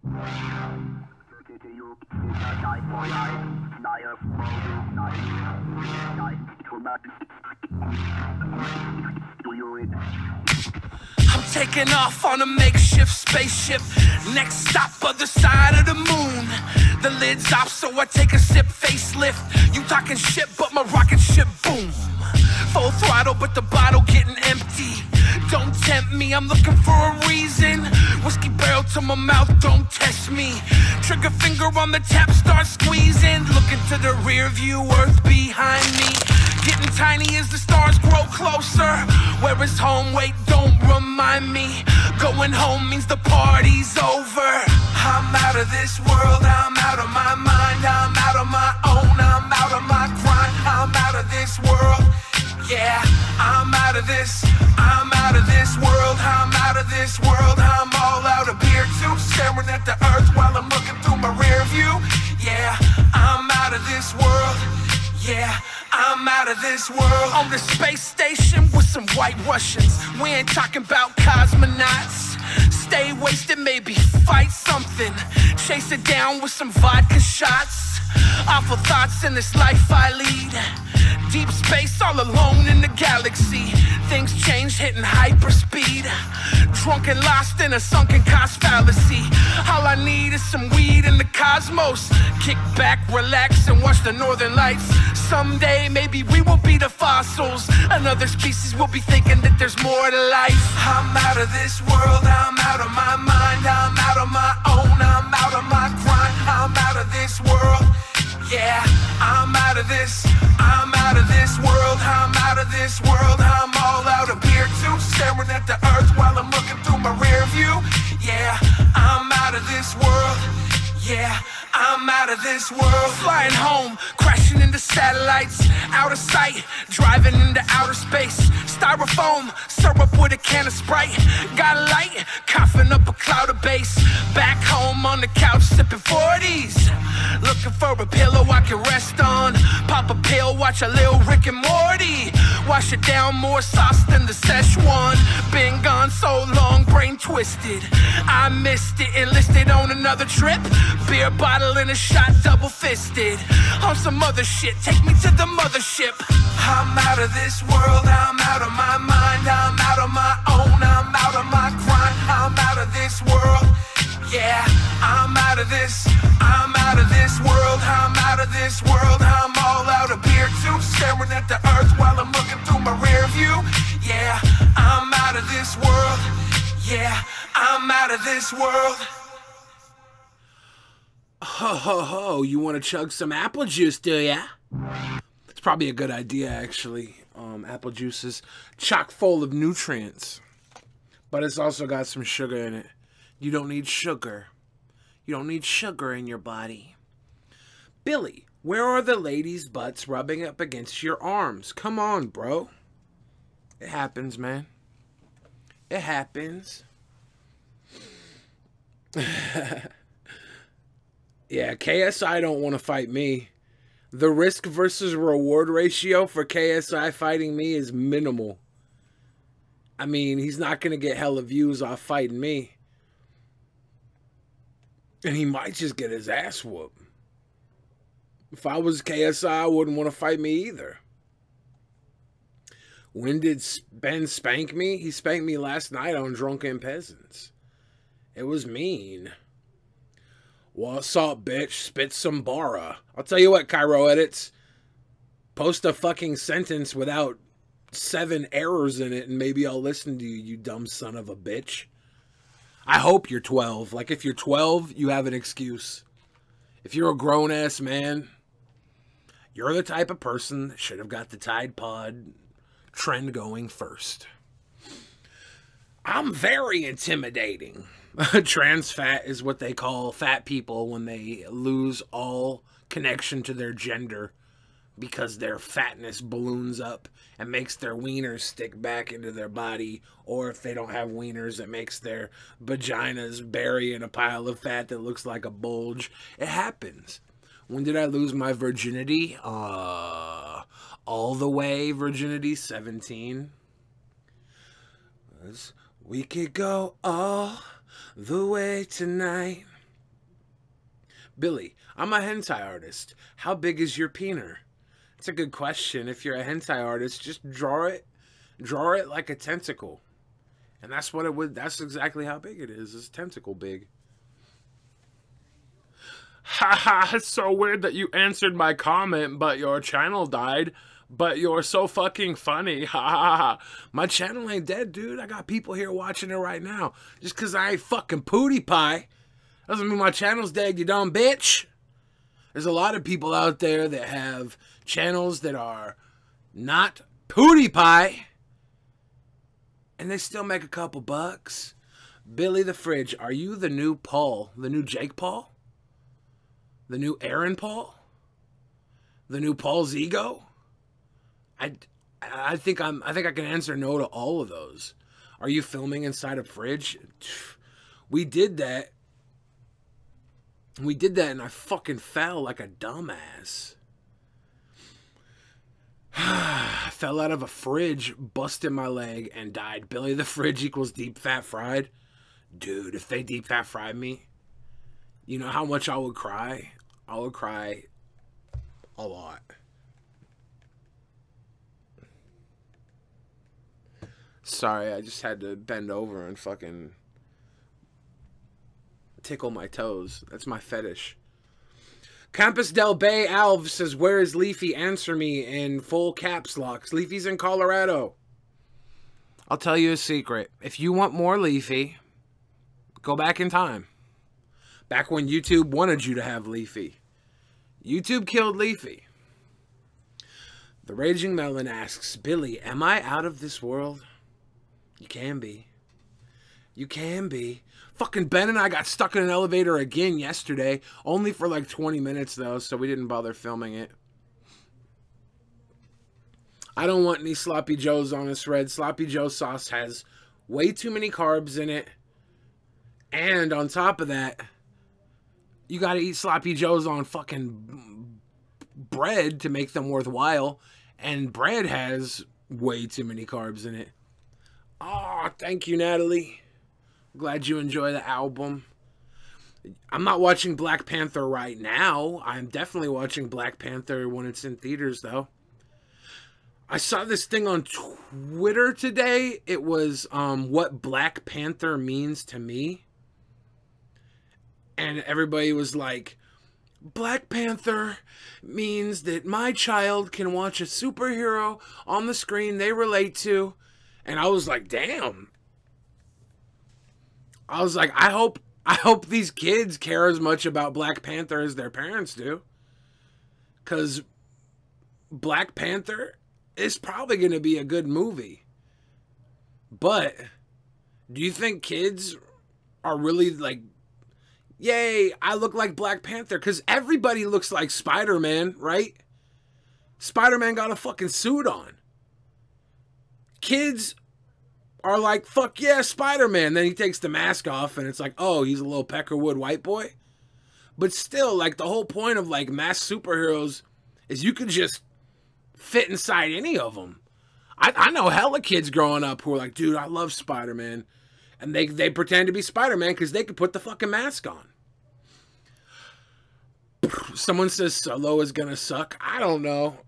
I'm taking off on a makeshift spaceship. Next stop, other side of the moon. The lid's off, so I take a sip, facelift. You talking shit, but my rocket ship, boom. Full throttle, but the bottle getting empty. Don't tempt me, I'm looking for a reason. Whiskey barrel to my mouth, don't test me. Trigger finger on the tap, start squeezing. Looking to the rear view, earth behind me. Getting tiny as the stars grow closer. Where is home? Wait, don't remind me. Going home means the party's over. I'm out of this world, I'm out of my mind. I'm out of my own, I'm out of my grind. I'm out of this world, yeah. I'm out of this, I'm out of this world. I'm out of this world, I'm all out of beer too. Staring at the earth while I'm looking through my rear view. Yeah, I'm out of this world, yeah. I'm out of this world. On the space station with some white Russians. We ain't talking about cosmonauts. Stay wasted, maybe fight something. Chase it down with some vodka shots. Awful thoughts in this life I lead. Deep space all alone in the galaxy. Things change, hitting hyperspeed. Drunk and lost in a sunken cost fallacy. All I need is some weed in the cosmos. Kick back, relax, and watch the northern lights. Someday, maybe we will be the fossils. Another species will be thinking that there's more to life. I'm out of this world, I'm out of my mind. I'm out of my own, I'm out of my grind. I'm out of this world, yeah. I'm out of this, I'm out of this world. I'm out of this world, I'm all out of beer too. Staring at the earth while I'm looking through my rear view. Yeah, I'm out of this world, yeah. I'm out of this world. Flying home, crashing into satellites. Out of sight, driving into outer space. Styrofoam, syrup with a can of Sprite. Got a light, coughing up a cloud of bass. Back home on the couch, sipping 40s. Looking for a pillow I can rest on. Pop a pill, watch a little Rick and Morty. Wash it down, more sauce than the Szechuan. Been gone so long, brain twisted. I missed it, enlisted on another trip. Beer bottle and a shot, double fisted. On some other shit, take me to the mothership. I'm out of this world, I'm out of my mind. I'm out of my own, I'm out of my grind. I'm out of this world, yeah. I'm out of this, I'm out of this world. I'm out of this world, I'm all out of beer too. Staring at the earth while I'm looking through my rear view. Yeah, I'm out of this world, yeah. I'm out of this world. Ho ho ho, you want to chug some apple juice, do ya? It's probably a good idea, actually. Apple juice is chock full of nutrients, but it's also got some sugar in it. You don't need sugar. You don't need sugar in your body. Billy, where are the ladies' butts rubbing up against your arms? Come on, bro. It happens, man. It happens. Yeah, KSI don't want to fight me. The risk versus reward ratio for KSI fighting me is minimal. I mean, he's not going to get hella views off fighting me. And he might just get his ass whooped. If I was KSI, I wouldn't want to fight me either. When did Ben spank me? He spanked me last night on Drunken Peasants. It was mean. What's up, bitch? Spit some bara. I'll tell you what, Cairo Edits. Post a fucking sentence without 7 errors in it, and maybe I'll listen to you, you dumb son of a bitch. I hope you're 12. Like, if you're 12, you have an excuse. If you're a grown-ass man, you're the type of person that should have got the Tide Pod trend going first. I'm very intimidating. Trans fat is what they call fat people when they lose all connection to their gender because their fatness balloons up and makes their wieners stick back into their body, or if they don't have wieners, it makes their vaginas bury in a pile of fat that looks like a bulge. It happens. When did I lose my virginity? All the way virginity, 17. We could go all the way tonight. Billy, I'm a hentai artist. How big is your peener? It's a good question. If you're a hentai artist, just draw it like a tentacle. And that's what it would, that's exactly how big it is. It's tentacle big. Haha, it's so weird that you answered my comment, but your channel died. But you're so fucking funny. Ha ha ha. My channel ain't dead, dude. I got people here watching it right now. Just because I ain't fucking PewDiePie doesn't mean my channel's dead, you dumb bitch. There's a lot of people out there that have channels that are not PewDiePie, and they still make a couple bucks. Billy the Fridge, are you the new Paul? The new Jake Paul? The new Aaron Paul? The new Paul's ego? I think I can answer no to all of those. Are you filming inside a fridge? We did that. We did that and I fucking fell like a dumbass. Fell out of a fridge, busted my leg, and died. Billy the Fridge equals deep fat fried. Dude, if they deep fat fried me, you know how much I would cry? I would cry a lot. Sorry, I just had to bend over and fucking tickle my toes. That's my fetish. Campus del Bay Alv says, where is Leafy? Answer me in full caps locks. Leafy's in Colorado. I'll tell you a secret. If you want more Leafy, go back in time. Back when YouTube wanted you to have Leafy. YouTube killed Leafy. The Raging Melon asks, Billy, am I out of this world? You can be. You can be. Fucking Ben and I got stuck in an elevator again yesterday. Only for like 20 minutes though, so we didn't bother filming it. I don't want any Sloppy Joes on this red. Sloppy Joe sauce has way too many carbs in it. And on top of that, you gotta eat Sloppy Joes on fucking bread to make them worthwhile. And bread has way too many carbs in it. Oh, thank you, Natalie. Glad you enjoy the album. I'm not watching Black Panther right now. I'm definitely watching Black Panther when it's in theaters, though. I saw this thing on Twitter today. It was what Black Panther means to me. And everybody was like, Black Panther means that my child can watch a superhero on the screen they relate to. And I was like, damn. I was like, I hope these kids care as much about Black Panther as their parents do. Because Black Panther is probably going to be a good movie. But do you think kids are really like, yay, I look like Black Panther? Because everybody looks like Spider-Man, right? Spider-Man got a fucking suit on. Kids are like, fuck yeah, Spider-Man. Then he takes the mask off and it's like, oh, he's a little Peckerwood white boy. But still, like, the whole point of, like, masked superheroes is you could just fit inside any of them. I know hella kids growing up who are like, dude, I love Spider-Man. And they pretend to be Spider-Man because they could put the fucking mask on. Someone says Solo is gonna suck. I don't know.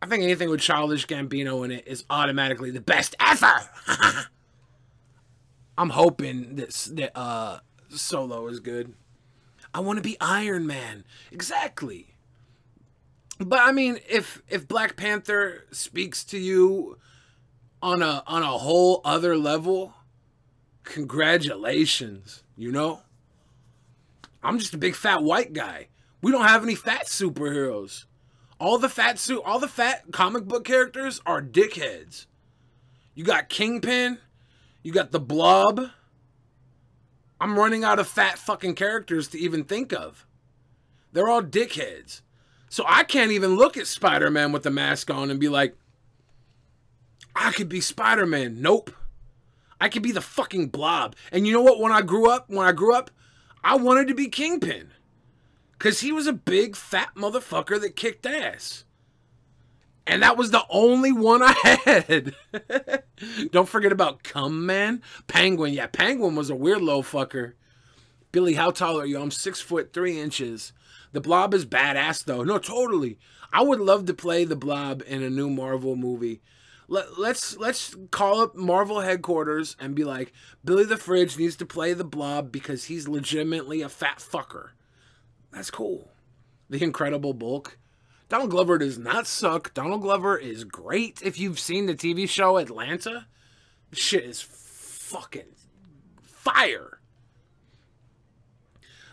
I think anything with Childish Gambino in it is automatically the best ever. I'm hoping that Solo is good. I want to be Iron Man. Exactly. But I mean, if Black Panther speaks to you on a whole other level, congratulations, you know? I'm just a big fat white guy. We don't have any fat superheroes. All the fat comic book characters are dickheads. You got Kingpin, you got the Blob. I'm running out of fat fucking characters to even think of. They're all dickheads. So I can't even look at Spider-Man with the mask on and be like, I could be Spider-Man. Nope. I could be the fucking Blob. And you know what? When I grew up, I wanted to be Kingpin. Because he was a big, fat motherfucker that kicked ass. And that was the only one I had. Don't forget about Cum Man. Penguin. Yeah, Penguin was a weird little fucker. Billy, how tall are you? I'm 6'3". The Blob is badass though. No, totally. I would love to play the Blob in a new Marvel movie. Let's call up Marvel headquarters and be like, Billy the Fridge needs to play the Blob because he's legitimately a fat fucker. That's cool. The Incredible Bulk. Donald Glover does not suck. Donald Glover is great. If you've seen the TV show Atlanta, shit is fucking fire.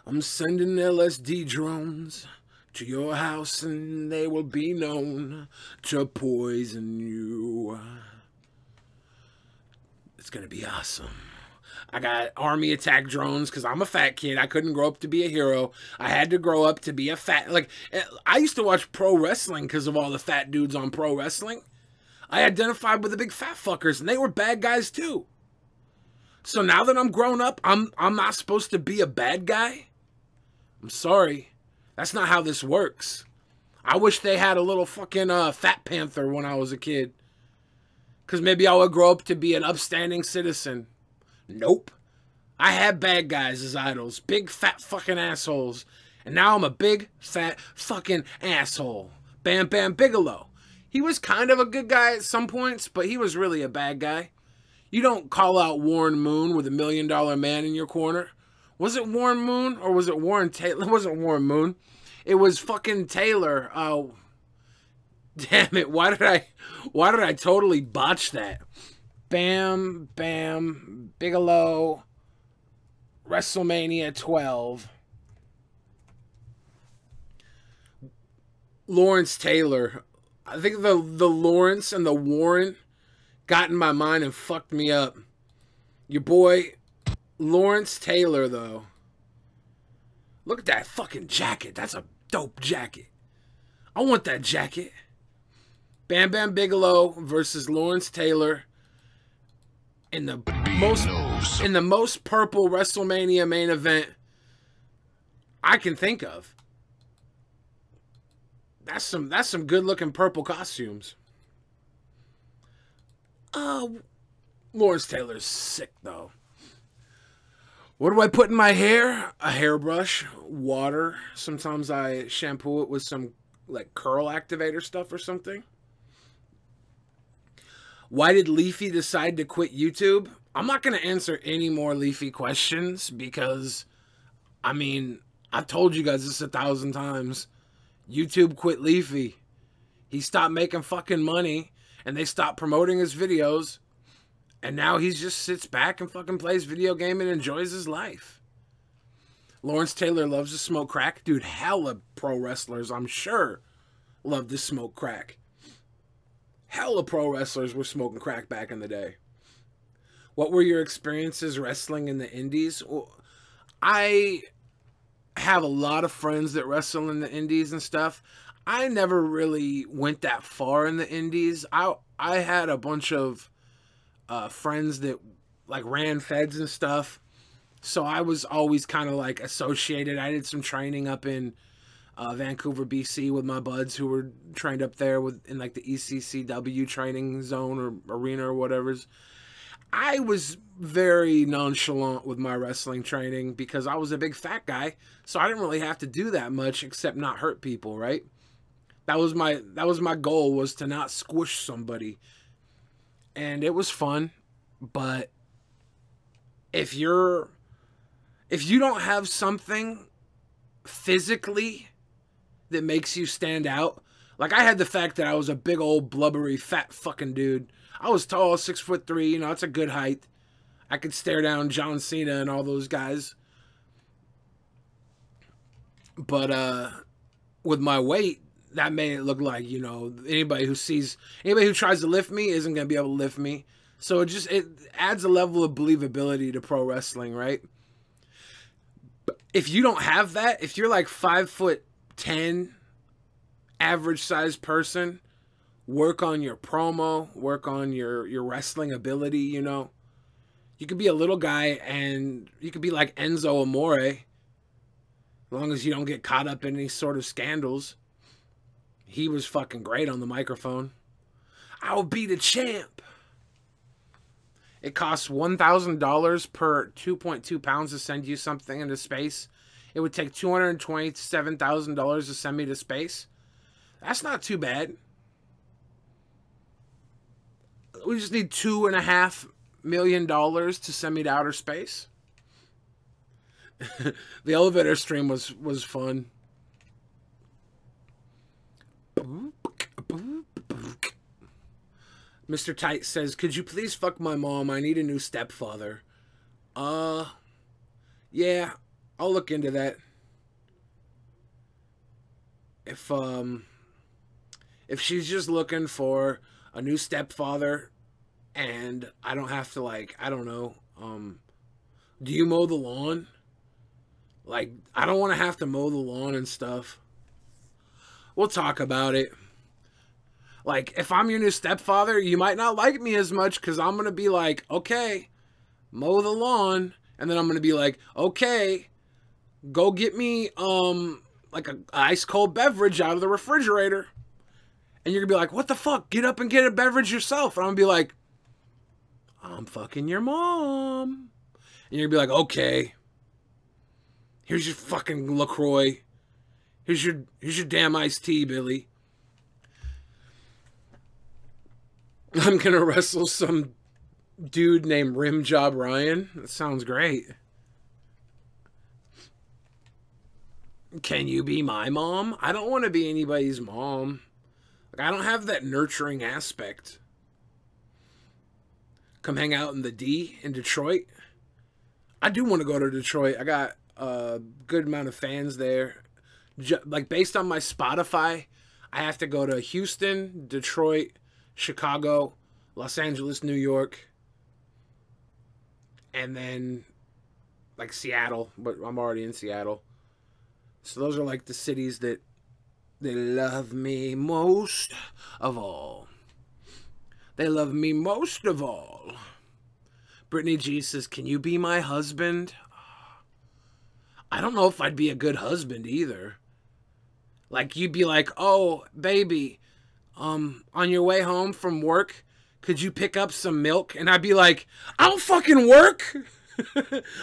I'm sending LSD drones to your house and they will be known to poison you. It's gonna be awesome. I got army attack drones because I'm a fat kid. I couldn't grow up to be a hero. I had to grow up to be a fat... Like, I used to watch pro wrestling because of all the fat dudes on pro wrestling. I identified with the big fat fuckers, and they were bad guys too. So now that I'm grown up, I'm not supposed to be a bad guy? I'm sorry. That's not how this works. I wish they had a little fucking Fat Panther when I was a kid. Because maybe I would grow up to be an upstanding citizen. Nope. I had bad guys as idols. Big fat fucking assholes. And now I'm a big fat fucking asshole. Bam Bam Bigelow. He was kind of a good guy at some points, but he was really a bad guy. You don't call out Warren Moon with $1 Million Man in your corner. Was it Warren Moon or was it Warren Taylor? It wasn't Warren Moon. It was fucking Taylor. Oh, damn it. Why did I totally botch that? Bam Bam Bigelow, WrestleMania 12. Lawrence Taylor. I think the Lawrence and the Warren got in my mind and fucked me up. Your boy Lawrence Taylor, though. Look at that fucking jacket. That's a dope jacket. I want that jacket. Bam Bam Bigelow versus Lawrence Taylor in the most purple WrestleMania main event I can think of. That's some good looking purple costumes. Lawrence Taylor's sick though. What do I put in my hair? A hairbrush, water. Sometimes I shampoo it with some like curl activator stuff or something. Why did Leafy decide to quit YouTube? I'm not going to answer any more Leafy questions because, I mean, I've told you guys this 1,000 times. YouTube quit Leafy. He stopped making fucking money and they stopped promoting his videos. And now he just sits back and fucking plays video game and enjoys his life. Lawrence Taylor loves to smoke crack. Dude, hella pro wrestlers, I'm sure, love to smoke crack. Hella pro wrestlers were smoking crack back in the day. What were your experiences wrestling in the indies? Well, I have a lot of friends that wrestle in the indies and stuff. I never really went that far in the indies. I had a bunch of friends that like ran feds and stuff. So I was always kind of like associated. I did some training up in Vancouver, BC with my buds who were trained up there in like the ECCW training zone or arena or whatever's. I was very nonchalant with my wrestling training because I was a big fat guy, so I didn't really have to do that much except not hurt people, right? That was my goal, was to not squish somebody. And it was fun, but if you don't have something physically that makes you stand out, like I had the fact that I was a big old blubbery fat fucking dude. I was tall, 6'3", you know, that's a good height. I could stare down John Cena and all those guys. But with my weight, that made it look like, you know, anybody who tries to lift me isn't going to be able to lift me. So it adds a level of believability to pro wrestling, right? But if you don't have that, if you're like 5'10", average sized person, work on your promo, work on your wrestling ability, you know. You could be a little guy and you could be like Enzo Amore, as long as you don't get caught up in any sort of scandals. He was fucking great on the microphone. I'll be the champ. It costs $1,000 per 2.2 pounds to send you something into space. It would take $227,000 to send me to space. That's not too bad. We just need $2.5 million to send me to outer space. The elevator stream was fun. Mr. Tight says, could you please fuck my mom? I need a new stepfather. Yeah, I'll look into that. If she's just looking for a new stepfather and I don't have to, like, I don't know, do you mow the lawn? Like, I don't want to have to mow the lawn and stuff. We'll talk about it. Like, if I'm your new stepfather, you might not like me as much because I'm going to be like, okay, mow the lawn. And then I'm going to be like, okay, go get me, like a ice cold beverage out of the refrigerator. And you're going to be like, what the fuck? Get up and get a beverage yourself. And I'm going to be like, I'm fucking your mom. And you're going to be like, okay, here's your fucking LaCroix. Here's your damn iced tea, Billy. I'm going to wrestle some dude named Rimjob Ryan. That sounds great. Can you be my mom? I don't want to be anybody's mom. Like, I don't have that nurturing aspect. Come hang out in the D in Detroit. I do want to go to Detroit. I got a good amount of fans there. Like, based on my Spotify, I have to go to Houston, Detroit, Chicago, Los Angeles, New York, and then, like, Seattle, but I'm already in Seattle. So those are, like, the cities that they love me most of all. They love me most of all. Brittany G says, can you be my husband? I don't know if I'd be a good husband either. Like, you'd be like, oh, baby, on your way home from work, could you pick up some milk? And I'd be like, I don't fucking work.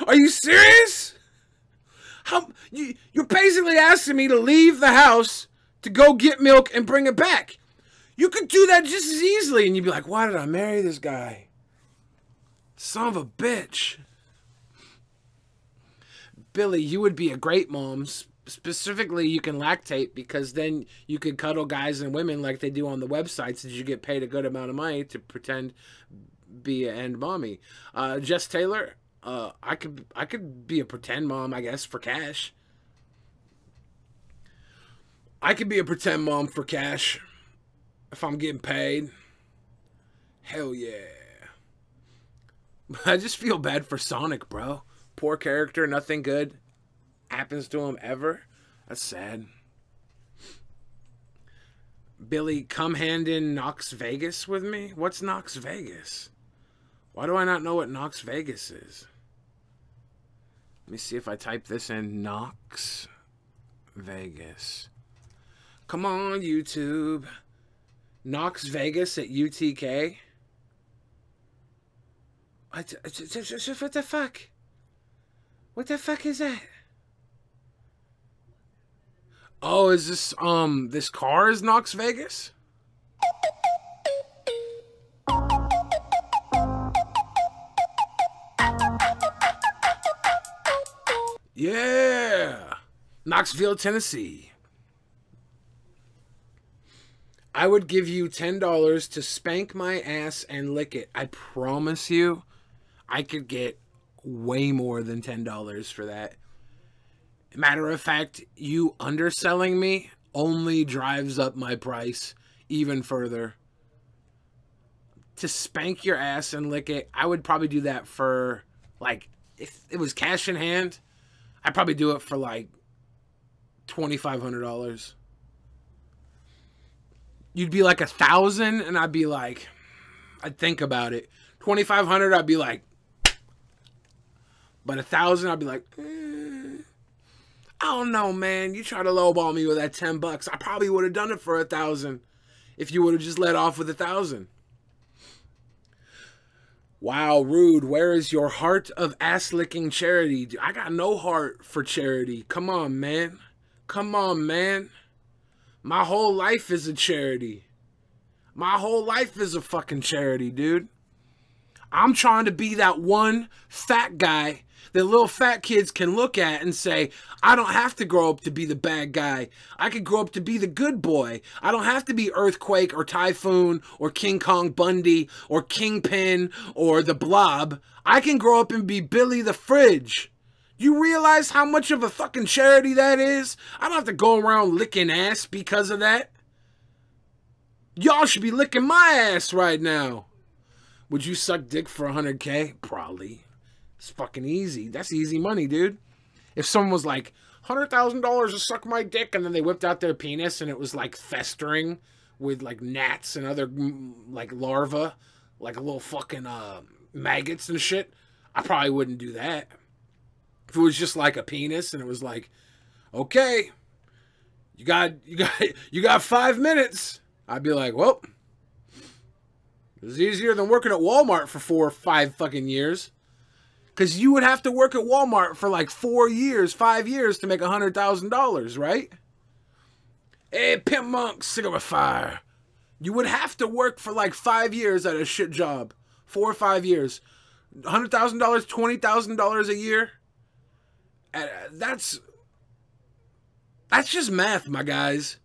Are you serious? You're basically asking me to leave the house to go get milk and bring it back. You could do that just as easily. And you'd be like, why did I marry this guy? Son of a bitch. Billy, you would be a great mom. Specifically, you can lactate because then you could cuddle guys and women like they do on the websites that you get paid a good amount of money to pretend be an end mommy. Jess Taylor, I could be a pretend mom, I guess, for cash. I could be a pretend mom for cash if I'm getting paid. Hell yeah. I just feel bad for Sonic, bro. Poor character, nothing good happens to him ever. That's sad. Billy, come hand in Knox Vegas with me? What's Knox Vegas? Why do I not know what Knox Vegas is? Let me see if I type this in. Knox Vegas. Come on, YouTube. Knox Vegas at UTK. What the fuck? What the fuck is that? Oh, is this, this car is Knox Vegas? Yeah! Knoxville, Tennessee. I would give you $10 to spank my ass and lick it. I promise you, I could get way more than $10 for that. Matter of fact, you underselling me only drives up my price even further. To spank your ass and lick it, I would probably do that for, like, if it was cash in hand, I'd probably do it for, like, $2,500. You'd be like 1,000, and I'd be like, I'd think about it. 2,500, I'd be like, but 1,000, I'd be like, I don't know, man. You try to lowball me with that $10. I probably would have done it for 1,000 if you would have just let off with 1,000. Wow, rude. Where is your heart of ass-licking charity? I got no heart for charity. Come on, man. Come on, man. My whole life is a charity. My whole life is a fucking charity, dude. I'm trying to be that one fat guy that little fat kids can look at and say, I don't have to grow up to be the bad guy. I could grow up to be the good boy. I don't have to be Earthquake or Typhoon or King Kong Bundy or Kingpin or the Blob. I can grow up and be Billy the Fridge. You realize how much of a fucking charity that is? I don't have to go around licking ass because of that. Y'all should be licking my ass right now. Would you suck dick for 100K? Probably. It's fucking easy. That's easy money, dude. If someone was like, $100,000 to suck my dick, and then they whipped out their penis and it was like festering with like gnats and other like larvae, like little fucking maggots and shit, I probably wouldn't do that. If it was just like a penis and it was like, okay, you got 5 minutes, I'd be like, well, it was easier than working at Walmart for 4 or 5 fucking years. Because you would have to work at Walmart for like 4 years, 5 years to make $100,000, right? Hey, Pimp Monk, cigarette fire. You would have to work for like 5 years at a shit job. 4 or 5 years. $100,000, $20,000 a year. That's just math, my guys.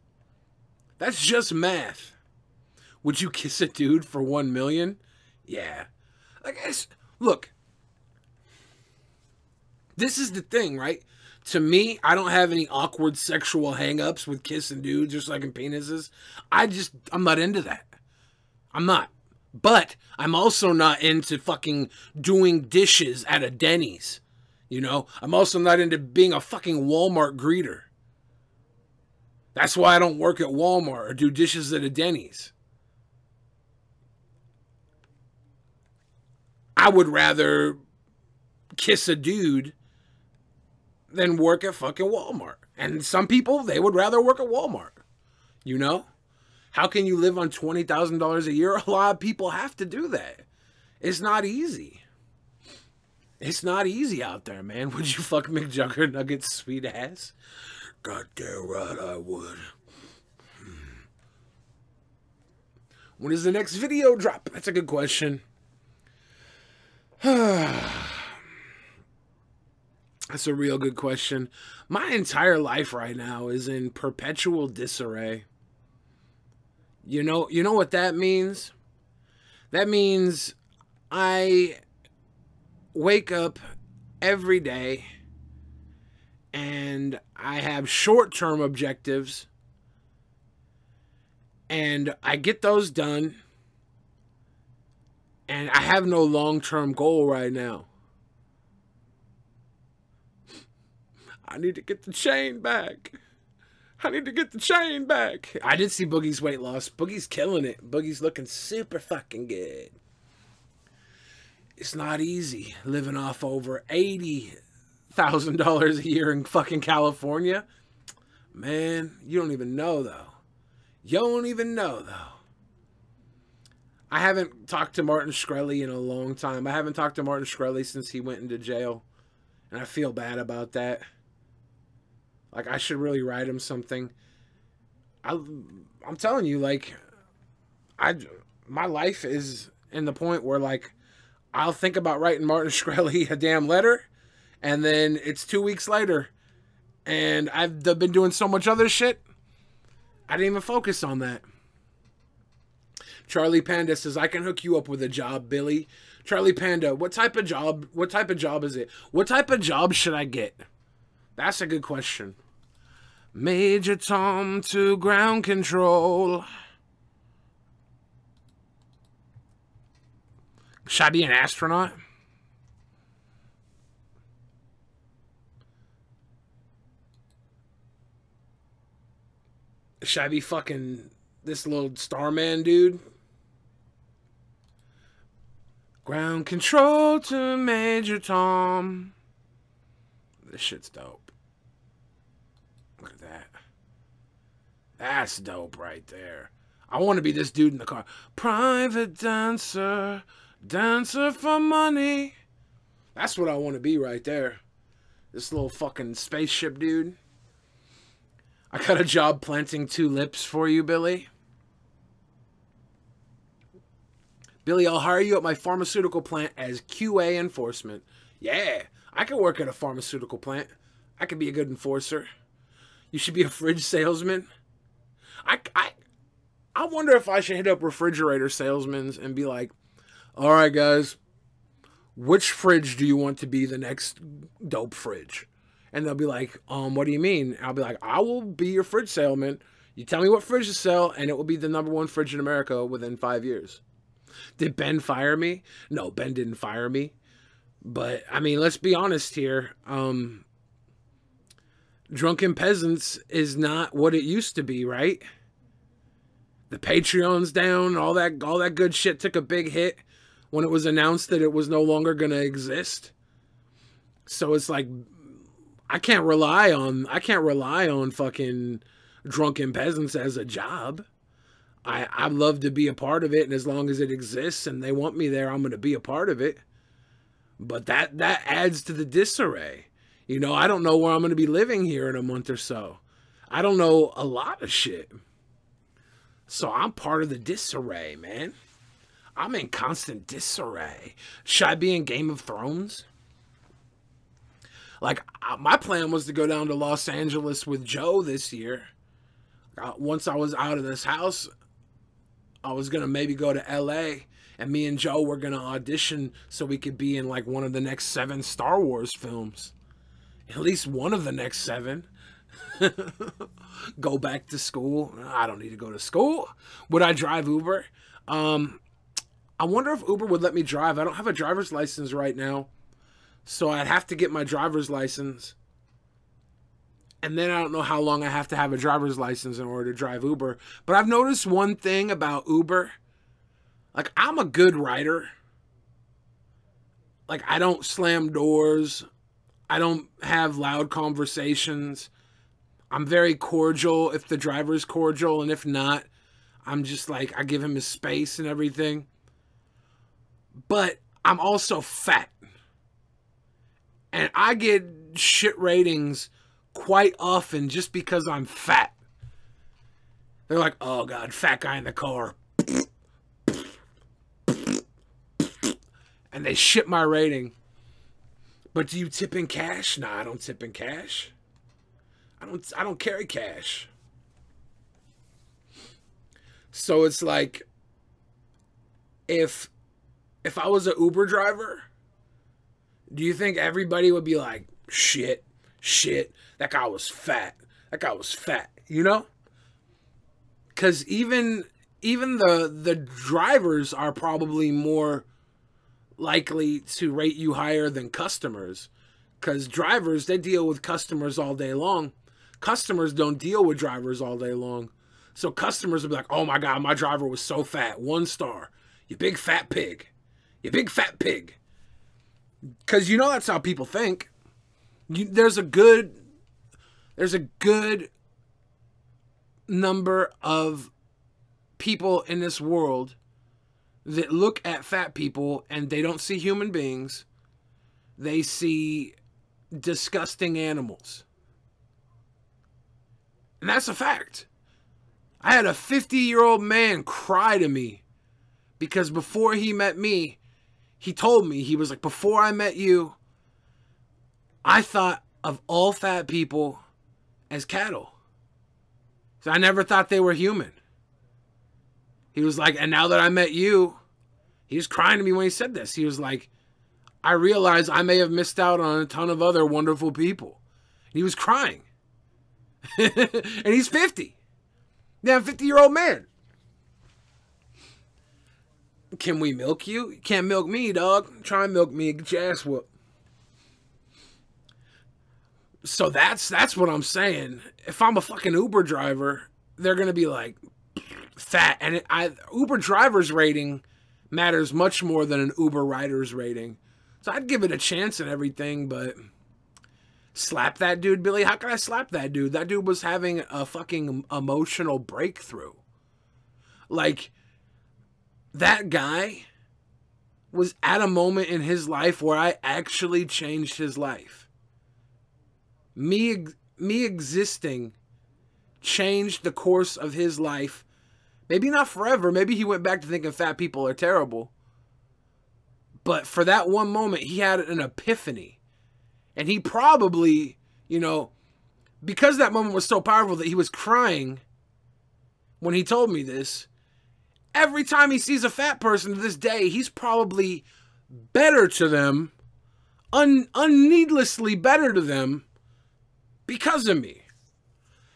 That's just math. Would you kiss a dude for 1 million? Yeah. Look. This is the thing, right? To me, I don't have any awkward sexual hang-ups with kissing dudes or sucking penises. I'm not into that. I'm not. But I'm also not into fucking doing dishes at a Denny's. You know? I'm also not into being a fucking Walmart greeter. That's why I don't work at Walmart or do dishes at a Denny's. I would rather kiss a dude than work at fucking Walmart. And some people, they would rather work at Walmart. You know? How can you live on $20,000 a year? A lot of people have to do that. It's not easy. It's not easy out there, man. Would you fuck McJuggernugget's sweet ass? Goddamn right I would. When does the next video drop? That's a good question. That's a real good question. My entire life right now is in perpetual disarray. You know what that means? That means I wake up every day and I have short-term objectives and I get those done and I have no long-term goal right now. I need to get the chain back. I need to get the chain back. I did see Boogie's weight loss. Boogie's killing it. Boogie's looking super fucking good. It's not easy living off over $80,000 a year in fucking California. Man, you don't even know, though. You don't even know, though. I haven't talked to Martin Shkreli in a long time. I haven't talked to Martin Shkreli since he went into jail. And I feel bad about that. Like, I should really write him something. I'm telling you, like, my life is in the point where, like, I'll think about writing Martin Shkreli a damn letter, and then it's 2 weeks later, and I've been doing so much other shit, I didn't even focus on that. Charlie Panda says, I can hook you up with a job, Billy. Charlie Panda, what type of job is it? What type of job should I get? That's a good question. Major Tom to ground control. Should I be an astronaut? Should I be fucking this little Starman dude? Ground control to Major Tom. This shit's dope. Look at that. That's dope right there. I want to be this dude in the car. Private dancer, Dancer for money. That's what I want to be right there. This little fucking spaceship dude. I got a job planting tulips for you, Billy. Billy, I'll hire you at my pharmaceutical plant as QA enforcement. Yeah, I can work at a pharmaceutical plant. I could be a good enforcer. You should be a fridge salesman. I wonder if I should hit up refrigerator salesmen and be like, all right, guys, which fridge do you want to be the next dope fridge? And they'll be like, what do you mean? I'll be like, I will be your fridge salesman. You tell me what fridge to sell, and it will be the #1 fridge in America within 5 years. Did Ben fire me? No, Ben didn't fire me. But, I mean, let's be honest here. Drunken Peasants is not what it used to be, right? The Patreon's down, all that good shit took a big hit when it was announced that it was no longer going to exist. So it's like, I can't rely on fucking Drunken Peasants as a job. I'd love to be a part of it, and as long as it exists and they want me there, I'm going to be a part of it. But that adds to the disarray. You know, I don't know where I'm going to be living here in a month or so. I don't know a lot of shit. So I'm part of the disarray, man. I'm in constant disarray. Should I be in Game of Thrones? Like, my plan was to go down to Los Angeles with Joe this year. Once I was out of this house, I was going to maybe go to LA, and me and Joe were going to audition so we could be in like one of the next 7 Star Wars films. At least one of the next 7. Go back to school. I don't need to go to school. Would I drive Uber? I wonder if Uber would let me drive. I don't have a driver's license right now, so I'd have to get my driver's license. And then I don't know how long I have to have a driver's license in order to drive Uber. But I've noticed one thing about Uber. Like, I'm a good rider. Like, I don't slam doors. I don't have loud conversations. I'm very cordial if the driver's cordial. And if not, I'm just like, I give him his space and everything. But I'm also fat. And I get shit ratings quite often just because I'm fat. They're like, oh God, fat guy in the car. And they shit my rating. But do you tip in cash? Nah, I don't tip in cash. I don't carry cash. So it's like, if I was an Uber driver, do you think everybody would be like, shit, that guy was fat. That guy was fat, you know? Because even the drivers are probably more likely to rate you higher than customers. Because drivers, they deal with customers all day long. Customers don't deal with drivers all day long. So customers will be like, oh my God, my driver was so fat. 1 star. You big fat pig. You big fat pig. Because you know that's how people think. There's a good number of people in this world that look at fat people and they don't see human beings. They see disgusting animals. And that's a fact. I had a 50-year-old man cry to me because before he met me, he told me, he was like, before I met you, I thought of all fat people as cattle. So I never thought they were human. He was like, and now that I met you, he was crying to me when he said this. He was like, I realized I may have missed out on a ton of other wonderful people. And he was crying. And he's 50. Yeah, 50-year-old man. Can we milk you? You can't milk me, dog. Try and milk me and get your ass whooped. So that's what I'm saying. If I'm a fucking Uber driver, they're going to be like, fat. And Uber driver's rating matters much more than an Uber rider's rating. So I'd give it a chance and everything, but slap that dude, Billy? How can I slap that dude? That dude was having a fucking emotional breakthrough. Like, that guy was at a moment in his life where I actually changed his life. Me existing changed the course of his life. Maybe not forever. Maybe he went back to thinking fat people are terrible. But for that one moment, he had an epiphany. And he probably, you know, because that moment was so powerful that he was crying when he told me this. Every time he sees a fat person to this day, he's probably better to them, unneedlessly better to them, because of me.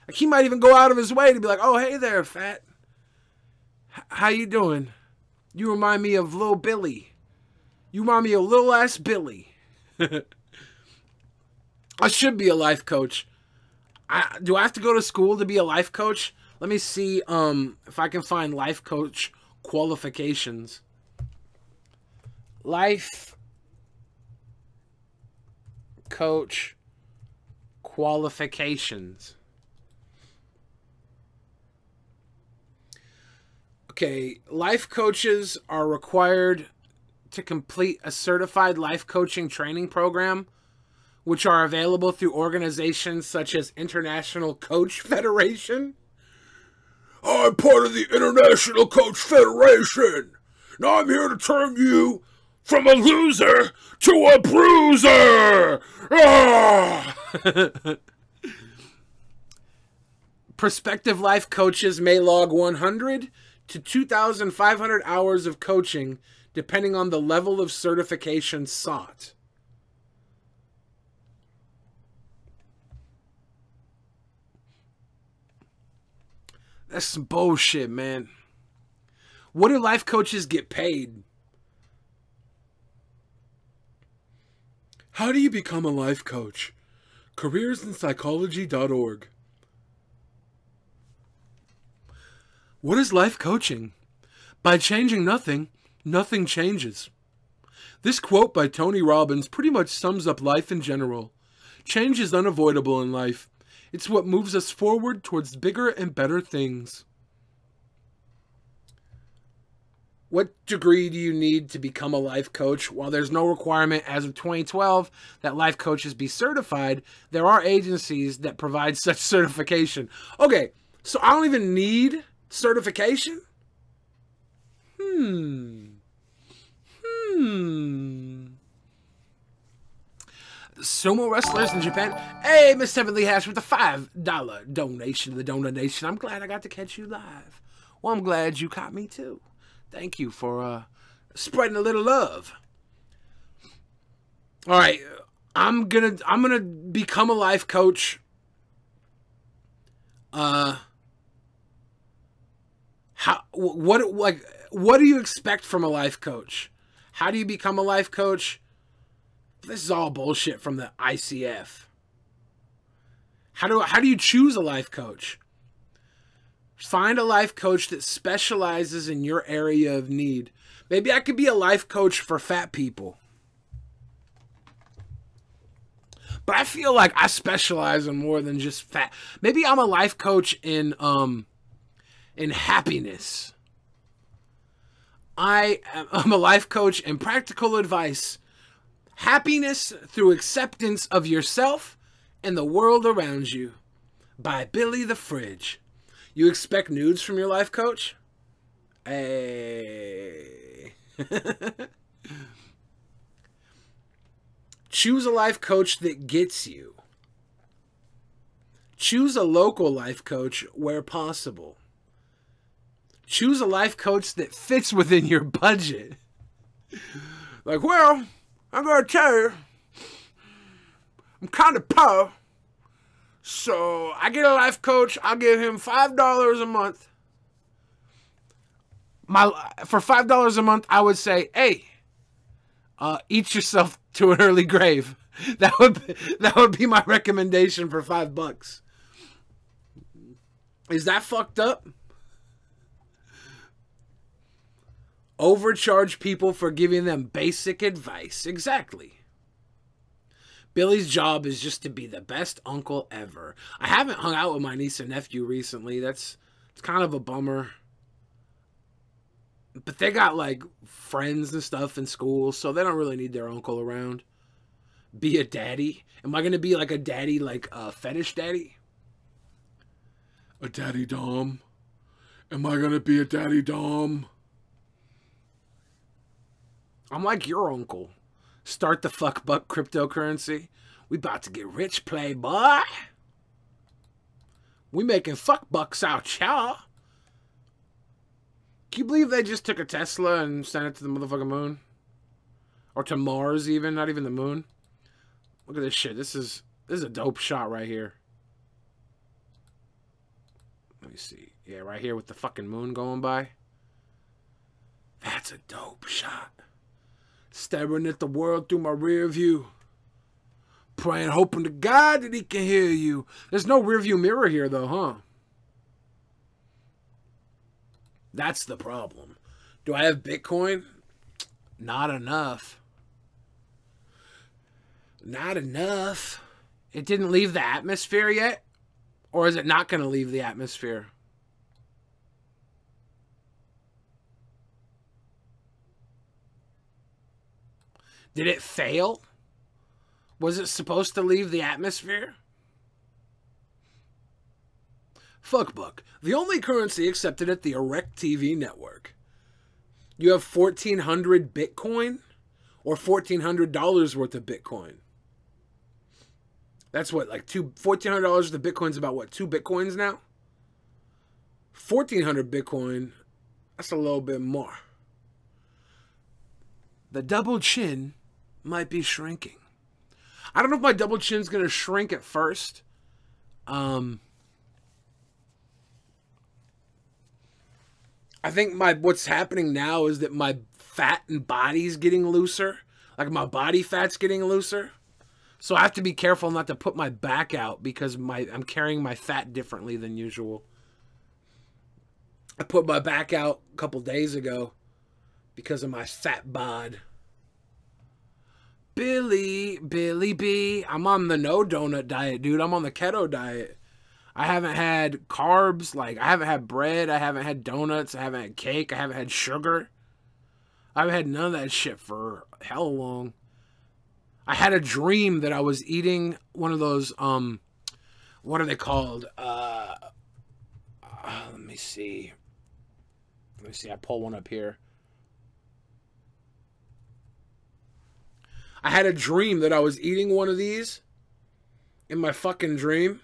Like, he might even go out of his way to be like, oh, hey there, fat. How you doing? You remind me of little Billy. You remind me of little ass Billy. I should be a life coach. Do I have to go to school to be a life coach? Let me see if I can find life coach qualifications. Life coach qualifications. Okay, life coaches are required to complete a certified life coaching training program, which are available through organizations such as International Coach Federation. I'm part of the International Coach Federation. Now I'm here to turn you from a loser to a bruiser. Ah! Prospective life coaches may log 100 to 2,500 hours of coaching, depending on the level of certification sought. That's some bullshit, man. What do life coaches get paid? How do you become a life coach? Careersinpsychology.org. What is life coaching? By changing nothing, nothing changes. This quote by Tony Robbins pretty much sums up life in general. Change is unavoidable in life. It's what moves us forward towards bigger and better things. What degree do you need to become a life coach? While there's no requirement as of 2012 that life coaches be certified, there are agencies that provide such certification. Okay, so I don't even need certification? Sumo wrestlers in Japan. Hey, Miss Heavenly Hash with a $5 donation to the Donor Nation. I'm glad I got to catch you live. Well, I'm glad you caught me too. Thank you for spreading a little love. All right, I'm gonna become a life coach. What do you expect from a life coach? How do you become a life coach? This is all bullshit from the ICF. How do you choose a life coach? Find a life coach that specializes in your area of need. Maybe I could be a life coach for fat people. But I feel like I specialize in more than just fat. Maybe I'm a life coach in happiness. I'm a life coach in practical advice. Happiness through acceptance of yourself and the world around you. By Billy the Fridge. You expect nudes from your life coach? Hey. Choose a life coach that gets you. Choose a local life coach where possible. Choose a life coach that fits within your budget. Like, well, I'm going to tell you, I'm kind of poor. So I get a life coach. I'll give him $5 a month. For $5 a month, I would say, hey, eat yourself to an early grave. That would be my recommendation for $5. Is that fucked up? Overcharge people for giving them basic advice. Exactly. Billy's job is just to be the best uncle ever. I haven't hung out with my niece and nephew recently. It's kind of a bummer. But they got, like, friends and stuff in school, so they don't really need their uncle around. Be a daddy? Am I going to be, like, a daddy, like, a fetish daddy? A daddy dom? Am I going to be a daddy dom? I'm like your uncle. Start the fuck buck cryptocurrency. We about to get rich, playboy. We making fuck bucks out, y'all. Can you believe they just took a Tesla and sent it to the motherfucking moon? Or to Mars even, not even the moon. Look at this shit. This is a dope shot right here. Let me see. Yeah, right here with the fucking moon going by. That's a dope shot. Staring at the world through my rear view. Praying, hoping to God that he can hear you. There's no rear view mirror here though, huh? That's the problem. Do I have Bitcoin? Not enough. Not enough. It didn't leave the atmosphere yet? Or is it not going to leave the atmosphere? Did it fail? Was it supposed to leave the atmosphere? Fuckbuck, the only currency accepted at the Erect TV network. You have 1,400 Bitcoin or $1,400 worth of Bitcoin. That's what, like $1,400 worth of Bitcoin's about what, 2 Bitcoins now? 1,400 Bitcoin, that's a little bit more. The double chin might be shrinking. I don't know if my double chin's going to shrink at first. I think what's happening now is that my fat and body's getting looser. Like my body fat's getting looser. So I have to be careful not to put my back out because I'm carrying my fat differently than usual. I put my back out a couple days ago because of my fat bod. Billy B. I'm on the no donut diet, dude. I'm on the keto diet. I haven't had carbs. Like, I haven't had bread. I haven't had donuts. I haven't had cake. I haven't had sugar. I haven't had none of that shit for hell long. I had a dream that I was eating one of those, what are they called? Let me see. I pull one up here. I had a dream that I was eating one of these in my fucking dream.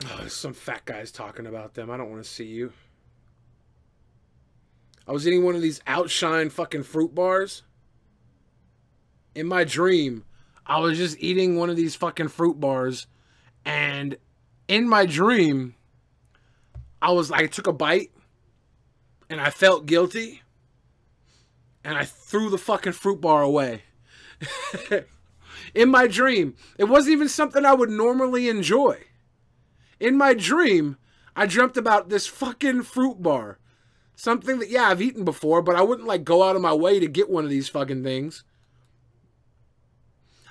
Oh, there's some fat guys talking about them. I don't want to see you. I was eating one of these Outshine fucking fruit bars. In my dream, I was just eating one of these fucking fruit bars. And in my dream, I took a bite. And I felt guilty. And I threw the fucking fruit bar away. In my dream. It wasn't even something I would normally enjoy. In my dream, I dreamt about this fucking fruit bar. Something that, yeah, I've eaten before, but I wouldn't, like, go out of my way to get one of these fucking things.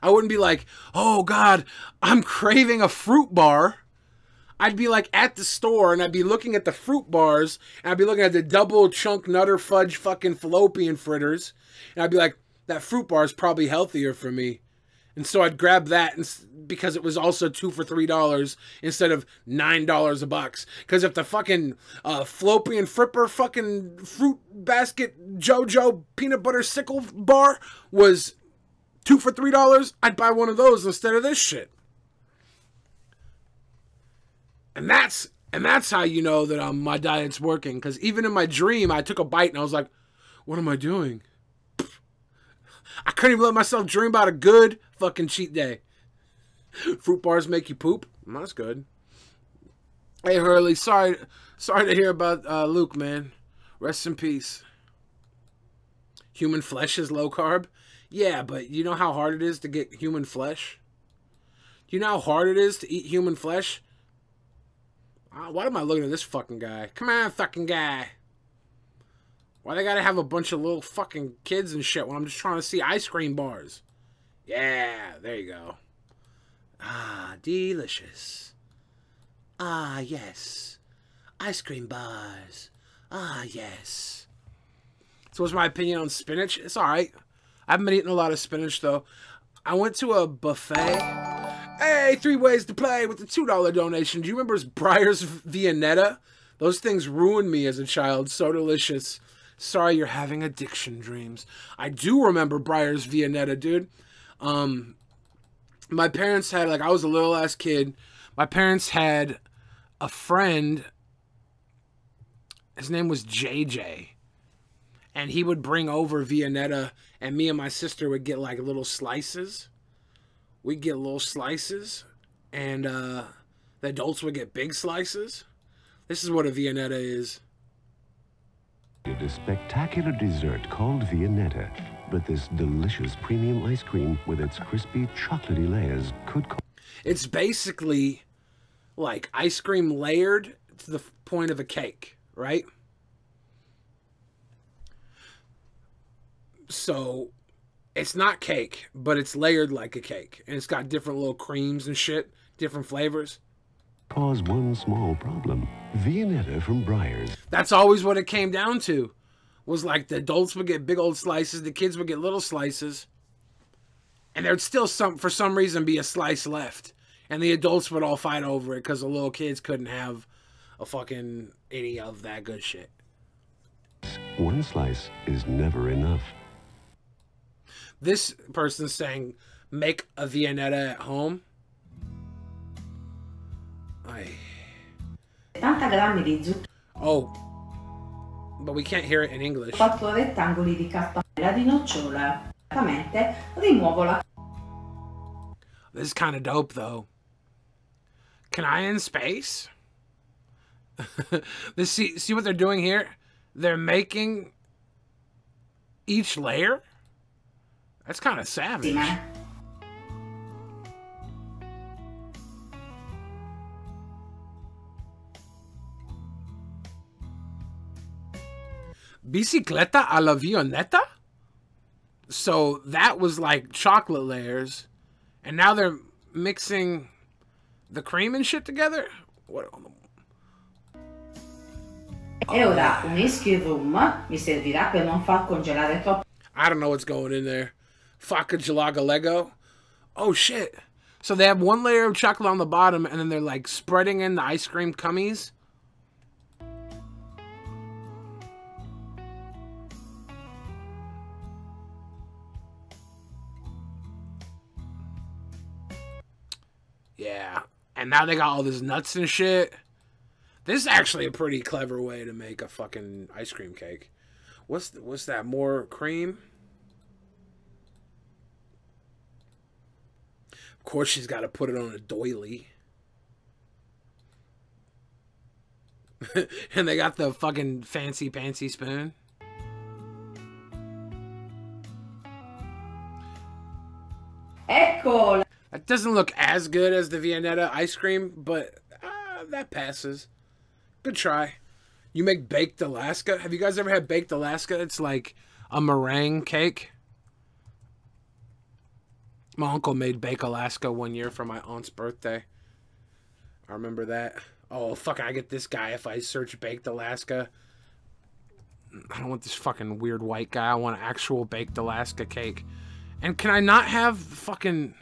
I wouldn't be like, oh, God, I'm craving a fruit bar. I'd be, like, at the store, and I'd be looking at the fruit bars, and I'd be looking at the double chunk Nutter Fudge fucking fallopian fritters, and I'd be like, that fruit bar is probably healthier for me. And so I'd grab that because it was also 2 for $3 instead of $9 a box. Because if the fucking fallopian fripper fucking fruit basket JoJo peanut butter sickle bar was 2 for $3, I'd buy one of those instead of this shit. And that's how you know that my diet's working. Because even in my dream, I took a bite and I was like, what am I doing? I couldn't even let myself dream about a good fucking cheat day. Fruit bars make you poop? That's good. Hey, Hurley, sorry to hear about Luke, man. Rest in peace. Human flesh is low carb? Yeah, but you know how hard it is to get human flesh? Do you know how hard it is to eat human flesh? Why am I looking at this fucking guy? Come on, fucking guy. Why they gotta have a bunch of little fucking kids and shit when I'm just trying to see ice cream bars? Yeah, there you go. Ah, delicious. Ah, yes. Ice cream bars. Ah, yes. So what's my opinion on spinach? It's alright. I haven't been eating a lot of spinach, though. I went to a buffet. Hey, 3 ways to play with the $2 donation. Do you remember Breyer's Viennetta? Those things ruined me as a child. So delicious. Sorry you're having addiction dreams. I do remember Breyer's Viennetta, dude. My parents had, like, I was a little ass kid. My parents had a friend. His name was JJ. And he would bring over Viennetta, and me and my sister would get, like, little slices. We'd get little slices, and the adults would get big slices. This is what a Viennetta is. A spectacular dessert called Viennetta, but this delicious premium ice cream with its crispy, chocolatey layers could... It's basically like ice cream layered to the point of a cake, right? So it's not cake, but it's layered like a cake. And it's got different little creams and shit, different flavors. Cause one small problem. Viennetta from Breyer's. That's always what it came down to. Was like the adults would get big old slices, the kids would get little slices. And there'd still for some reason be a slice left. And the adults would all fight over it because the little kids couldn't have a fucking any of that good shit. One slice is never enough. This person's saying, make a Viennetta at home. 70 grammi di zucchero. Oh, but we can't hear it in English. 4 rettangoli di cartamella di nocciola. Rimuovo la... This is kind of dope, though. Can I in space? See what they're doing here? They're making each layer? That's kind of savage. Bicicleta a la Viennetta? So that was like chocolate layers. And now they're mixing the cream and shit together? What? E ora un whiskey rum mi servirà per non far congelare troppo. I don't know what's going in there. Faca Gelaga Lego. Oh shit. So they have one layer of chocolate on the bottom and then they're like spreading in the ice cream cummies. Yeah. And now they got all this nuts and shit. This is actually a pretty clever way to make a fucking ice cream cake. What's that? More cream? Of course she's got to put it on a doily. And they got the fucking fancy pantsy spoon. Ecco! That doesn't look as good as the Viennetta ice cream, but that passes. Good try. You make baked Alaska? Have you guys ever had baked Alaska? It's like a meringue cake. My uncle made baked Alaska one year for my aunt's birthday. I remember that. Oh, fuck, I get this guy if I search baked Alaska. I don't want this fucking weird white guy. I want actual baked Alaska cake. And can I not have fucking...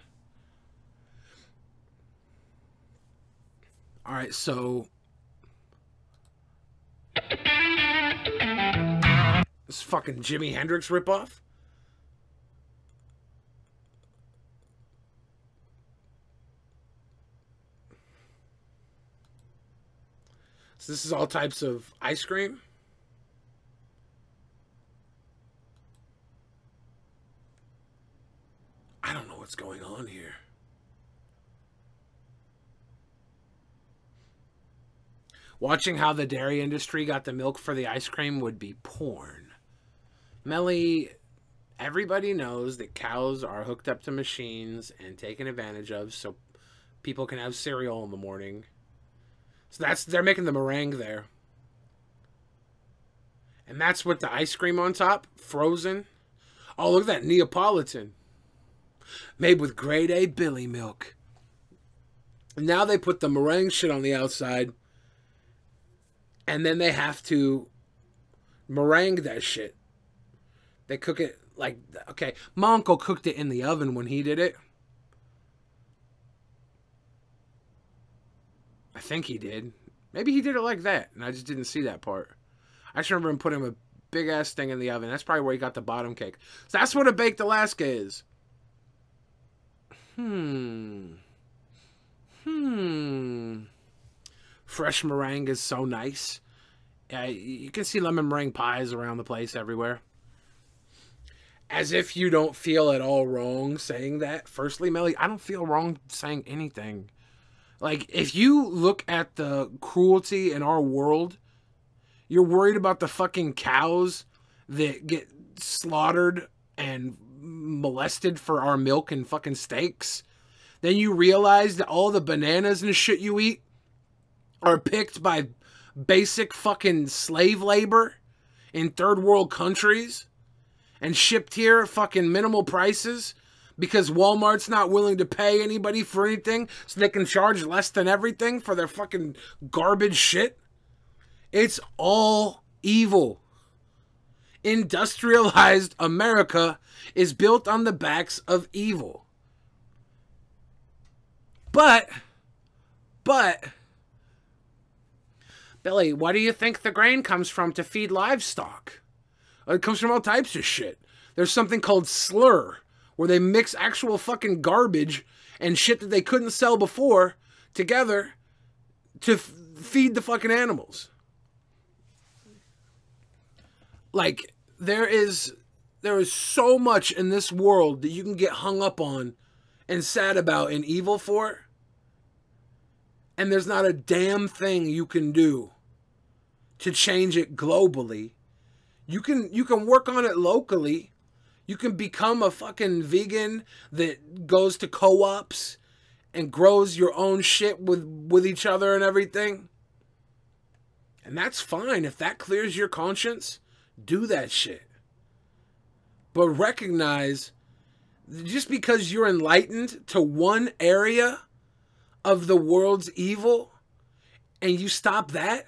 Alright, so... This fucking Jimi Hendrix ripoff? So this is all types of ice cream? I don't know what's going on here. Watching how the dairy industry got the milk for the ice cream would be porn. Melly, everybody knows that cows are hooked up to machines and taken advantage of so people can have cereal in the morning. So they're making the meringue there. And that's with the ice cream on top, frozen. Oh, look at that Neapolitan. Made with grade A Billy milk. Now they put the meringue shit on the outside, and then they have to meringue that shit. They cook it like, okay, my uncle cooked it in the oven when he did it. I think he did. Maybe he did it like that, and I just didn't see that part. I just remember him putting a big-ass thing in the oven. That's probably where he got the bottom cake. So that's what a baked Alaska is. Fresh meringue is so nice. You can see lemon meringue pies around the place everywhere. As if you don't feel at all wrong saying that. Firstly, Melly, I don't feel wrong saying anything. Like, if you look at the cruelty in our world, you're worried about the fucking cows that get slaughtered and molested for our milk and fucking steaks. Then you realize that all the bananas and shit you eat are picked by basic fucking slave labor in third world countries and shipped here at fucking minimal prices because Walmart's not willing to pay anybody for anything so they can charge less than everything for their fucking garbage shit. It's all evil. Industrialized America is built on the backs of evil. But, Billy, what do you think the grain comes from to feed livestock? It comes from all types of shit. There's something called slur, where they mix actual fucking garbage and shit that they couldn't sell before together to feed the fucking animals. Like, there is so much in this world that you can get hung up on and sad about and evil for. And there's not a damn thing you can do to change it globally. You can work on it locally. You can become a fucking vegan that goes to co-ops and grows your own shit with each other and everything. And that's fine. If that clears your conscience, do that shit. But recognize, just because you're enlightened to one area of the world's evil and you stop that,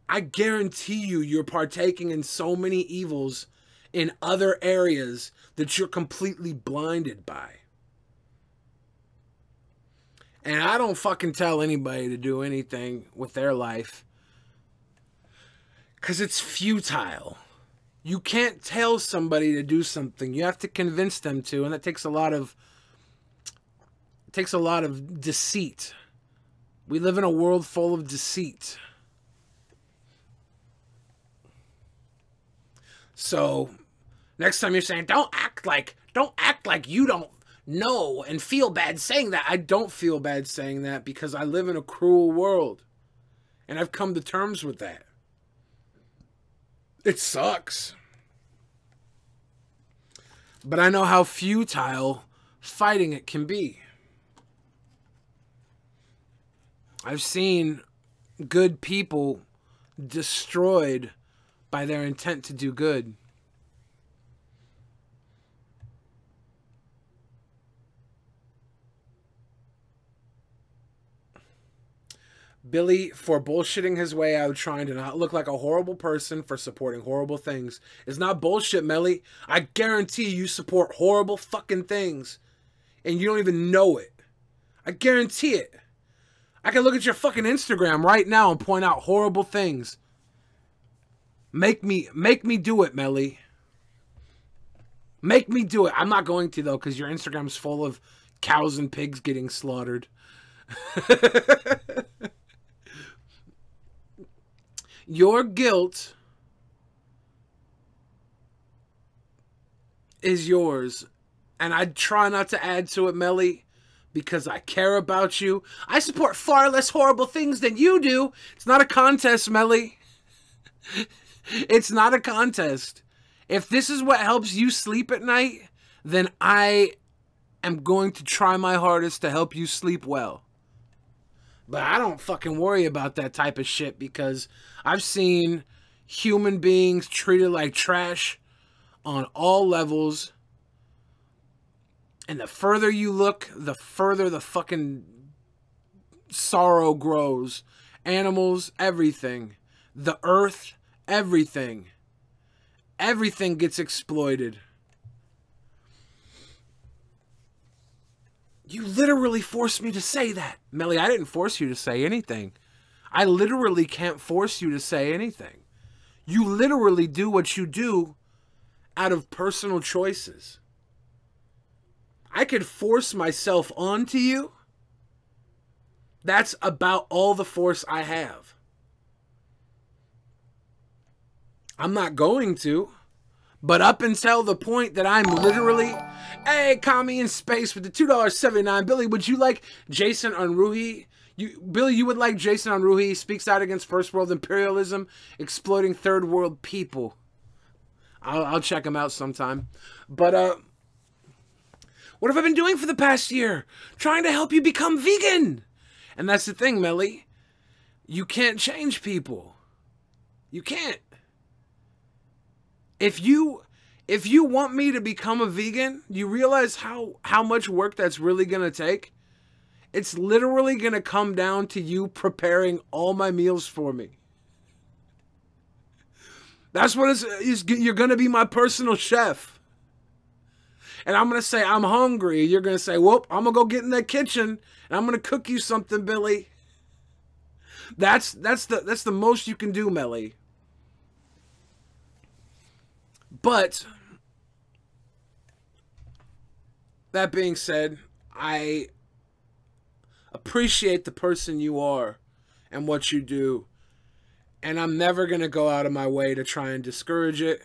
I guarantee you're partaking in so many evils in other areas that you're completely blinded by. And I don't fucking tell anybody to do anything with their life, because it's futile. You can't tell somebody to do something. You have to convince them to, and that takes a lot of deceit. We live in a world full of deceit. So, next time you're saying, don't act like you don't know and feel bad saying that. I don't feel bad saying that because I live in a cruel world. And I've come to terms with that. It sucks. But I know how futile fighting it can be. I've seen good people destroyed by their intent to do good. Billy, for bullshitting his way out, trying to not look like a horrible person for supporting horrible things. It's not bullshit, Melly. I guarantee you support horrible fucking things. And you don't even know it. I guarantee it. I can look at your fucking Instagram right now and point out horrible things. Make me do it, Melly. Make me do it. I'm not going to, though, because your Instagram's full of cows and pigs getting slaughtered. Your guilt is yours. And I try not to add to it, Melly, because I care about you. I support far less horrible things than you do. It's not a contest, Melly. It's not a contest. If this is what helps you sleep at night, then I am going to try my hardest to help you sleep well. But I don't fucking worry about that type of shit because I've seen human beings treated like trash on all levels. And the further you look, the further the fucking sorrow grows. Animals, everything. The earth, everything. Everything gets exploited. You literally forced me to say that. Melly, I didn't force you to say anything. I literally can't force you to say anything. You literally do what you do out of personal choices. I could force myself onto you. That's about all the force I have. I'm not going to. But up until the point that I'm literally, hey, Kami in space with the $2.79. Billy, would you like Jason Unruhi? Billy, you would like Jason Unruhi. He speaks out against first world imperialism, exploiting third world people. I'll check him out sometime. But, what have I been doing for the past year? Trying to help you become vegan. And that's the thing, Melly. You can't change people. You can't. If you want me to become a vegan, you realize how much work that's really going to take? It's literally going to come down to you preparing all my meals for me. That's what you're going to be my personal chef. And I'm going to say, I'm hungry. You're going to say, whoop, I'm going to go get in that kitchen and I'm going to cook you something, Billy. That's the most you can do, Melly. But that being said, I appreciate the person you are and what you do. And I'm never going to go out of my way to try and discourage it.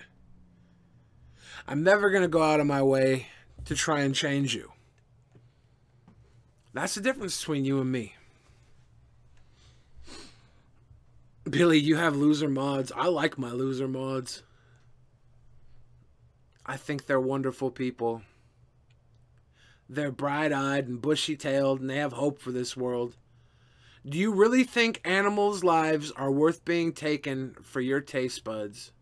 I'm never going to go out of my way to try and change you. That's the difference between you and me. Billy, you have loser mods. I like my loser mods. I think they're wonderful people. They're bright-eyed and bushy-tailed, and they have hope for this world. Do you really think animals' lives are worth being taken for your taste buds?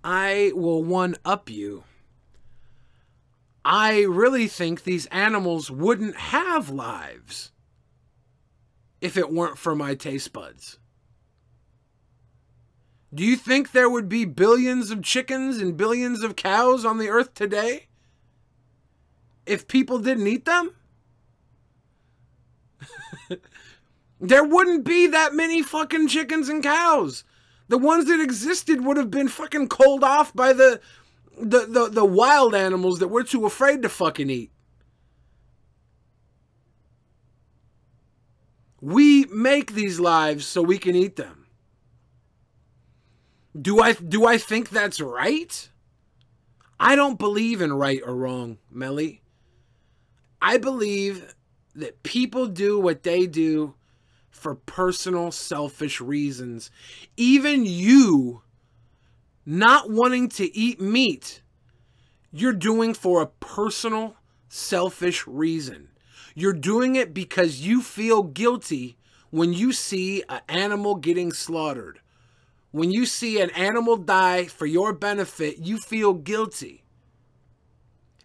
I will one-up you. I really think these animals wouldn't have lives if it weren't for my taste buds. Do you think there would be billions of chickens and billions of cows on the earth today if people didn't eat them? There wouldn't be that many fucking chickens and cows. The ones that existed would have been fucking culled off by the wild animals that we're too afraid to fucking eat. We make these lives so we can eat them. Do I think that's right? I don't believe in right or wrong, Melly. I believe that people do what they do for personal, selfish reasons. Even you not wanting to eat meat, you're doing for a personal, selfish reason. You're doing it because you feel guilty when you see an animal getting slaughtered. When you see an animal die for your benefit, you feel guilty.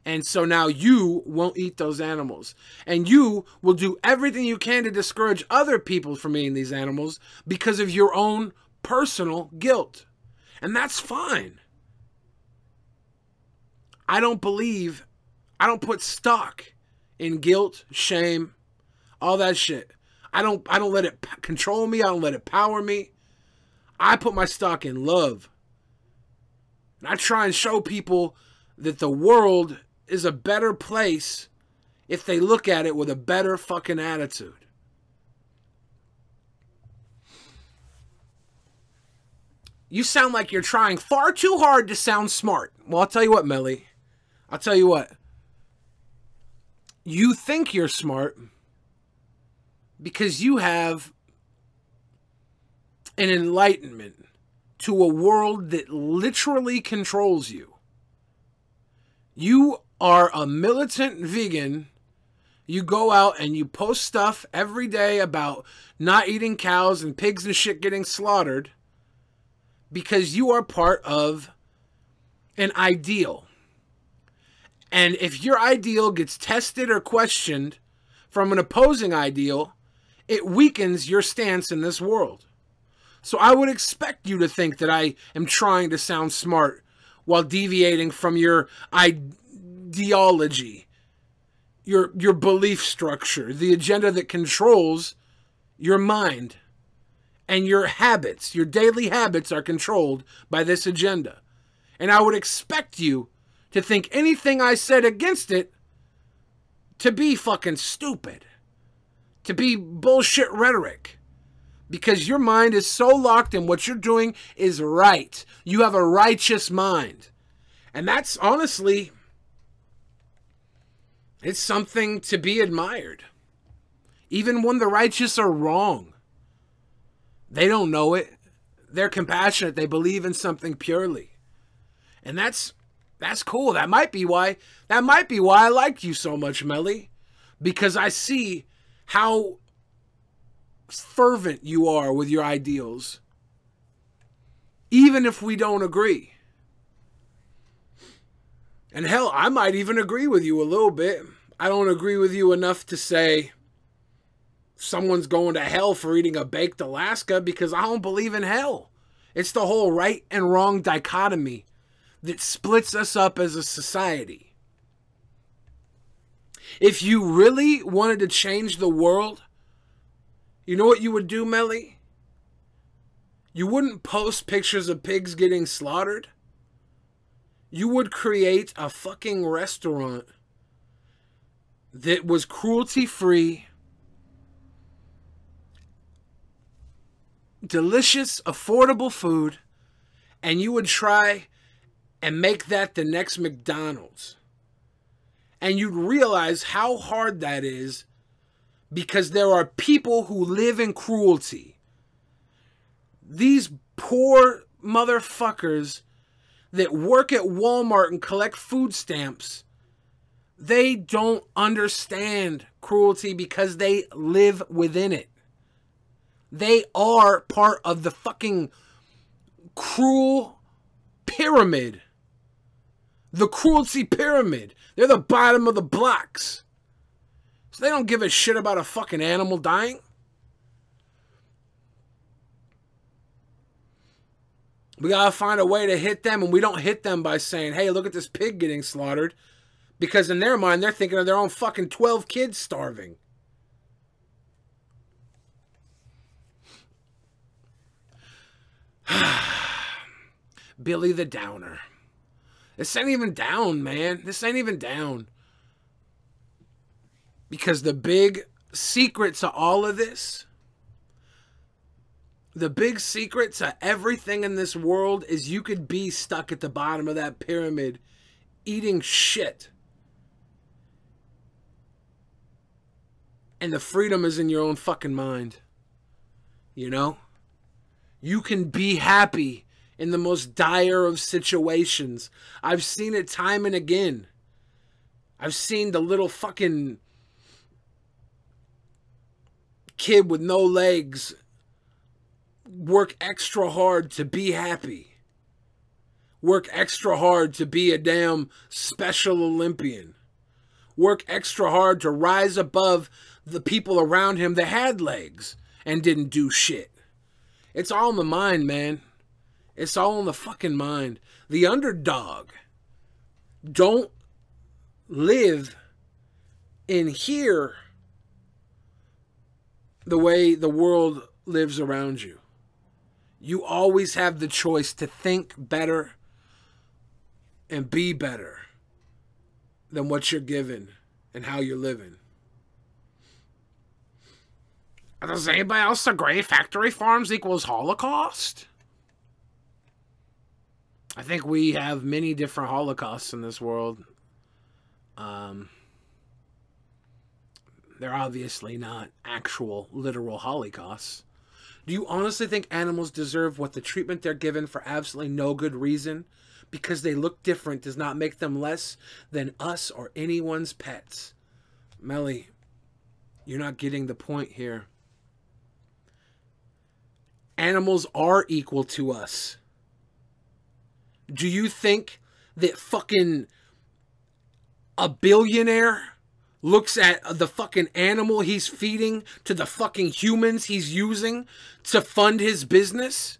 And so now you won't eat those animals. And you will do everything you can to discourage other people from eating these animals because of your own personal guilt. And that's fine. I don't put stock in guilt, shame, all that shit. I don't let it control me. I don't let it power me. I put my stock in love. And I try and show people that the world is a better place if they look at it with a better fucking attitude. You sound like you're trying far too hard to sound smart. Well, I'll tell you what, Melly. I'll tell you what. You think you're smart because you have an enlightenment to a world that literally controls you. You are a militant vegan. You go out and you post stuff every day about not eating cows and pigs and shit getting slaughtered because you are part of an ideal. And if your ideal gets tested or questioned from an opposing ideal, it weakens your stance in this world. So I would expect you to think that I am trying to sound smart while deviating from your ideology, your belief structure, the agenda that controls your mind. And your habits, your daily habits are controlled by this agenda. And I would expect you to think anything I said against it to be fucking stupid. To be bullshit rhetoric. Because your mind is so locked in what you're doing is right. You have a righteous mind. And that's honestly, it's something to be admired. Even when the righteous are wrong. They don't know it. They're compassionate. They believe in something purely. And that's cool. That might be why I like you so much, Melly. Because I see how fervent you are with your ideals. Even if we don't agree. And hell, I might even agree with you a little bit. I don't agree with you enough to say someone's going to hell for eating a baked Alaska, because I don't believe in hell. It's the whole right and wrong dichotomy that splits us up as a society. If you really wanted to change the world, you know what you would do, Melly? You wouldn't post pictures of pigs getting slaughtered. You would create a fucking restaurant that was cruelty-free, delicious, affordable food, and you would try and make that the next McDonald's. And you'd realize how hard that is, because there are people who live in cruelty. These poor motherfuckers that work at Walmart and collect food stamps, they don't understand cruelty because they live within it. They are part of the fucking cruel pyramid. The cruelty pyramid. They're the bottom of the blocks. So they don't give a shit about a fucking animal dying. We gotta find a way to hit them, and we don't hit them by saying, hey, look at this pig getting slaughtered. Because in their mind, they're thinking of their own fucking 12 kids starving. Billy the Downer. This ain't even down, man. This ain't even down. Because the big secret to all of this, the big secret to everything in this world is you could be stuck at the bottom of that pyramid eating shit. And the freedom is in your own fucking mind. You know? You can be happy in the most dire of situations. I've seen it time and again. I've seen the little fucking kid with no legs work extra hard to be happy. Work extra hard to be a damn Special Olympian. Work extra hard to rise above the people around him that had legs and didn't do shit. It's all in the mind, man. It's all in the fucking mind. The underdog don't live in here the way the world lives around you. You always have the choice to think better and be better than what you're given and how you're living. Does anybody else agree factory farms equals Holocaust? I think we have many different Holocausts in this world. They're obviously not actual, literal Holocausts. Do you honestly think animals deserve what the treatment they're given for absolutely no good reason? Because they look different does not make them less than us or anyone's pets. Melly, you're not getting the point here. Animals are equal to us. – Do you think that fucking a billionaire looks at the fucking animal he's feeding to the fucking humans he's using to fund his business.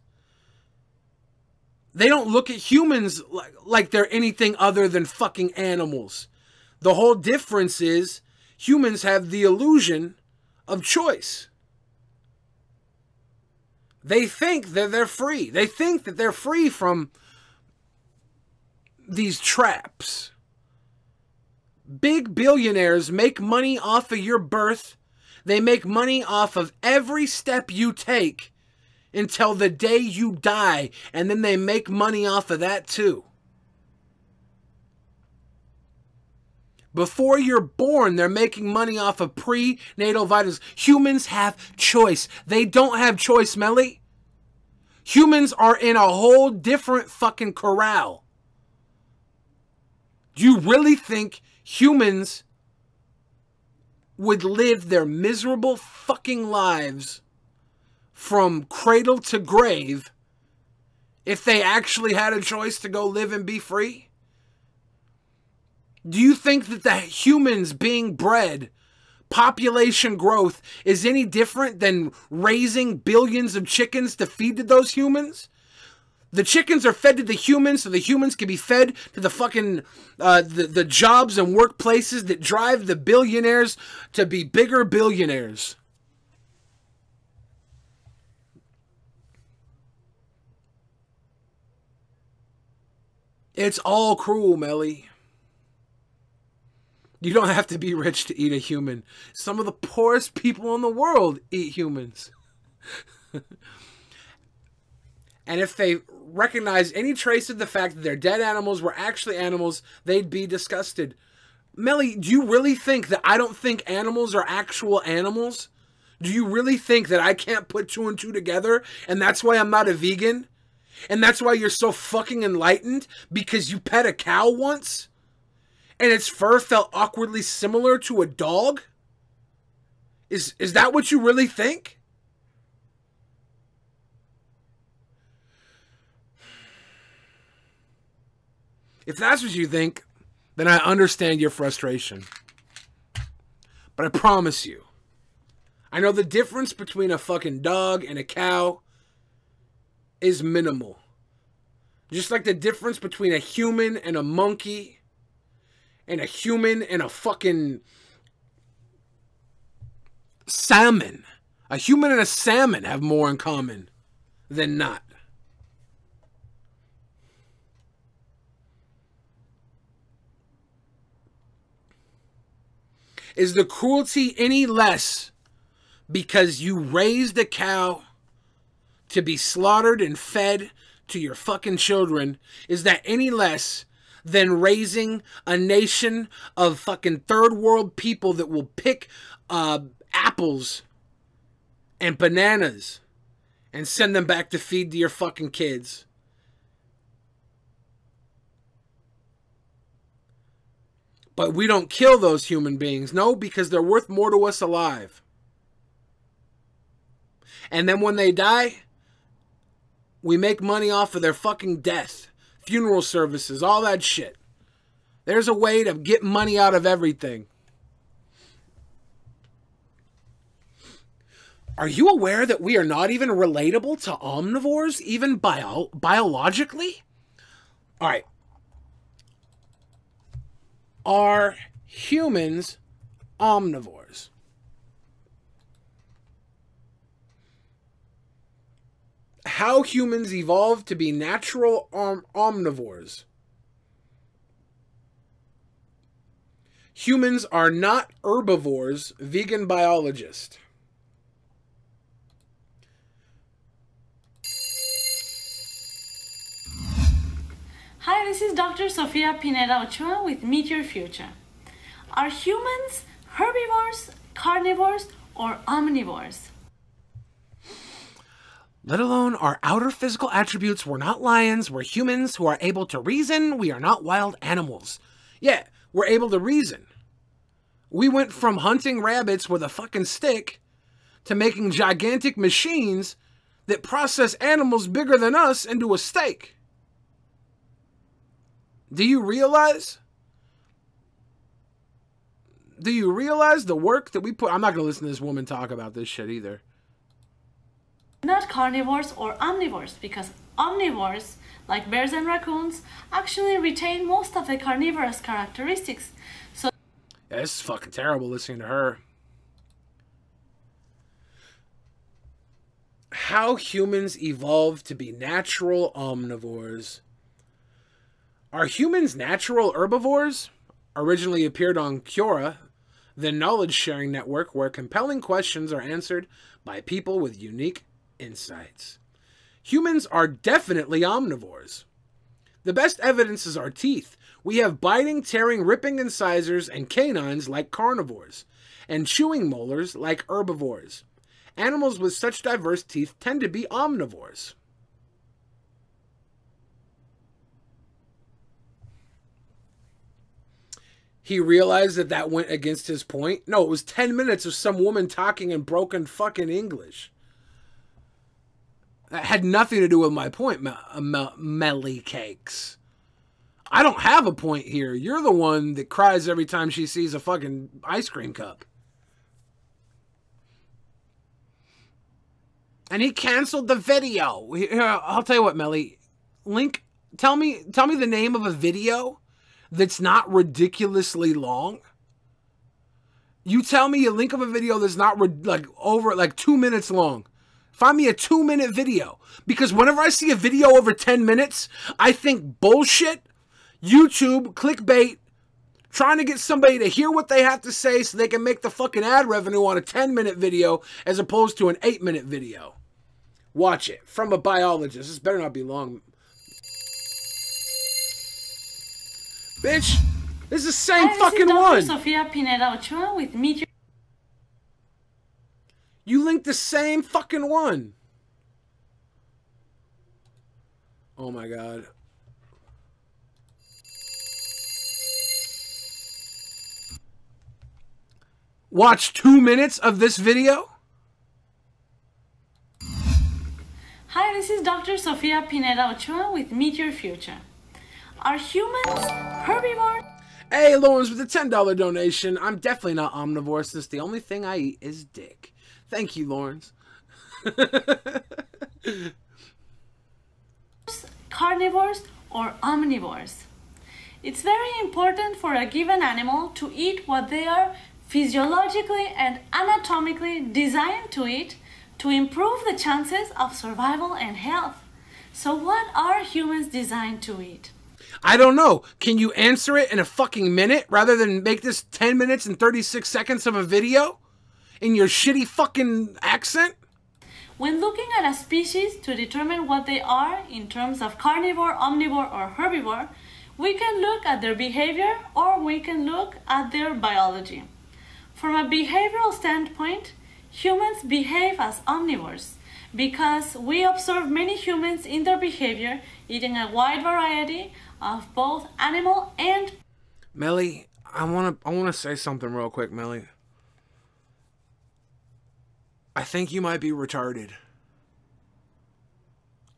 They don't look at humans like they're anything other than fucking animals. The whole difference is humans have the illusion of choice. They think that they're free. They think that they're free from these traps. Big billionaires make money off of your birth. They make money off of every step you take until the day you die, and then they make money off of that too. Before you're born, they're making money off of prenatal vitamins. Humans have choice. They don't have choice, Melly. Humans are in a whole different fucking corral. Do you really think humans would live their miserable fucking lives from cradle to grave if they actually had a choice to go live and be free? Do you think that the humans being bred, population growth, is any different than raising billions of chickens to feed to those humans? The chickens are fed to the humans so the humans can be fed to the fucking, the jobs and workplaces that drive the billionaires to be bigger billionaires. It's all cruel, Melly. You don't have to be rich to eat a human. Some of the poorest people in the world eat humans. And if they recognize any trace of the fact that their dead animals were actually animals, they'd be disgusted. Melly, do you really think that I don't think animals are actual animals? Do you really think that I can't put two and two together, and that's why I'm not a vegan? And that's why you're so fucking enlightened? Because you pet a cow once? And its fur felt awkwardly similar to a dog? Is that what you really think? If that's what you think, then I understand your frustration. But I promise you, I know the difference between a fucking dog and a cow is minimal. Just like the difference between a human and a monkey, and a human and a fucking salmon. A human and a salmon have more in common than not. Is the cruelty any less because you raised a cow to be slaughtered and fed to your fucking children? Is that any less than raising a nation of fucking third world people that will pick apples and bananas and send them back to feed to your fucking kids? But we don't kill those human beings. No, because they're worth more to us alive. And then when they die, we make money off of their fucking death. Funeral services, all that shit. There's a way to get money out of everything. Are you aware that we are not even relatable to omnivores, even biologically? All right. Are humans omnivores? How humans evolved to be natural omnivores. Humans are not herbivores, vegan biologist. Hi, this is Dr. Sofia Pineda Ochoa with Meet Your Future. Are humans herbivores, carnivores, or omnivores? Let alone our outer physical attributes, we're not lions, we're humans who are able to reason, we are not wild animals. Yeah, we're able to reason. We went from hunting rabbits with a fucking stick to making gigantic machines that process animals bigger than us into a steak. Do you realize Do you realize the work that we put? I'm not going to listen to this woman talk about this shit either. Not carnivores or omnivores, because omnivores, like bears and raccoons, actually retain most of the carnivorous characteristics. So yeah, this is fucking terrible listening to her. How humans evolved to be natural omnivores. Are humans natural herbivores? Originally appeared on Quora, the knowledge-sharing network where compelling questions are answered by people with unique insights. Humans are definitely omnivores. The best evidence is our teeth. We have biting, tearing, ripping incisors and canines like carnivores, and chewing molars like herbivores. Animals with such diverse teeth tend to be omnivores. He realized that that went against his point. No, it was 10 minutes of some woman talking in broken fucking English. That had nothing to do with my point, Melly Cakes. I don't have a point here. You're the one that cries every time she sees a fucking ice cream cup. And he canceled the video. Here, I'll tell you what, Melly. Tell me the name of a video that's not ridiculously long. You tell me a link of a video that's not over 2 minutes long. Find me a 2-minute video. Because whenever I see a video over 10 minutes, I think bullshit, YouTube, clickbait, trying to get somebody to hear what they have to say so they can make the fucking ad revenue on a 10-minute video as opposed to an 8-minute video. Watch it. From a biologist. This better not be long. Bitch, this is the same fucking one. Sofia Pineda Ochoa with Meteor. You linked the same fucking one. Oh my god. Watch 2 minutes of this video? Hi, this is Dr. Sofia Pineda Ochoa with Meteor Future. Are humans herbivores? Hey, Lawrence, with a $10 donation. I'm definitely not omnivore since the only thing I eat is dick. Thank you, Lawrence. Carnivores or omnivores? It's very important for a given animal to eat what they are physiologically and anatomically designed to eat to improve the chances of survival and health. So what are humans designed to eat? I don't know. Can you answer it in a fucking minute rather than make this 10 minutes and 36 seconds of a video in your shitty fucking accent? When looking at a species to determine what they are in terms of carnivore, omnivore, or herbivore, we can look at their behavior or we can look at their biology. From a behavioral standpoint, humans behave as omnivores because we observe many humans in their behavior eating a wide variety of both animal and... Melly, I wanna say something real quick, Melly. I think you might be retarded.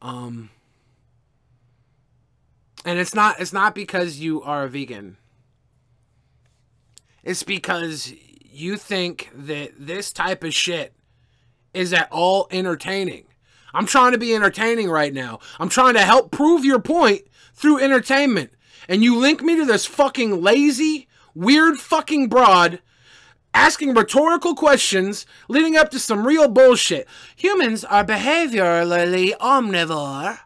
And it's not because you are a vegan. It's because you think that this type of shit is at all entertaining. I'm trying to be entertaining right now. I'm trying to help prove your point through entertainment. And you link me to this fucking lazy, weird fucking broad asking rhetorical questions leading up to some real bullshit. Humans are behaviorally omnivore.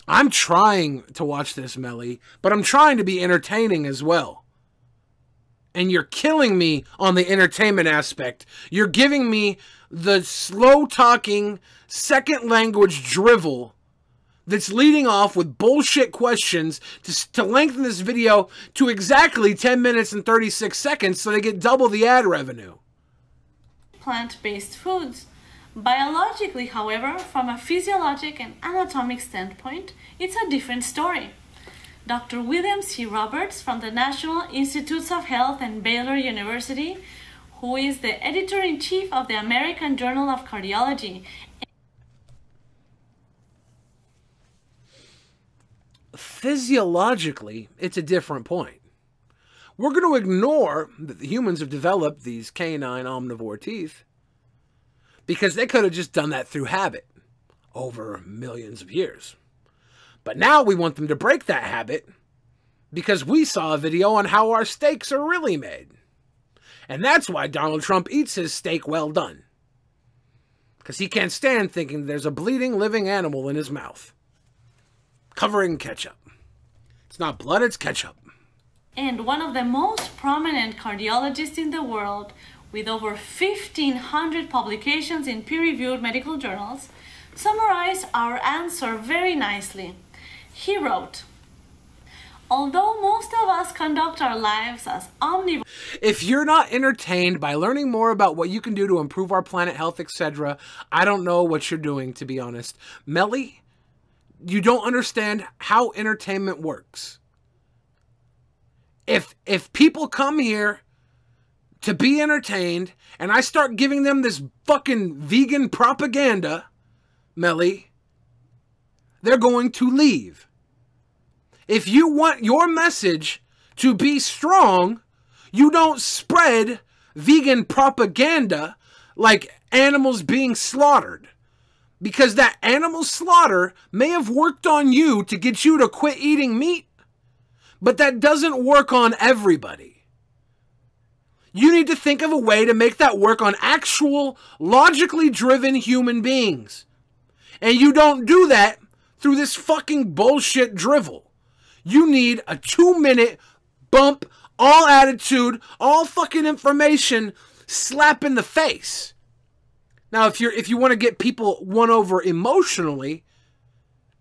I'm trying to watch this, Melly, but I'm trying to be entertaining as well. And you're killing me on the entertainment aspect. You're giving me the slow-talking, second-language drivel that's leading off with bullshit questions to lengthen this video to exactly 10 minutes and 36 seconds so they get double the ad revenue. Plant-based foods. Biologically, however, from a physiologic and anatomic standpoint, it's a different story. Dr. William C. Roberts from the National Institutes of Health and Baylor University, who is the editor-in-chief of the American Journal of Cardiology. physiologically, it's a different point. We're going to ignore that the humans have developed these canine omnivore teeth because they could have just done that through habit over millions of years. But now we want them to break that habit because we saw a video on how our steaks are really made. And that's why Donald Trump eats his steak well done. Because he can't stand thinking there's a bleeding, living animal in his mouth. Covering ketchup. It's not blood, it's ketchup. And one of the most prominent cardiologists in the world, with over 1,500 publications in peer-reviewed medical journals, summarized our answer very nicely. He wrote, although most of us conduct our lives as omnivores... If you're not entertained by learning more about what you can do to improve our planet health, etc., I don't know what you're doing, to be honest. Melly, you don't understand how entertainment works. If people come here to be entertained and I start giving them this fucking vegan propaganda, Melly, they're going to leave. If you want your message to be strong, you don't spread vegan propaganda like animals being slaughtered. Because that animal slaughter may have worked on you to get you to quit eating meat, but that doesn't work on everybody. You need to think of a way to make that work on actual, logically driven human beings. And you don't do that through this fucking bullshit drivel. You need a 2-minute bump, all attitude, all fucking information, slap in the face. Now, if you want to get people won over emotionally,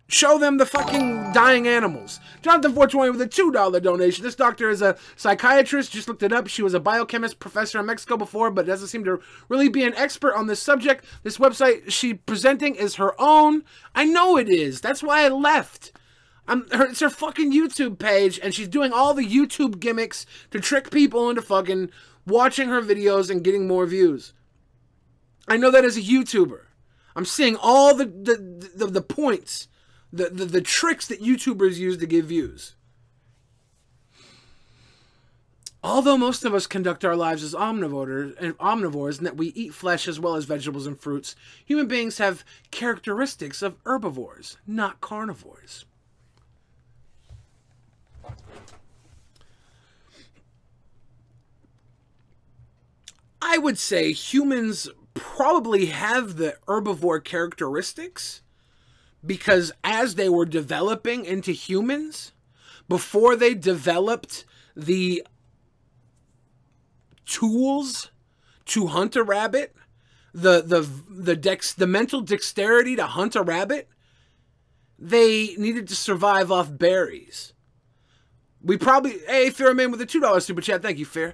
show them the fucking dying animals. Jonathan 420 with a $2 donation. This doctor is a psychiatrist. Just looked it up. She was a biochemist professor in Mexico before, but doesn't seem to really be an expert on this subject. This website she's presenting is her own. I know it is. That's why I left. It's her fucking YouTube page, and she's doing all the YouTube gimmicks to trick people into fucking watching her videos and getting more views. I know that as a YouTuber. I'm seeing all the points, the tricks that YouTubers use to get views. Although most of us conduct our lives as omnivores and that we eat flesh as well as vegetables and fruits, human beings have characteristics of herbivores, not carnivores. I would say humans probably have the herbivore characteristics because as they were developing into humans, before they developed the tools to hunt a rabbit, the mental dexterity to hunt a rabbit, they needed to survive off berries. We probably, hey, Fairman with a $2 super chat, thank you, Fair.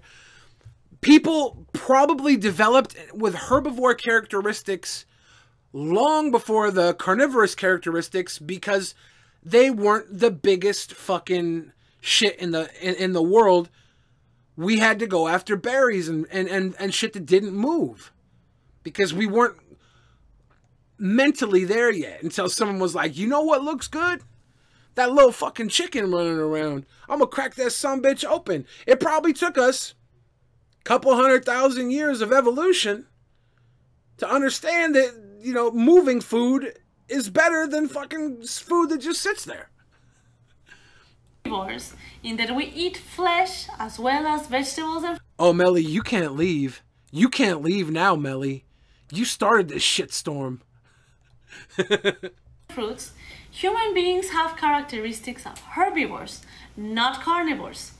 People probably developed with herbivore characteristics long before the carnivorous characteristics because they weren't the biggest fucking shit in the world. We had to go after berries and shit that didn't move because we weren't mentally there yet until someone was like, you know what looks good? That little fucking chicken running around. I'm gonna crack that sumbitch open. It probably took us couple 100,000 years of evolution to understand that, you know, moving food is better than fucking food that just sits there. In that we eat flesh as well as vegetables and... Oh, Melly, you can't leave. You can't leave now, Melly. You started this shitstorm. fruits. Human beings have characteristics of herbivores, not carnivores.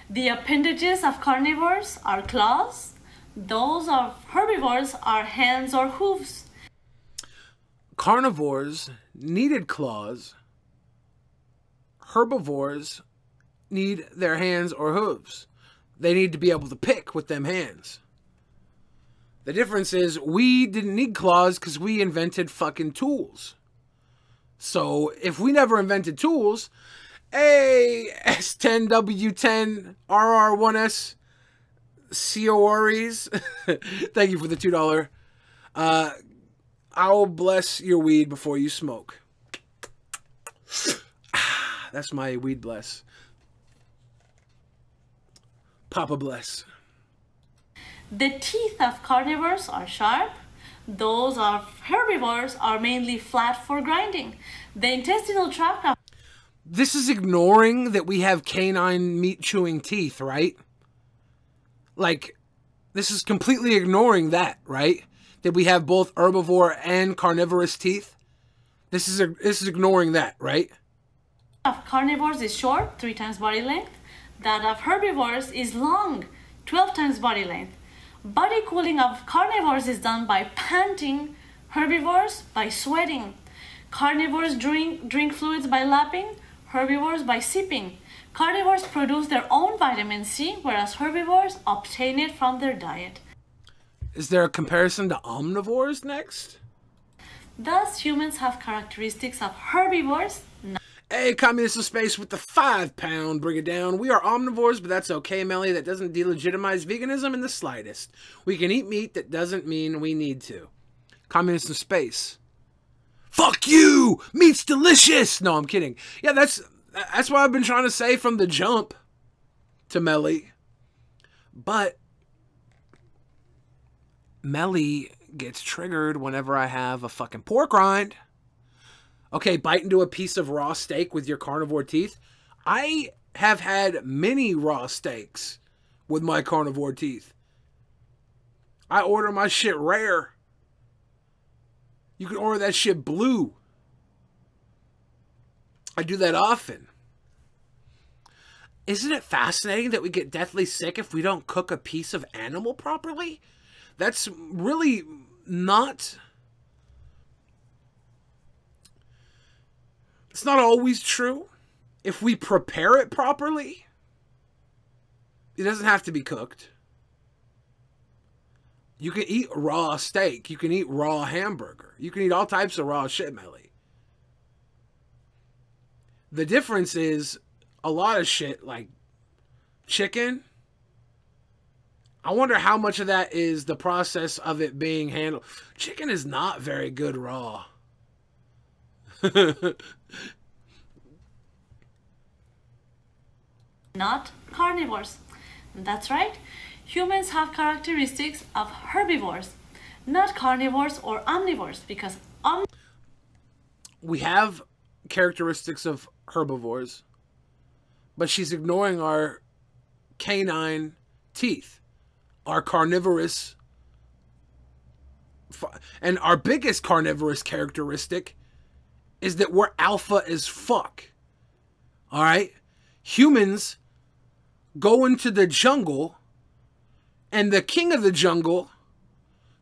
The appendages of carnivores are claws. Those of herbivores are hands or hooves. Carnivores needed claws. Herbivores need their hands or hooves. They need to be able to pick with them hands. The difference is we didn't need claws because we invented fucking tools. So if we never invented tools, hey, S10W10 RR1S COREs, thank you for the $2. I'll bless your weed before you smoke. That's my weed bless. Papa bless. The teeth of carnivores are sharp. Those of herbivores are mainly flat for grinding. The intestinal tract of... This is ignoring that we have canine meat-chewing teeth, right? Like, this is completely ignoring that, right? That we have both herbivore and carnivorous teeth. This is ignoring that, right? Of carnivores is short, 3 times body length. That of herbivores is long, 12 times body length. Body cooling of carnivores is done by panting, herbivores by sweating. Carnivores drink fluids by lapping, herbivores by sipping. Carnivores produce their own vitamin C, whereas herbivores obtain it from their diet. Is there a comparison to omnivores next? Thus, humans have characteristics of herbivores. Hey, Communist of Space with the 5-pound, bring it down. We are omnivores, but that's okay, Melly. That doesn't delegitimize veganism in the slightest. We can eat meat, that doesn't mean we need to. Communist of Space. Fuck you! Meat's delicious! No, I'm kidding. Yeah, that's what I've been trying to say from the jump to Melly. But Melly gets triggered whenever I have a fucking pork rind. Okay, bite into a piece of raw steak with your carnivore teeth. I have had many raw steaks with my carnivore teeth. I order my shit rare. You can order that shit blue. I do that often. Isn't it fascinating that we get deathly sick if we don't cook a piece of animal properly? That's really not... It's not always true. If we prepare it properly, it doesn't have to be cooked. You can eat raw steak. You can eat raw hamburger. You can eat all types of raw shit, Melly. The difference is a lot of shit like chicken. I wonder how much of that is the process of it being handled. Chicken is not very good raw. Not carnivores. That's right. Humans have characteristics of herbivores, not carnivores or omnivores, because we have characteristics of herbivores, but she's ignoring our canine teeth, our carnivorous, and our biggest carnivorous characteristic is that we're alpha as fuck. All right? Humans go into the jungle, and the king of the jungle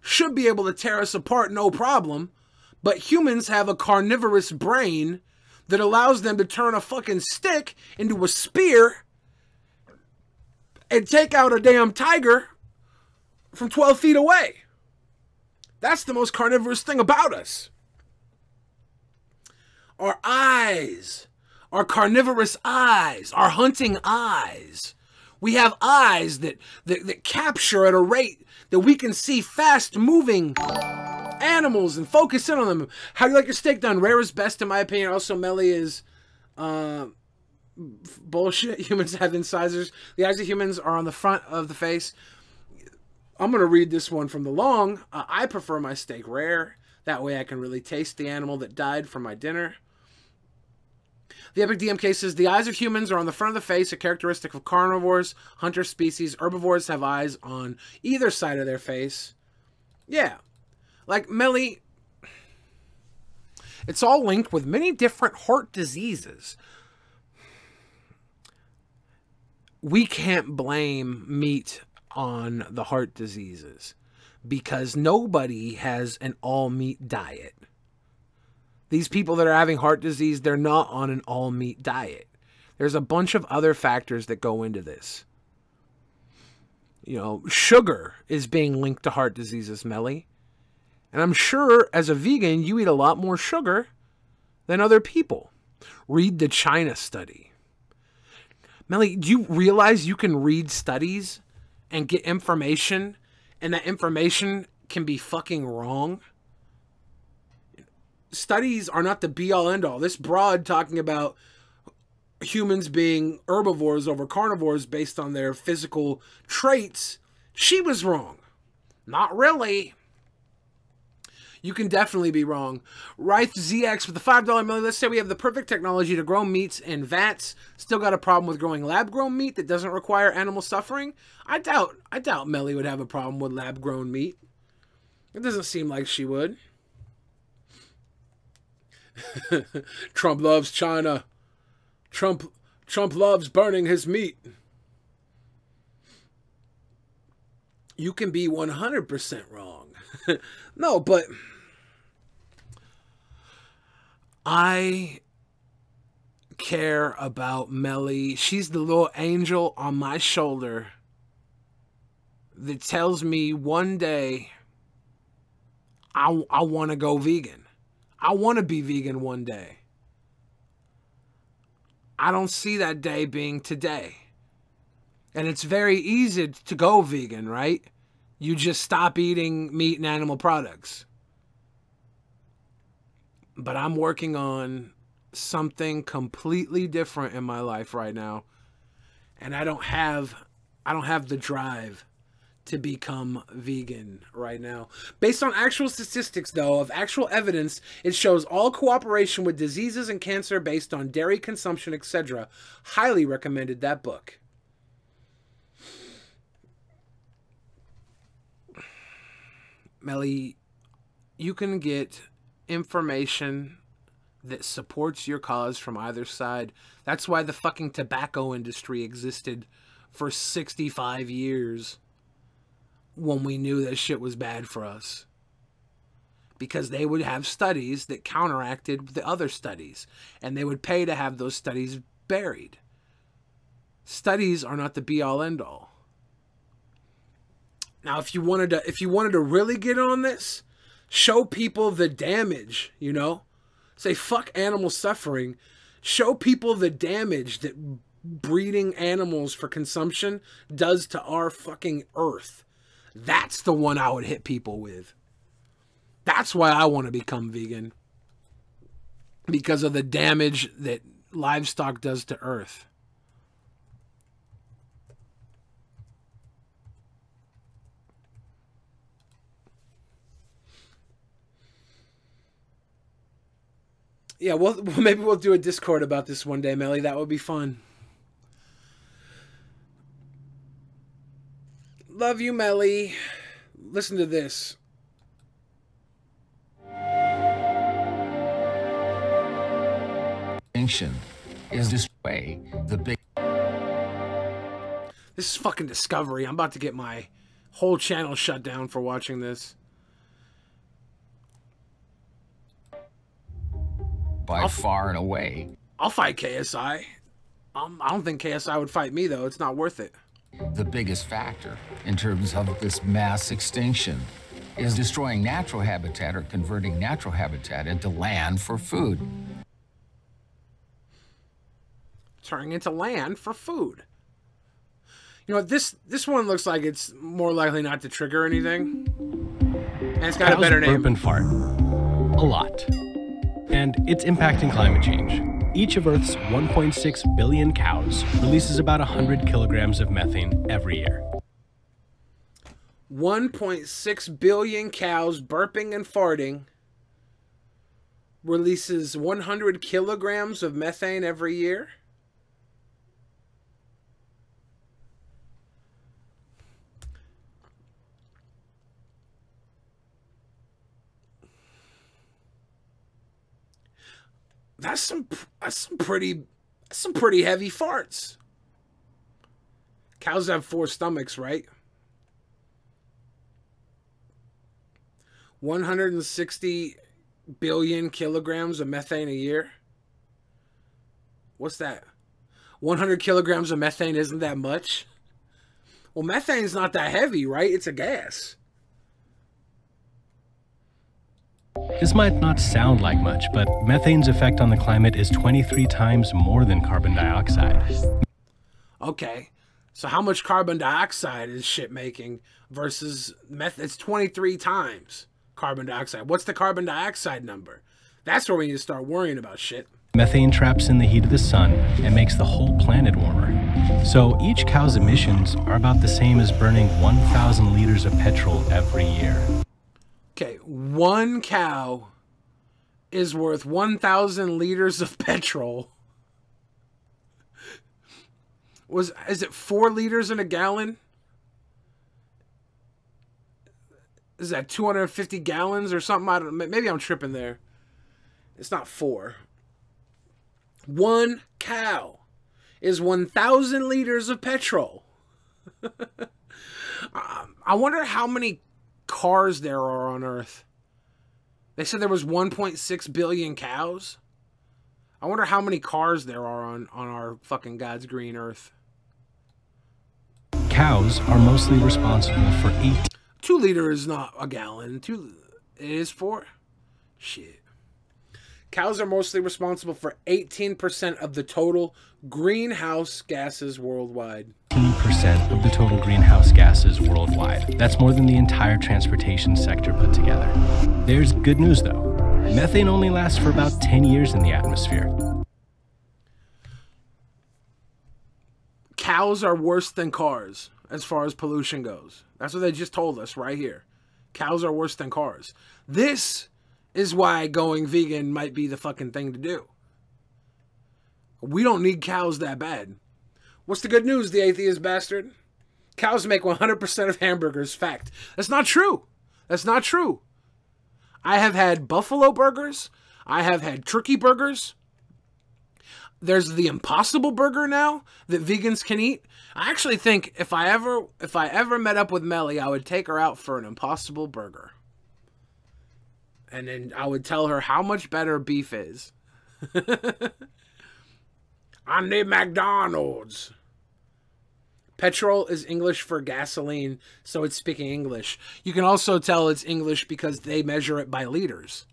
should be able to tear us apart no problem, but humans have a carnivorous brain that allows them to turn a fucking stick into a spear and take out a damn tiger from 12 feet away. That's the most carnivorous thing about us. Our eyes, our carnivorous eyes, our hunting eyes. We have eyes that capture at a rate that we can see fast-moving animals and focus in on them. How do you like your steak done? Rare is best, in my opinion. Also, Melly is bullshit. Humans have incisors. The eyes of humans are on the front of the face. I'm going to read this one from the long. I prefer my steak rare. That way I can really taste the animal that died for my dinner. The Epic DMK says, the eyes of humans are on the front of the face, a characteristic of carnivores, hunter species. Herbivores have eyes on either side of their face. Yeah. Like, Melly, it's all linked with many different heart diseases. We can't blame meat on the heart diseases because nobody has an all-meat diet. These people that are having heart disease, they're not on an all-meat diet. There's a bunch of other factors that go into this. You know, sugar is being linked to heart diseases, Melly. And I'm sure as a vegan, you eat a lot more sugar than other people. Read the China study. Melly, do you realize you can read studies and get information, and that information can be fucking wrong? Studies are not the be-all, end-all. This broad talking about humans being herbivores over carnivores based on their physical traits, she was wrong. Not really. You can definitely be wrong. Right, ZX with the $5 million. Let's say we have the perfect technology to grow meats in vats. Still got a problem with growing lab-grown meat that doesn't require animal suffering. I doubt Melly would have a problem with lab-grown meat. It doesn't seem like she would. Trump loves China. Trump loves burning his meat. You can be 100% wrong. No, but I care about Melly. She's the little angel on my shoulder that tells me one day I want to go vegan. I want to be vegan one day. I don't see that day being today. And it's very easy to go vegan, right? You just stop eating meat and animal products. But I'm working on something completely different in my life right now. And I don't have the drive to become vegan right now. Based on actual statistics, though, of actual evidence, it shows all cooperation with diseases and cancer based on dairy consumption, etc. Highly recommended that book. Melly, you can get information that supports your cause from either side. That's why the fucking tobacco industry existed for 65 years when we knew that shit was bad for us. Because they would have studies that counteracted the other studies, and they would pay to have those studies buried. Studies are not the be-all, end-all. Now, if you wanted to really get on this, show people the damage, you know? Say, fuck animal suffering. Show people the damage that breeding animals for consumption does to our fucking earth. That's the one I would hit people with. That's why I want to become vegan. Because of the damage that livestock does to earth. Yeah, well, maybe we'll do a Discord about this one day, Melly. That would be fun. Love you, Melly. Listen to this. Extinction is this way the big. This is fucking Discovery. I'm about to get my whole channel shut down for watching this. By far and away. I'll fight KSI. I don't think KSI would fight me, though. It's not worth it. The biggest factor in terms of this mass extinction is destroying natural habitat or converting natural habitat into land for food. Turning into land for food. You know, this one looks like it's more likely not to trigger anything. And it's got a better name. Burp and fart. A lot. And it's impacting climate change. Each of Earth's 1.6 billion cows releases about 100 kilograms of methane every year. 1.6 billion cows burping and farting releases 100 kilograms of methane every year? That's some pretty heavy farts. Cows have 4 stomachs, right? 160 billion kilograms of methane a year. What's that? 100 kilograms of methane isn't that much? Well, methane's not that heavy, right? It's a gas. This might not sound like much, but methane's effect on the climate is 23 times more than carbon dioxide. Okay, so how much carbon dioxide is shit making versus methane? It's 23 times carbon dioxide. What's the carbon dioxide number? That's where we need to start worrying about shit. Methane traps in the heat of the sun and makes the whole planet warmer. So each cow's emissions are about the same as burning 1,000 liters of petrol every year. Okay, one cow is worth 1,000 liters of petrol. Is it 4 liters in a gallon? Is that 250 gallons or something? I don't know. Maybe I'm tripping there. It's not 4. One cow is 1,000 liters of petrol. I wonder how many cars there are on Earth. They said there was 1.6 billion cows. I wonder how many cars there are on our fucking God's green Earth. Cows are mostly responsible for 2 liters is not a gallon. It is 4? Shit. Cows are mostly responsible for 18% of the total greenhouse gases worldwide. 18% of the total greenhouse gases worldwide. That's more than the entire transportation sector put together. There's good news though. Methane only lasts for about 10 years in the atmosphere. Cows are worse than cars as far as pollution goes. That's what they just told us right here. Cows are worse than cars. This is why going vegan might be the fucking thing to do. We don't need cows that bad. What's the good news, the atheist bastard? Cows make 100% of hamburgers. Fact. That's not true. That's not true. I have had buffalo burgers. I have had turkey burgers. There's the Impossible Burger now that vegans can eat. I actually think if I ever met up with Melly, I would take her out for an Impossible Burger. And then I would tell her how much better beef is. I need McDonald's. Petrol is English for gasoline, so it's speaking English. You can also tell it's English because they measure it by liters.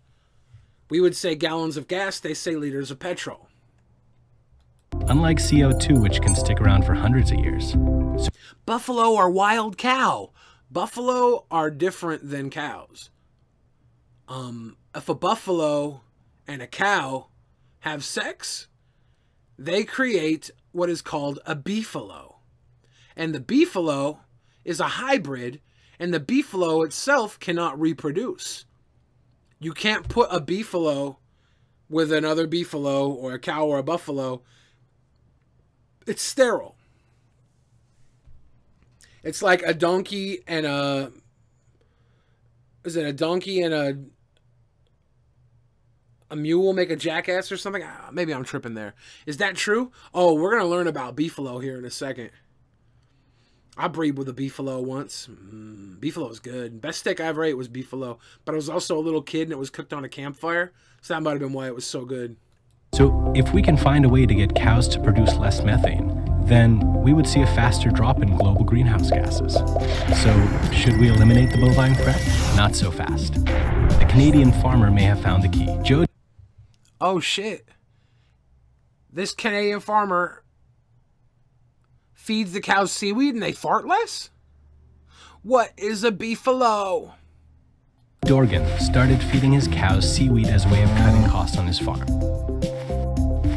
We would say gallons of gas, they say liters of petrol. Unlike CO2, which can stick around for hundreds of years. Buffalo are wild cow. Buffalo are different than cows. If a buffalo and a cow have sex, they create what is called a beefalo. And the beefalo is a hybrid, and the beefalo itself cannot reproduce. You can't put a beefalo with another beefalo or a cow or a buffalo. It's sterile. It's like a donkey and a... Is it a donkey and a mule make a jackass or something? Maybe I'm tripping there. Is that true? Oh, we're going to learn about beefalo here in a second. I breed with a beefalo once. Beefalo is good. Best steak I ever ate was beefalo. But I was also a little kid and it was cooked on a campfire. So that might have been why it was so good. So if we can find a way to get cows to produce less methane, then we would see a faster drop in global greenhouse gases. So should we eliminate the bovine threat? Not so fast. A Canadian farmer may have found the key. Joe... Oh shit. This Canadian farmer feeds the cows seaweed and they fart less? What is a beefalo? Dorgan started feeding his cows seaweed as a way of cutting costs on his farm.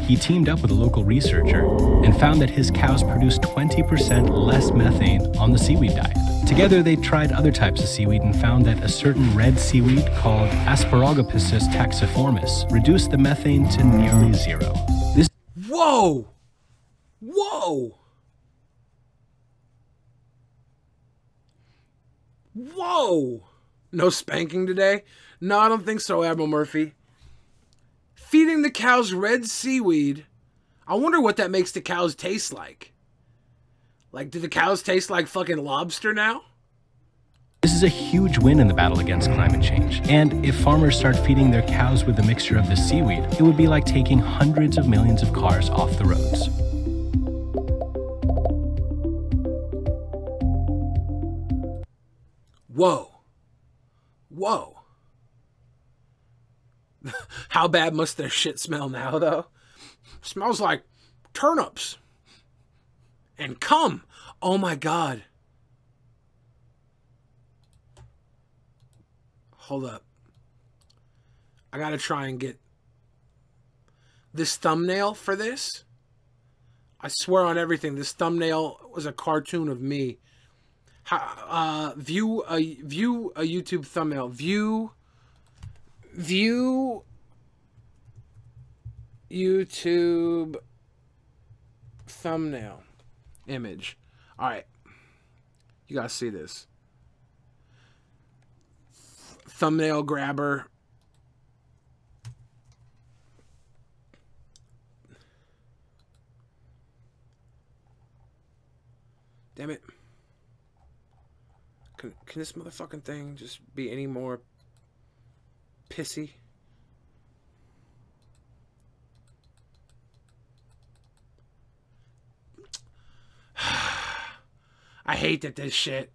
He teamed up with a local researcher and found that his cows produced 20% less methane on the seaweed diet. Together, they tried other types of seaweed and found that a certain red seaweed called Asparagopsis taxiformis reduced the methane to nearly zero. This... Whoa! Whoa! Whoa! No spanking today? No, I don't think so, Admiral Murphy. Feeding the cows red seaweed, I wonder what that makes the cows taste like. Like, do the cows taste like fucking lobster now? This is a huge win in the battle against climate change. And if farmers start feeding their cows with a mixture of this seaweed, it would be like taking hundreds of millions of cars off the roads. Whoa. Whoa. How bad must their shit smell now, though? Smells like turnips. And cum. Oh my God. Hold up. I gotta try and get... this thumbnail for this, I swear on everything, this thumbnail was a cartoon of me. View a YouTube thumbnail. View YouTube thumbnail image. All right, you gotta see this thumbnail grabber. Damn it. Can this motherfucking thing just be any more pissy? I hate that this shit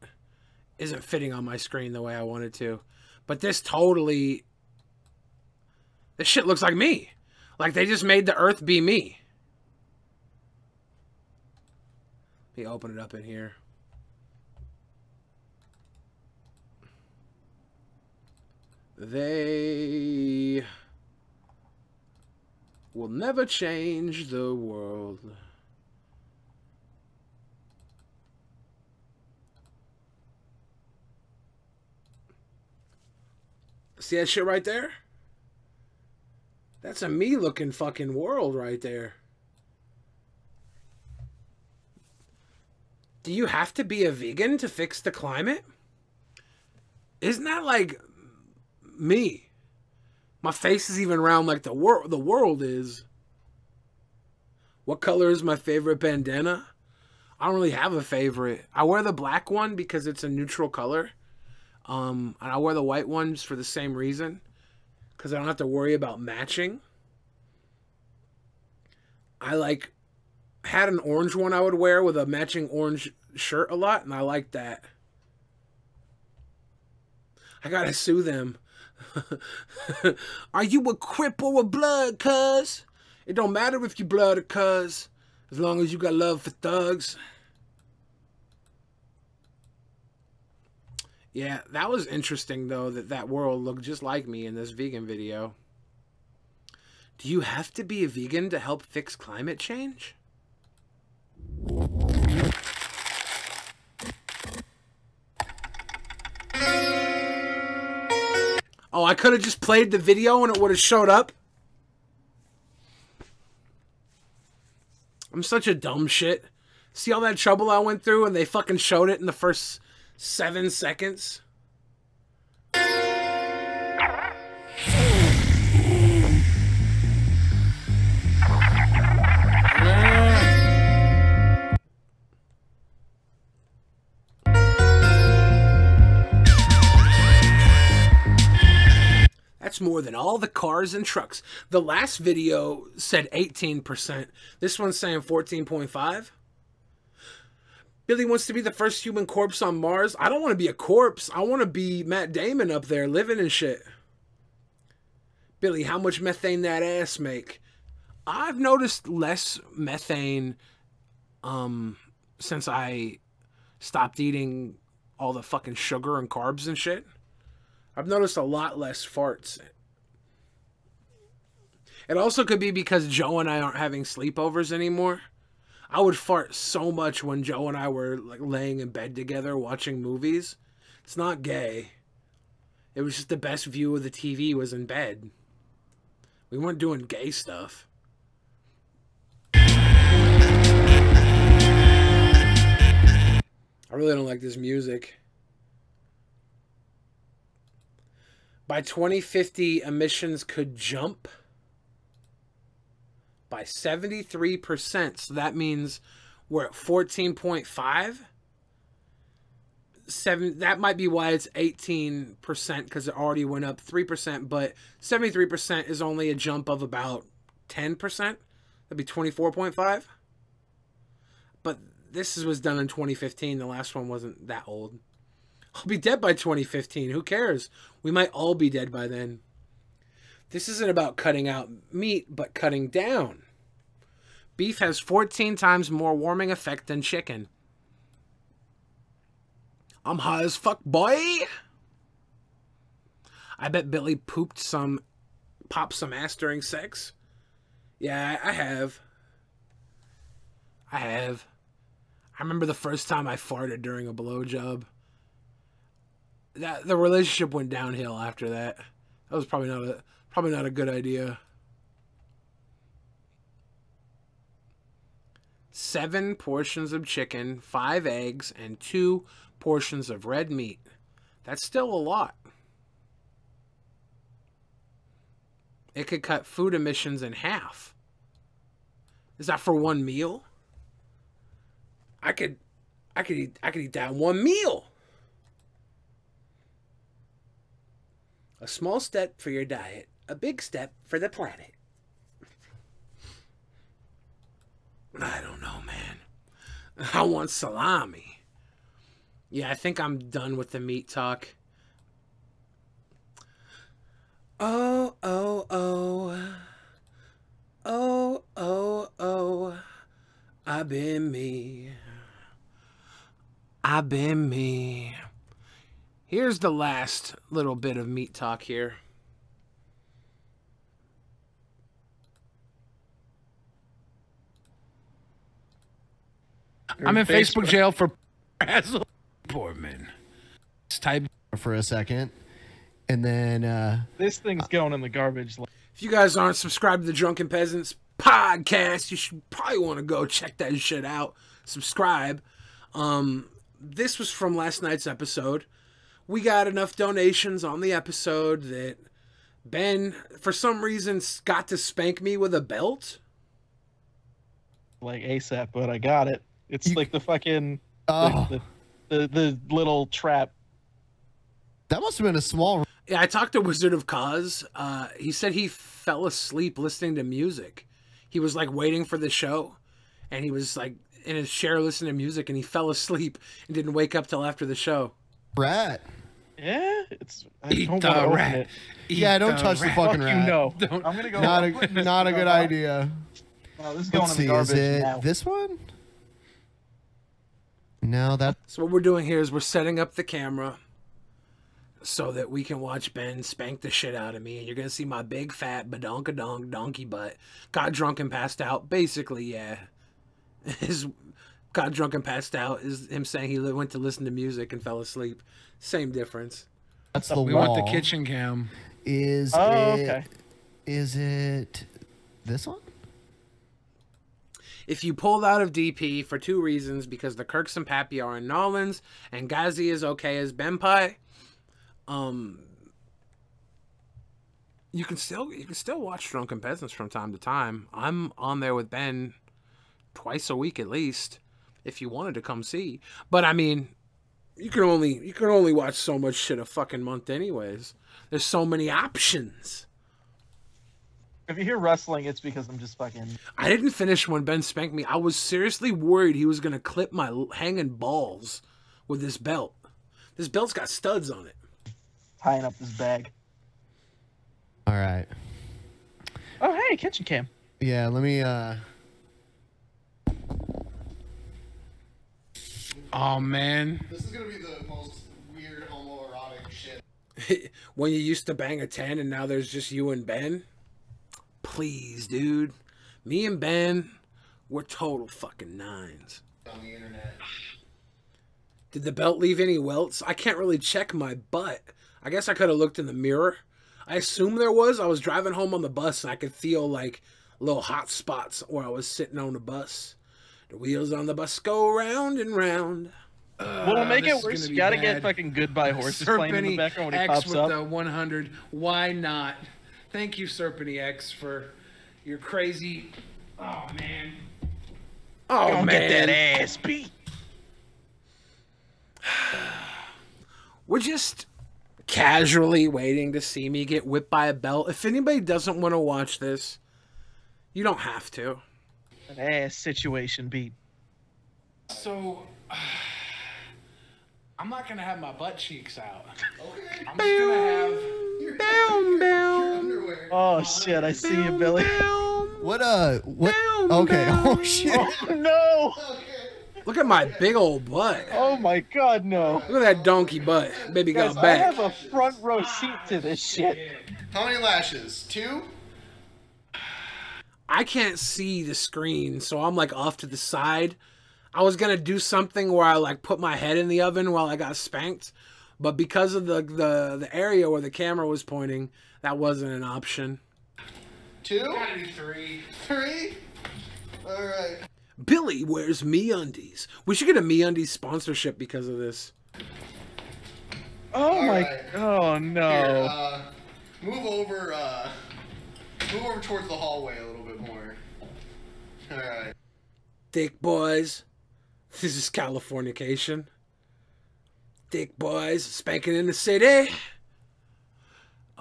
isn't fitting on my screen the way I wanted to. But this totally... This shit looks like me. Like they just made the Earth be me. Let me open it up in here. They will never change the world. See that shit right there? That's a me looking fucking world right there. Do you have to be a vegan to fix the climate? Isn't that like me? My face is even round like the world is. What color is my favorite bandana? I don't really have a favorite. I wear the black one because it's a neutral color. And I wear the white ones for the same reason. Because I don't have to worry about matching. I had an orange one I would wear with a matching orange shirt a lot. And I like that. I gotta sue them. Are you a Crip or a Blood, cuz? It don't matter if you blood or cuz. As long as you got love for thugs. Yeah, that was interesting, though, that world looked just like me in this vegan video. Do you have to be a vegan to help fix climate change? Oh, I could have just played the video and it would have showed up. I'm such a dumb shit. See all that trouble I went through and they fucking showed it in the first 7 seconds? That's more than all the cars and trucks. The last video said 18%. This one's saying 14.5. Billy wants to be the first human corpse on Mars. I don't want to be a corpse. I want to be Matt Damon up there living and shit. Billy, how much methane that ass make? I've noticed less methane since I stopped eating all the fucking sugar and carbs and shit. I've noticed a lot less farts. It also could be because Joe and I aren't having sleepovers anymore. I would fart so much when Joe and I were like laying in bed together watching movies. It's not gay. It was just the best view of the TV was in bed. We weren't doing gay stuff. I really don't like this music. By 2050, emissions could jump by 73%. So that means we're at 14.5. That might be why it's 18%, because it already went up 3%. But 73% is only a jump of about 10%. That'd be 24.5. But this was done in 2015. The last one wasn't that old. I'll be dead by 2015. Who cares? We might all be dead by then. This isn't about cutting out meat, but cutting down. Beef has 14 times more warming effect than chicken. I'm high as fuck, boy. I bet Billy popped some ass during sex. Yeah, I have. I remember the first time I farted during a blowjob. The relationship went downhill after that. That was probably not a good idea. 7 portions of chicken, 5 eggs, and 2 portions of red meat. That's still a lot. It could cut food emissions in half. Is that for one meal? I could eat that one meal. A small step for your diet, a big step for the planet. I don't know, man. I want salami. Yeah, I think I'm done with the meat talk. Oh, oh, oh. Oh, oh, oh. I've been me. I've been me. Here's the last little bit of meat talk here. I'm in Facebook jail for Portman. Type for a second, and then this thing's going in the garbage. If you guys aren't subscribed to the Drunken Peasants podcast, you should probably want to go check that shit out. Subscribe. This was from last night's episode. We got enough donations on the episode that Ben, for some reason, got to spank me with a belt. Like ASAP, but I got it. It's like the fucking the little trap. That must have been a small. Yeah, I talked to Wizard of Cause. He said he fell asleep listening to music. He was like waiting for the show, and he was like in his chair listening to music, and he fell asleep and didn't wake up till after the show. Rat. Yeah, it's. I Eat don't the want to rat. open it. Yeah, don't touch the fucking rat. You know. Don't. I'm gonna go. Not a good idea. No, this is going Let's in the see. garbage Is it now. this one? No, that. So what we're doing here is we're setting up the camera so that we can watch Ben spank the shit out of me, and you're gonna see my big fat badonkadonk donkey butt. Got drunk and passed out. Basically, yeah. His got drunk and passed out is him saying he went to listen to music and fell asleep. Same difference. That's the We wall. want the kitchen cam. Is okay. Is it this one? If you pulled out of DP for 2 reasons, because the Kirks and Pappy are in Nolans and Ghazi is okay as Benpai, you can still watch Drunken Peasants from time to time. I'm on there with Ben twice a week at least, if you wanted to come see. But I mean, you can only watch so much shit a fucking month anyways. There's so many options. If you hear rustling, it's because I'm just fucking. I didn't finish when Ben spanked me. I was seriously worried he was gonna clip my hanging balls with this belt. This belt's got studs on it. Tying up this bag. All right. Oh, hey, kitchen cam. Yeah, let me. Oh man. This is gonna be the most weird homoerotic shit. When you used to bang a 10 and now there's just you and Ben. Please, dude. Me and Ben, we're total fucking 9s. On the internet. Did the belt leave any welts? I can't really check my butt. I guess I could have looked in the mirror. I assume there was. I was driving home on the bus and I could feel like little hot spots where I was sitting on the bus. The wheels on the bus go round and round. What'll make it worse? You gotta get fucking Goodbye Horses playing in the background when he X pops with up. the 100. Why not? Thank you, Serpentine X, for your crazy. Oh man. Oh Don't man. get that ass beat. We're just casually waiting to see me get whipped by a belt. If anybody doesn't want to watch this, you don't have to. An ass situation beat. So, I'm not gonna have my butt cheeks out. Okay. I'm just gonna have. Oh shit! I see you, Billy. What? Okay. Oh shit. Oh no! Look at my big old butt. Oh my god, no! Look at that donkey butt. Baby Guys, got I back. have a front row seat to this shit. How many lashes? 2? I can't see the screen, so I'm like off to the side. I was gonna do something where I like put my head in the oven while I got spanked, but because of the area where the camera was pointing, that wasn't an option. 2? Gotta be 3. 3? All right. Billy wears MeUndies. We should get a MeUndies sponsorship because of this. Oh All my! right. Oh no! Here, move over towards the hallway a little bit more. All right. Thick boys. This is Californication. Thick boys spanking in the city.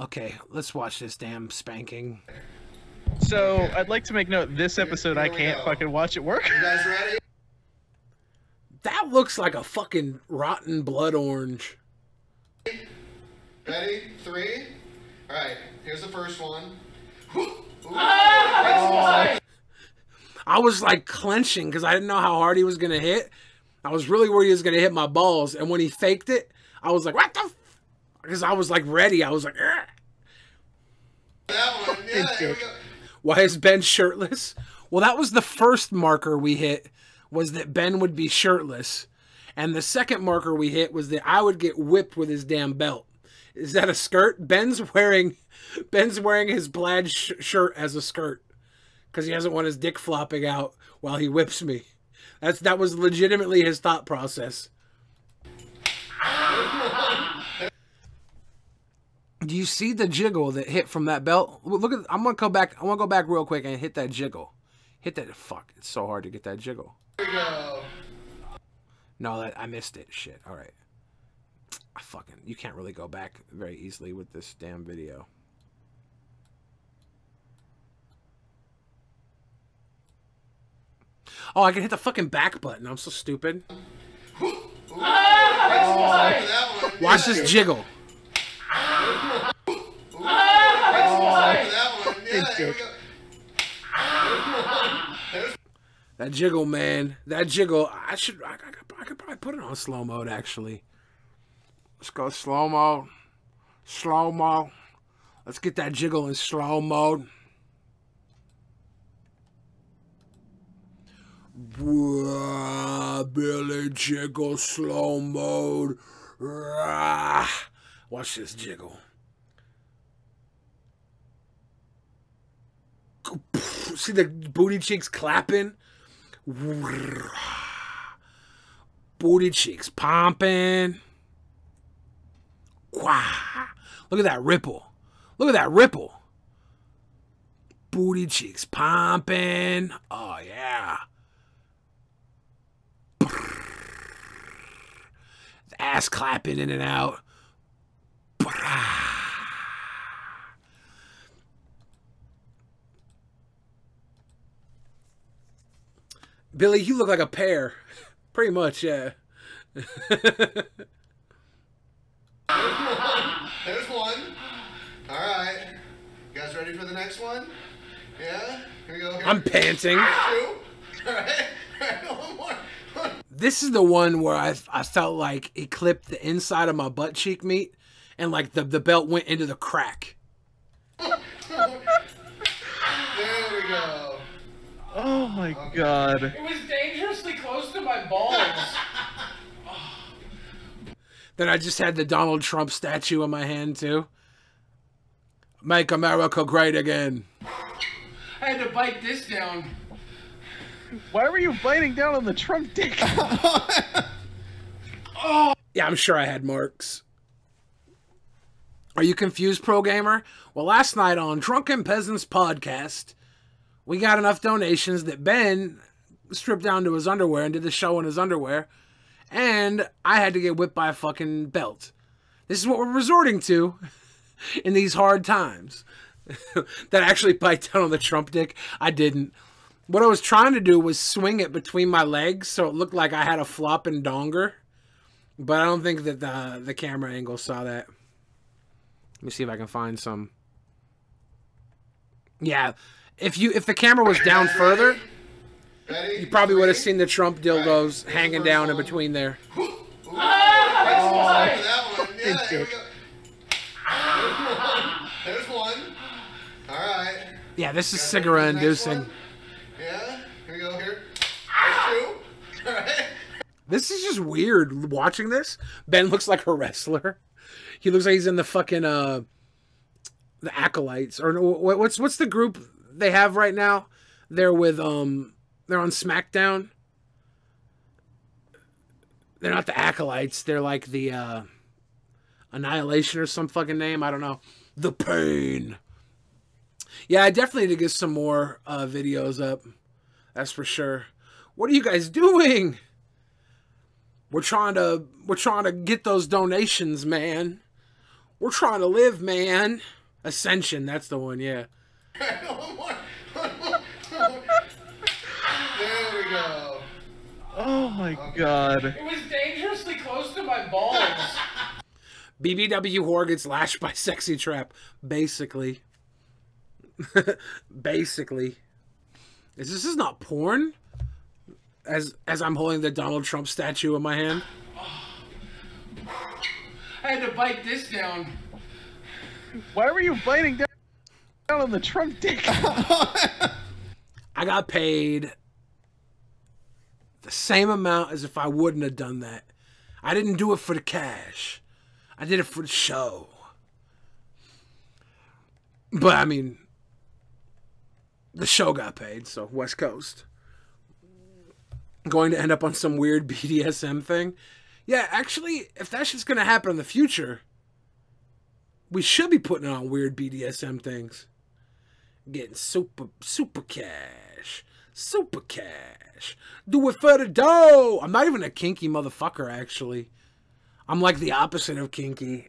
Okay, let's watch this damn spanking. So I'd like to make note: this episode I can't fucking watch at work. You guys ready? That looks like a fucking rotten blood orange. Ready? 3. All right. Here's the first one. Ooh. I was like clenching because I didn't know how hard he was going to hit. I was really worried he was going to hit my balls. And when he faked it, I was like, what the f? Because I was like ready. I was like, Argh. That one. Yeah, here we go. Why is Ben shirtless? Well, that was the first marker we hit, was that Ben would be shirtless. And the second marker we hit was that I would get whipped with his damn belt. Is that a skirt? Ben's wearing his plaid shirt as a skirt because he doesn't want his dick flopping out while he whips me. That was legitimately his thought process. Do you see the jiggle that hit from that belt? Look at. I'm gonna go back. I want to go back real quick and hit that jiggle. Hit that. Fuck! It's so hard to get that jiggle. Here we go. No, I missed it. Shit. All right. You can't really go back very easily with this damn video. Oh, I can hit the fucking back button. I'm so stupid. Watch this jiggle. That jiggle, man. That jiggle. I could probably put it on slow mode, actually. Let's go slow mode. Slow mode. Let's get that jiggle in slow mode. Billy jiggle slow mode. Watch this jiggle. See the booty cheeks clapping? Booty cheeks pumping. Look at that ripple. Look at that ripple. Booty cheeks pumping. Oh, yeah. Ass clapping in and out. Billy, you look like a pear. Pretty much, yeah. There's one. All right. You guys ready for the next one? Yeah? Here we go. Here. I'm panting. 2. All right. One more. This is the one where I felt like it clipped the inside of my butt cheek meat and like the belt went into the crack. There we go. Oh my god. It was dangerously close to my balls. Then I just had the Donald Trump statue in my hand too. Make America great again. I had to bite this down. Why were you biting down on the Trump dick? Oh. Yeah, I'm sure I had marks. Are you confused, pro gamer? Well, last night on Drunken Peasants podcast, we got enough donations that Ben stripped down to his underwear and did the show in his underwear, and I had to get whipped by a fucking belt. This is what we're resorting to in these hard times. That actually bite down on the Trump dick? I didn't. What I was trying to do was swing it between my legs so it looked like I had a flopping donger. But I don't think that the camera angle saw that. Let me see if I can find some. Yeah, if the camera was down further, you probably would have seen the Trump dildos hanging down in between there. There's one. All right. Yeah, this is cigarette inducing. Yeah, here we go here. There's two. All right. This is just weird watching this. Ben looks like a wrestler. He looks like he's in the fucking the Acolytes, or what's the group they have right now? They're with they're on SmackDown. They're not the Acolytes. They're like the Annihilation or some fucking name. I don't know. The Pain. Yeah, I definitely need to get some more videos up. That's for sure. What are you guys doing? We're trying to get those donations, man. We're trying to live, man. Ascension, that's the one, yeah. One more. There we go. Oh my god. It was dangerously close to my balls. BBW whore gets lashed by sexy trap. Basically. Basically. This is not porn? As I'm holding the Donald Trump statue in my hand. I had to bite this down. Why were you biting down on the Trump dick? I got paid the same amount as if I wouldn't have done that. I didn't do it for the cash. I did it for the show. But, I mean, the show got paid, so West Coast. Going to end up on some weird BDSM thing. Yeah, actually, if that shit's going to happen in the future, we should be putting on weird BDSM things. Getting super cash. Super cash. Do it for the dough. I'm not even a kinky motherfucker, actually. I'm like the opposite of kinky.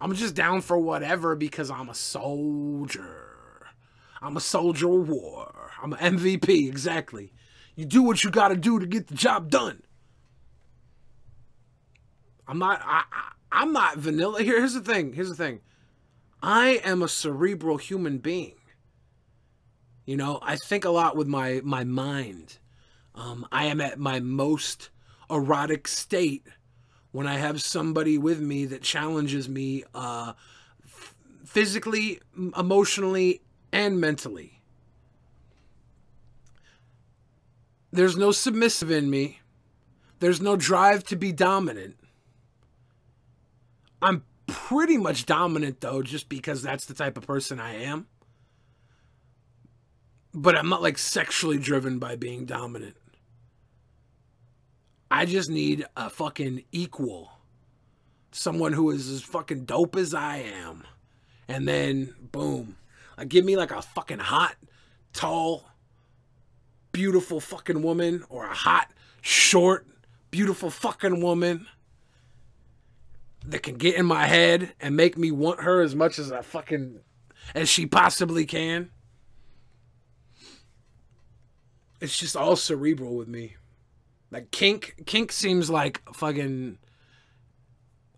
I'm just down for whatever because I'm a soldier. I'm a soldier of war. I'm an MVP, exactly. You do what you gotta do to get the job done. I'm not vanilla. Here's the thing. I am a cerebral human being. You know, I think a lot with my mind. I am at my most erotic state when I have somebody with me that challenges me physically, emotionally, and mentally. There's no submissive in me. There's no drive to be dominant. I'm pretty much dominant, though, just because that's the type of person I am. But I'm not, like, sexually driven by being dominant. I just need a fucking equal. Someone who is as fucking dope as I am. And then, boom. Like, give me, like, a fucking hot, tall, beautiful fucking woman, or a hot, short, beautiful fucking woman that can get in my head and make me want her as much as as she possibly can. It's just all cerebral with me. Like kink seems like fucking,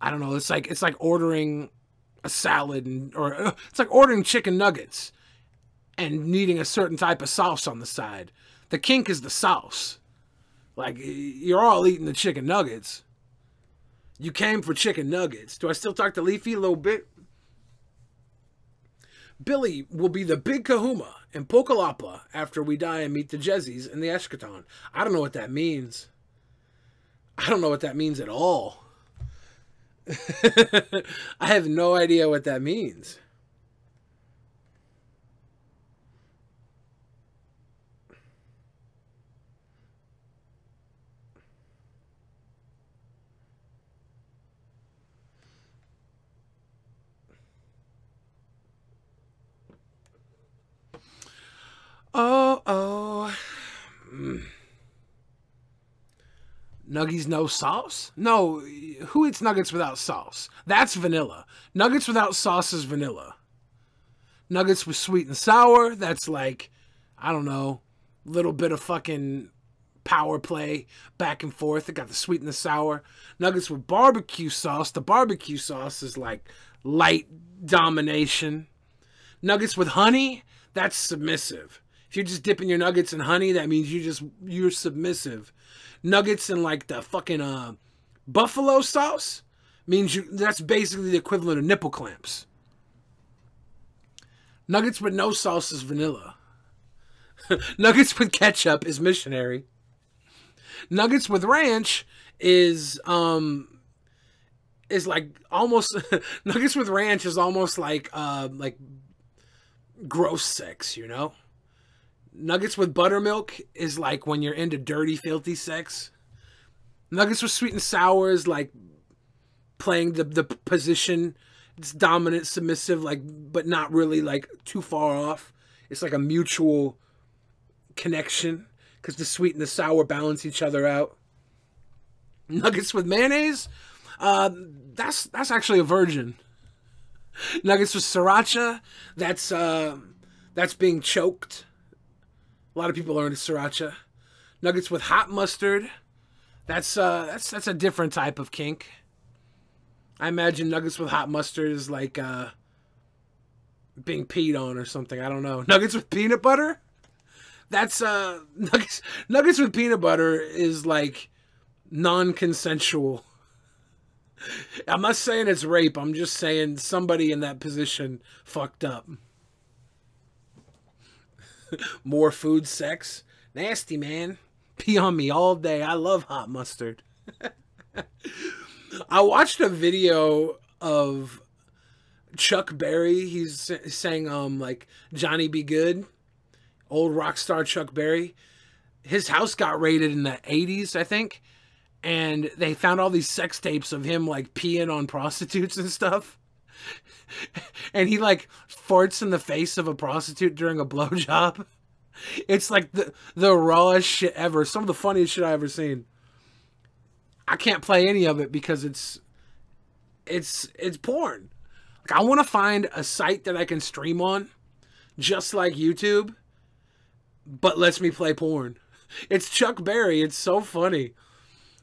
I don't know, it's like ordering a salad or it's like ordering chicken nuggets and needing a certain type of sauce on the side. The kink is the sauce. Like, you're all eating the chicken nuggets. You came for chicken nuggets. Do I still talk to Leafy a little bit? Billy will be the big kahuma in Pokalapa after we die and meet the Jezzies in the Eschaton. I don't know what that means. I don't know what that means at all. I have no idea what that means. Oh. Nuggies no sauce? No, who eats nuggets without sauce? That's vanilla. Nuggets without sauce is vanilla. Nuggets with sweet and sour, that's like, I don't know, little bit of fucking power play back and forth. It got the sweet and the sour. Nuggets with barbecue sauce, the barbecue sauce is like light domination. Nuggets with honey, that's submissive. If you're just dipping your nuggets in honey, that means you're submissive. Nuggets in like the fucking buffalo sauce means that's basically the equivalent of nipple clamps. Nuggets with no sauce is vanilla. Nuggets with ketchup is missionary. Nuggets with ranch is like almost nuggets with ranch is almost like gross sex, you know? Nuggets with buttermilk is like when you're into dirty, filthy sex. Nuggets with sweet and sour is like playing the position. It's dominant, submissive, like, but not really like too far off. It's like a mutual connection because the sweet and the sour balance each other out. Nuggets with mayonnaise, that's actually a virgin. Nuggets with sriracha, that's being choked. A lot of people are into sriracha. Nuggets with hot mustard, that's a different type of kink. I imagine nuggets with hot mustard is like being peed on or something. I don't know. Nuggets with peanut butter, that's nuggets with peanut butter is like non-consensual. I'm not saying it's rape. I'm just saying somebody in that position fucked up. More food, sex. Nasty, man. Pee on me all day. I love hot mustard. I watched a video of Chuck Berry. He's saying, like, Johnny Be Good. Old rock star Chuck Berry. His house got raided in the 80s, I think. And they found all these sex tapes of him, like, peeing on prostitutes and stuff. And he, like, farts in the face of a prostitute during a blowjob. It's like the rawest shit ever. Some of the funniest shit I ever seen. I can't play any of it because it's porn. Like, I want to find a site that I can stream on, just like YouTube, but lets me play porn. It's Chuck Berry. It's so funny.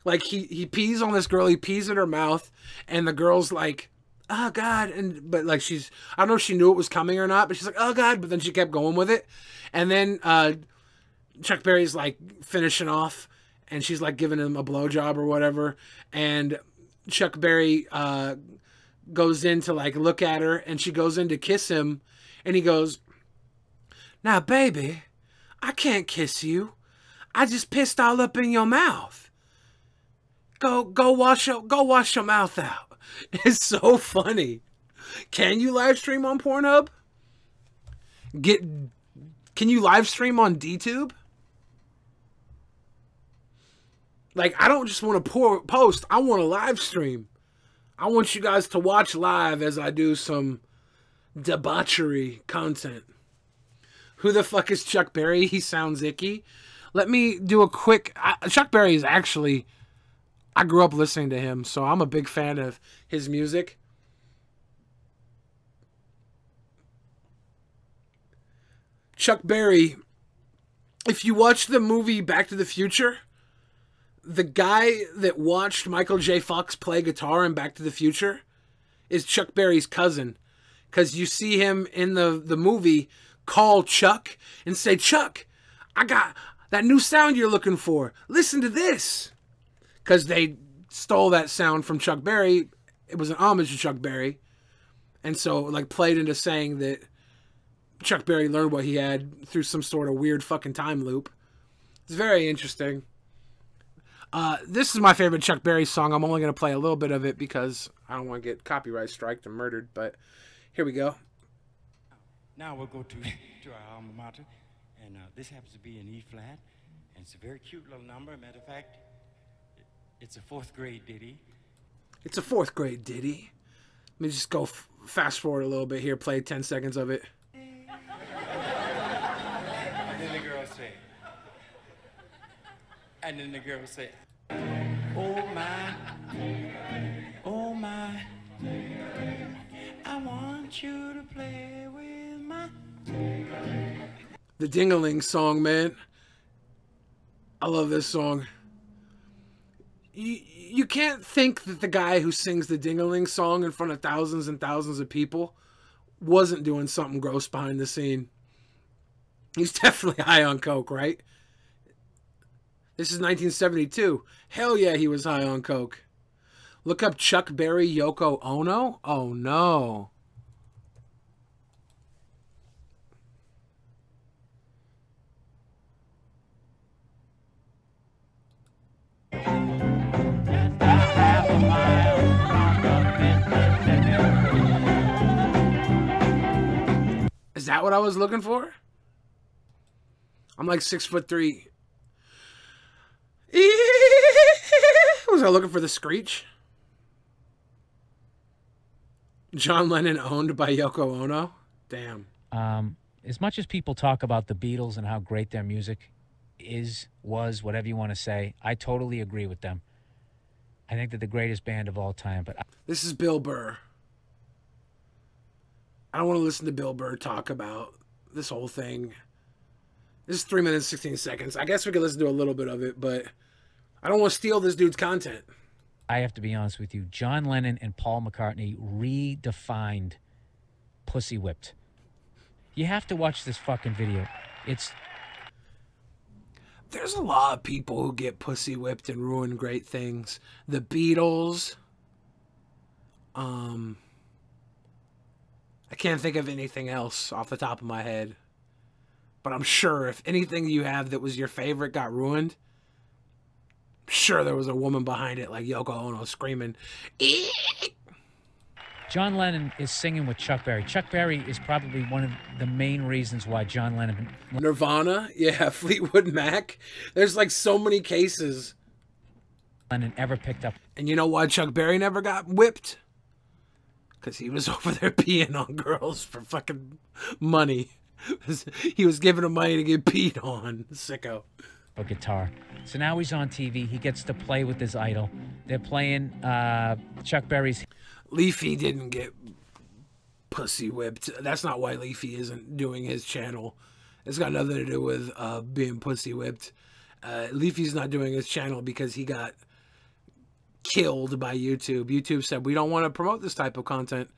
Like, he pees on this girl. He pees in her mouth, and the girl's like, oh God, but like I don't know if she knew it was coming or not, but she's like, oh God, but then she kept going with it. And then Chuck Berry's like finishing off, and she's like giving him a blowjob or whatever, and Chuck Berry goes in to like look at her, and she goes in to kiss him, and he goes, now baby, I can't kiss you. I just pissed all up in your mouth. Go wash your mouth out. It's so funny. Can you live stream on Pornhub? Can you live stream on DTube? Like, I don't just want to post. I want to live stream. I want you guys to watch live as I do some debauchery content. Who the fuck is Chuck Berry? He sounds icky. Let me do a quick... Chuck Berry is actually... I grew up listening to him, so I'm a big fan of his music. Chuck Berry, if you watch the movie Back to the Future, the guy that watched Michael J. Fox play guitar in Back to the Future is Chuck Berry's cousin. Because you see him in the movie call Chuck and say, Chuck, I got that new sound you're looking for. Listen to this. Because they stole that sound from Chuck Berry. It was an homage to Chuck Berry. And so, like, played into saying that Chuck Berry learned what he had through some sort of weird fucking time loop. It's very interesting. This is my favorite Chuck Berry song. I'm only going to play a little bit of it because I don't want to get copyright striked and murdered. But here we go. Now we'll go to our alma mater. And this happens to be an E flat. And it's a very cute little number. Matter of fact, it's a 4th grade ditty. It's a 4th grade ditty. Let me just go fast forward a little bit here. Play 10 seconds of it. And then the girls say, oh my, I want you to play with my... The Ding-a-Ling song, man. I love this song. You can't think that the guy who sings the Ding-a-Ling song in front of thousands and thousands of people wasn't doing something gross behind the scene. He's definitely high on coke, right? This is 1972. Hell yeah, he was high on coke. Look up Chuck Berry, Yoko Ono. Oh no. that what I was looking for? I'm like 6'3". Was I looking for the screech? John Lennon owned by Yoko Ono? Damn. As much as people talk about the Beatles and how great their music was, whatever you want to say, I totally agree with them. I think they're the greatest band of all time. But this is Bill Burr. I don't want to listen to Bill Burr talk about this whole thing. This is 3 minutes, 16 seconds. I guess we could listen to a little bit of it, but I don't want to steal this dude's content. I have to be honest with you. John Lennon and Paul McCartney redefined Pussy Whipped. You have to watch this fucking video. There's a lot of people who get pussy whipped and ruin great things. The Beatles. I can't think of anything else off the top of my head. But I'm sure if anything you have that was your favorite got ruined, I'm sure there was a woman behind it like Yoko Ono screaming, "Eek!" John Lennon is singing with Chuck Berry. Chuck Berry is probably one of the main reasons why John Lennon... Nirvana, yeah, Fleetwood Mac. There's like so many cases. Lennon ever picked up. And you know why Chuck Berry never got whipped? Because he was over there peeing on girls for fucking money. He was giving them money to get peed on. Sicko. A guitar. So now he's on TV. He gets to play with his idol. They're playing Chuck Berry's... Leafy didn't get pussy whipped. That's not why Leafy isn't doing his channel. It's got nothing to do with being pussy whipped. Leafy's not doing his channel because he got killed by YouTube. YouTube said, we don't want to promote this type of content.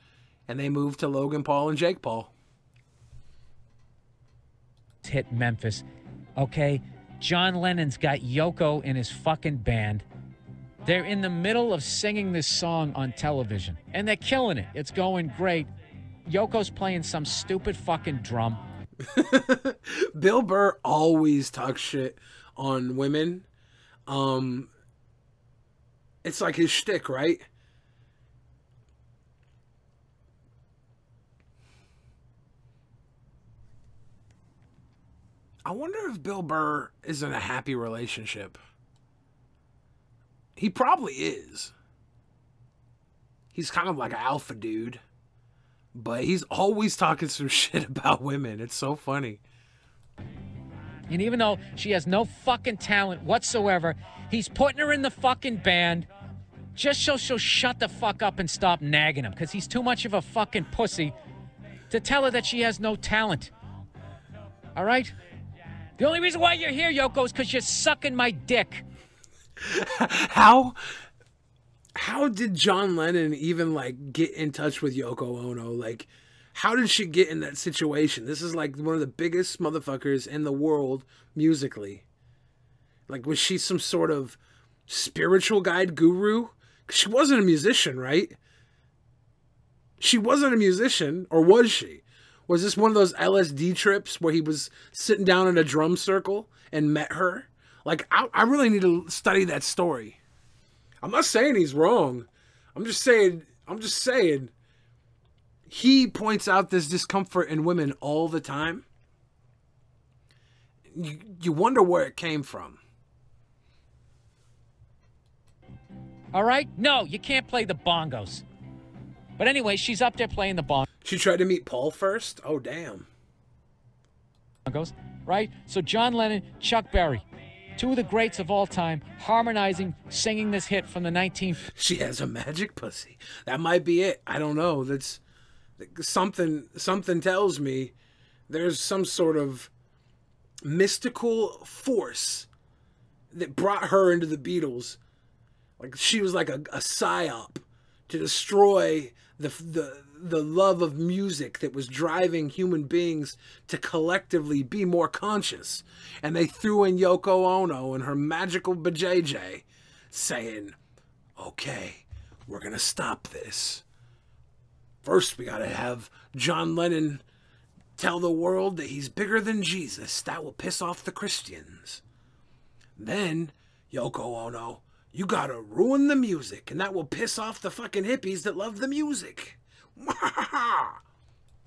And they moved to Logan Paul and Jake Paul. Hit Memphis. Okay, John Lennon's got Yoko in his fucking band. They're in the middle of singing this song on television, and they're killing it. It's going great. Yoko's playing some stupid fucking drum. Bill Burr always talks shit on women. It's like his shtick, right? I wonder if Bill Burr is in a happy relationship. He probably is. He's kind of like an alpha dude. But he's always talking some shit about women. It's so funny. And even though she has no fucking talent whatsoever, he's putting her in the fucking band just so she'll shut the fuck up and stop nagging him. Because he's too much of a fucking pussy to tell her that she has no talent. All right? The only reason why you're here, Yoko, is because you're sucking my dick. How did John Lennon even like get in touch with Yoko Ono? Like, how did she get in that situation? This is like one of the biggest motherfuckers in the world musically. Like, was she some sort of spiritual guide guru? 'Cause she wasn't a musician, right? She wasn't a musician, or was she? Was this one of those LSD trips where he was sitting down in a drum circle and met her? Like, I really need to study that story. I'm not saying he's wrong. I'm just saying he points out this discomfort in women all the time. You wonder where it came from. All right? No, you can't play the bongos. But anyway, she's up there playing the bongos. She tried to meet Paul first? Oh, damn. Right? So John Lennon, Chuck Berry. Two of the greats of all time, harmonizing, singing this hit from the 19... She has a magic pussy. That might be it. I don't know. That's something tells me there's some sort of mystical force that brought her into the Beatles. Like, she was like a psyop to destroy the love of music that was driving human beings to collectively be more conscious. And they threw in Yoko Ono and her magical bajayjay saying, okay, we're going to stop this. First, we got to have John Lennon tell the world that he's bigger than Jesus. That will piss off the Christians. Then, Yoko Ono, you got to ruin the music, and that will piss off the fucking hippies that love the music.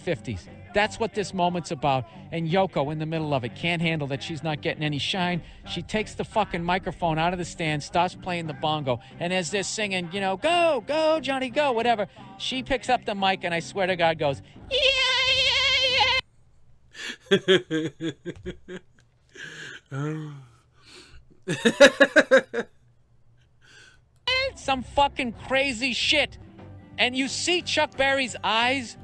50s. That's what this moment's about. And Yoko, in the middle of it, can't handle that she's not getting any shine. She takes the fucking microphone out of the stand, starts playing the bongo, and as they're singing, you know, go, go, Johnny, go, whatever, she picks up the mic and I swear to God goes, yeah, some fucking crazy shit. And you see Chuck Berry's eyes.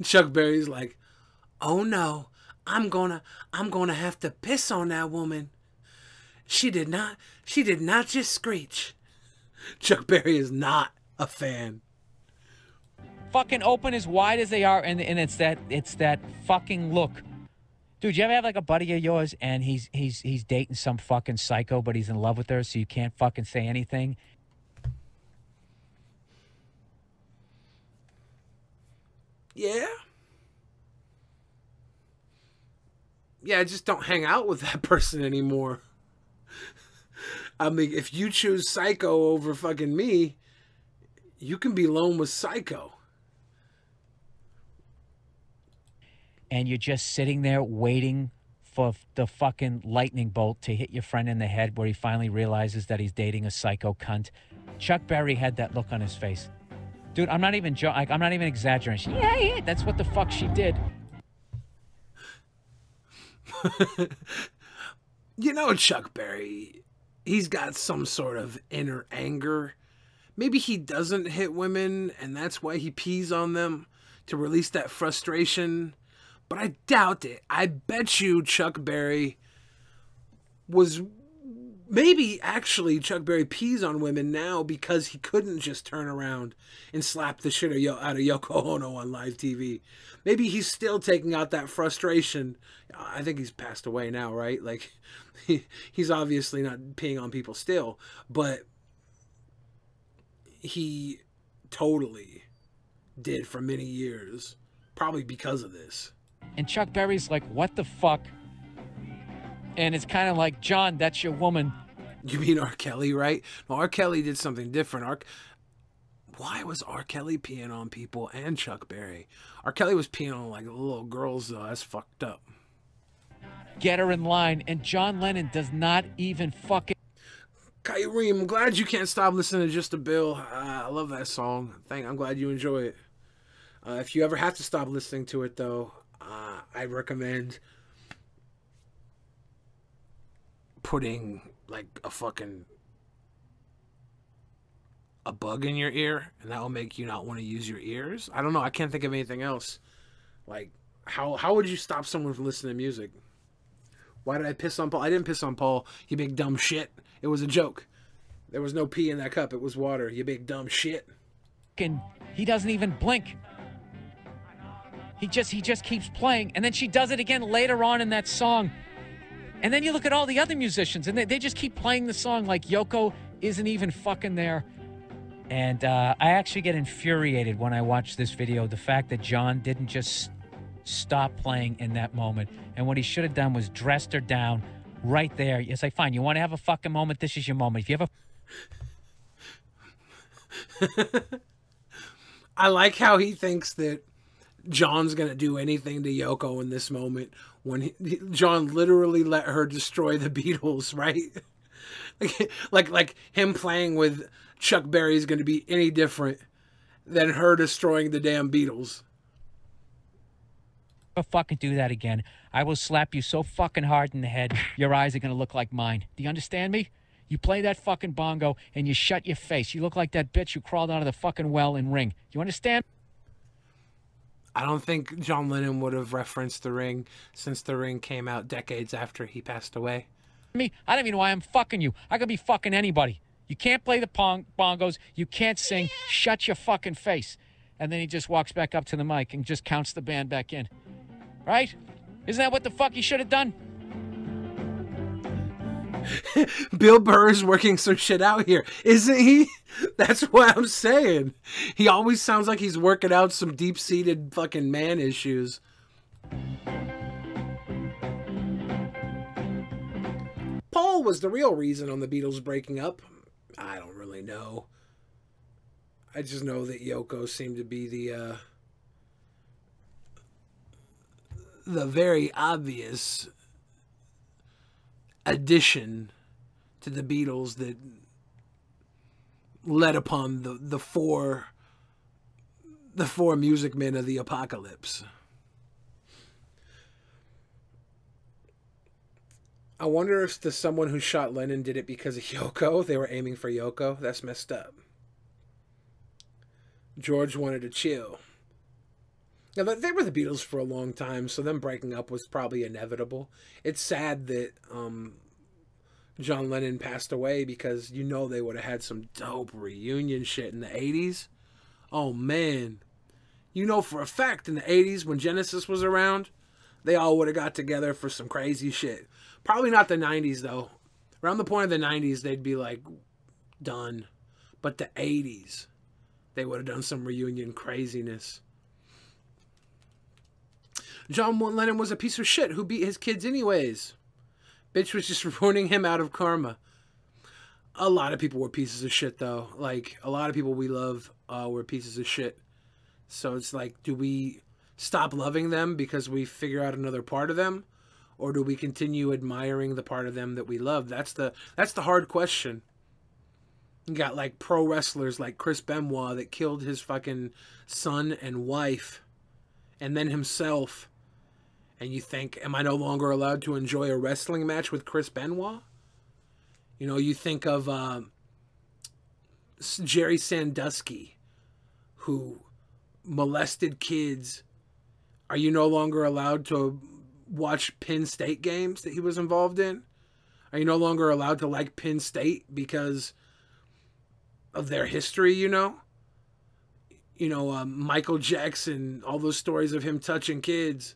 Chuck Berry's like, oh no, I'm gonna have to piss on that woman. She did not just screech. Chuck Berry is not a fan. Fucking open as wide as they are, and it's that fucking look. Dude, you ever have like a buddy of yours and he's dating some fucking psycho, but he's in love with her, so you can't fucking say anything? Yeah. Yeah, I just don't hang out with that person anymore. I mean, if you choose Psycho over fucking me, you can be alone with Psycho. And you're just sitting there waiting for the fucking lightning bolt to hit your friend in the head where he finally realizes that he's dating a psycho cunt. Chuck Berry had that look on his face. Dude, I'm not even I'm not even exaggerating. Yeah, that's what the fuck she did. You know, Chuck Berry, he's got some sort of inner anger. Maybe he doesn't hit women and that's why he pees on them to release that frustration. But I doubt it. I bet you Chuck Berry was... Maybe actually Chuck Berry pees on women now because he couldn't just turn around and slap the shit out of Yoko Ono on live TV. Maybe he's still taking out that frustration. I think he's passed away now, right? Like, he's obviously not peeing on people still. But he totally did for many years. Probably because of this. And Chuck Berry's like, what the fuck? And it's kind of like, John, that's your woman. You mean R. Kelly, right? No, R. Kelly did something different. Why was R. Kelly peeing on people and Chuck Berry? R. Kelly was peeing on like little girls, though. That's fucked up. Get her in line. And John Lennon does not even fucking... Kyrie, I'm glad you can't stop listening to Just a Bill. I love that song. I'm glad you enjoy it. If you ever have to stop listening to it, though, I recommend putting like a bug in your ear, and that will make you not want to use your ears. I don't know. I can't think of anything else. Like, how would you stop someone from listening to music? Why did I piss on Paul? I didn't piss on Paul, you big dumb shit. It was a joke. There was no pee in that cup. It was water, you big dumb shit. He doesn't even blink. He just keeps playing, and then she does it again later on in that song. And then you look at all the other musicians, and they just keep playing the song like Yoko isn't even fucking there. And I actually get infuriated when I watch this video. The fact that John didn't just stop playing in that moment. And what he should have done was dressed her down right there. It's like, fine, you want to have a fucking moment? This is your moment. If you have a... I like how he thinks that John's going to do anything to Yoko in this moment when John literally let her destroy the Beatles, right? like him playing with Chuck Berry is going to be any different than her destroying the damn Beatles. If I fucking do that again, I will slap you so fucking hard in the head, your eyes are going to look like mine. Do you understand me? You play that fucking bongo and you shut your face. You look like that bitch who crawled out of the fucking well in Ring. You understand? I don't think John Lennon would have referenced The Ring since The Ring came out decades after he passed away. Me, I don't even know why I'm fucking you. I could be fucking anybody. You can't play the bongos. You can't sing. Shut your fucking face. And then he just walks back up to the mic and just counts the band back in. Right? Isn't that what the fuck he should have done? Bill Burr is working some shit out here, isn't he? That's what I'm saying. He always sounds like he's working out some deep-seated fucking man issues. Paul was the real reason on the Beatles breaking up. I don't really know. I just know that Yoko seemed to be the very obvious addition to the Beatles that led upon the four music men of the apocalypse. I wonder if someone who shot Lennon did it because of Yoko. They were aiming for Yoko. That's messed up. George wanted to chill. Now, they were the Beatles for a long time, so them breaking up was probably inevitable. It's sad that John Lennon passed away, because you know they would have had some dope reunion shit in the 80s. Oh, man. You know for a fact in the 80s when Genesis was around, they all would have got together for some crazy shit. Probably not the 90s, though. Around the point of the 90s, they'd be, like, done. But the 80s, they would have done some reunion craziness. John Lennon was a piece of shit who beat his kids anyways. Bitch was just ruining him out of karma. A lot of people were pieces of shit, though. Like, a lot of people we love were pieces of shit. So it's like, do we stop loving them because we figure out another part of them? Or do we continue admiring the part of them that we love? That's the hard question. You got, like, pro wrestlers like Chris Benoit that killed his fucking son and wife, and then himself. And you think, am I no longer allowed to enjoy a wrestling match with Chris Benoit? You know, you think of Jerry Sandusky, who molested kids. Are you no longer allowed to watch Penn State games that he was involved in? Are you no longer allowed to like Penn State because of their history, you know? You know, Michael Jackson, all those stories of him touching kids.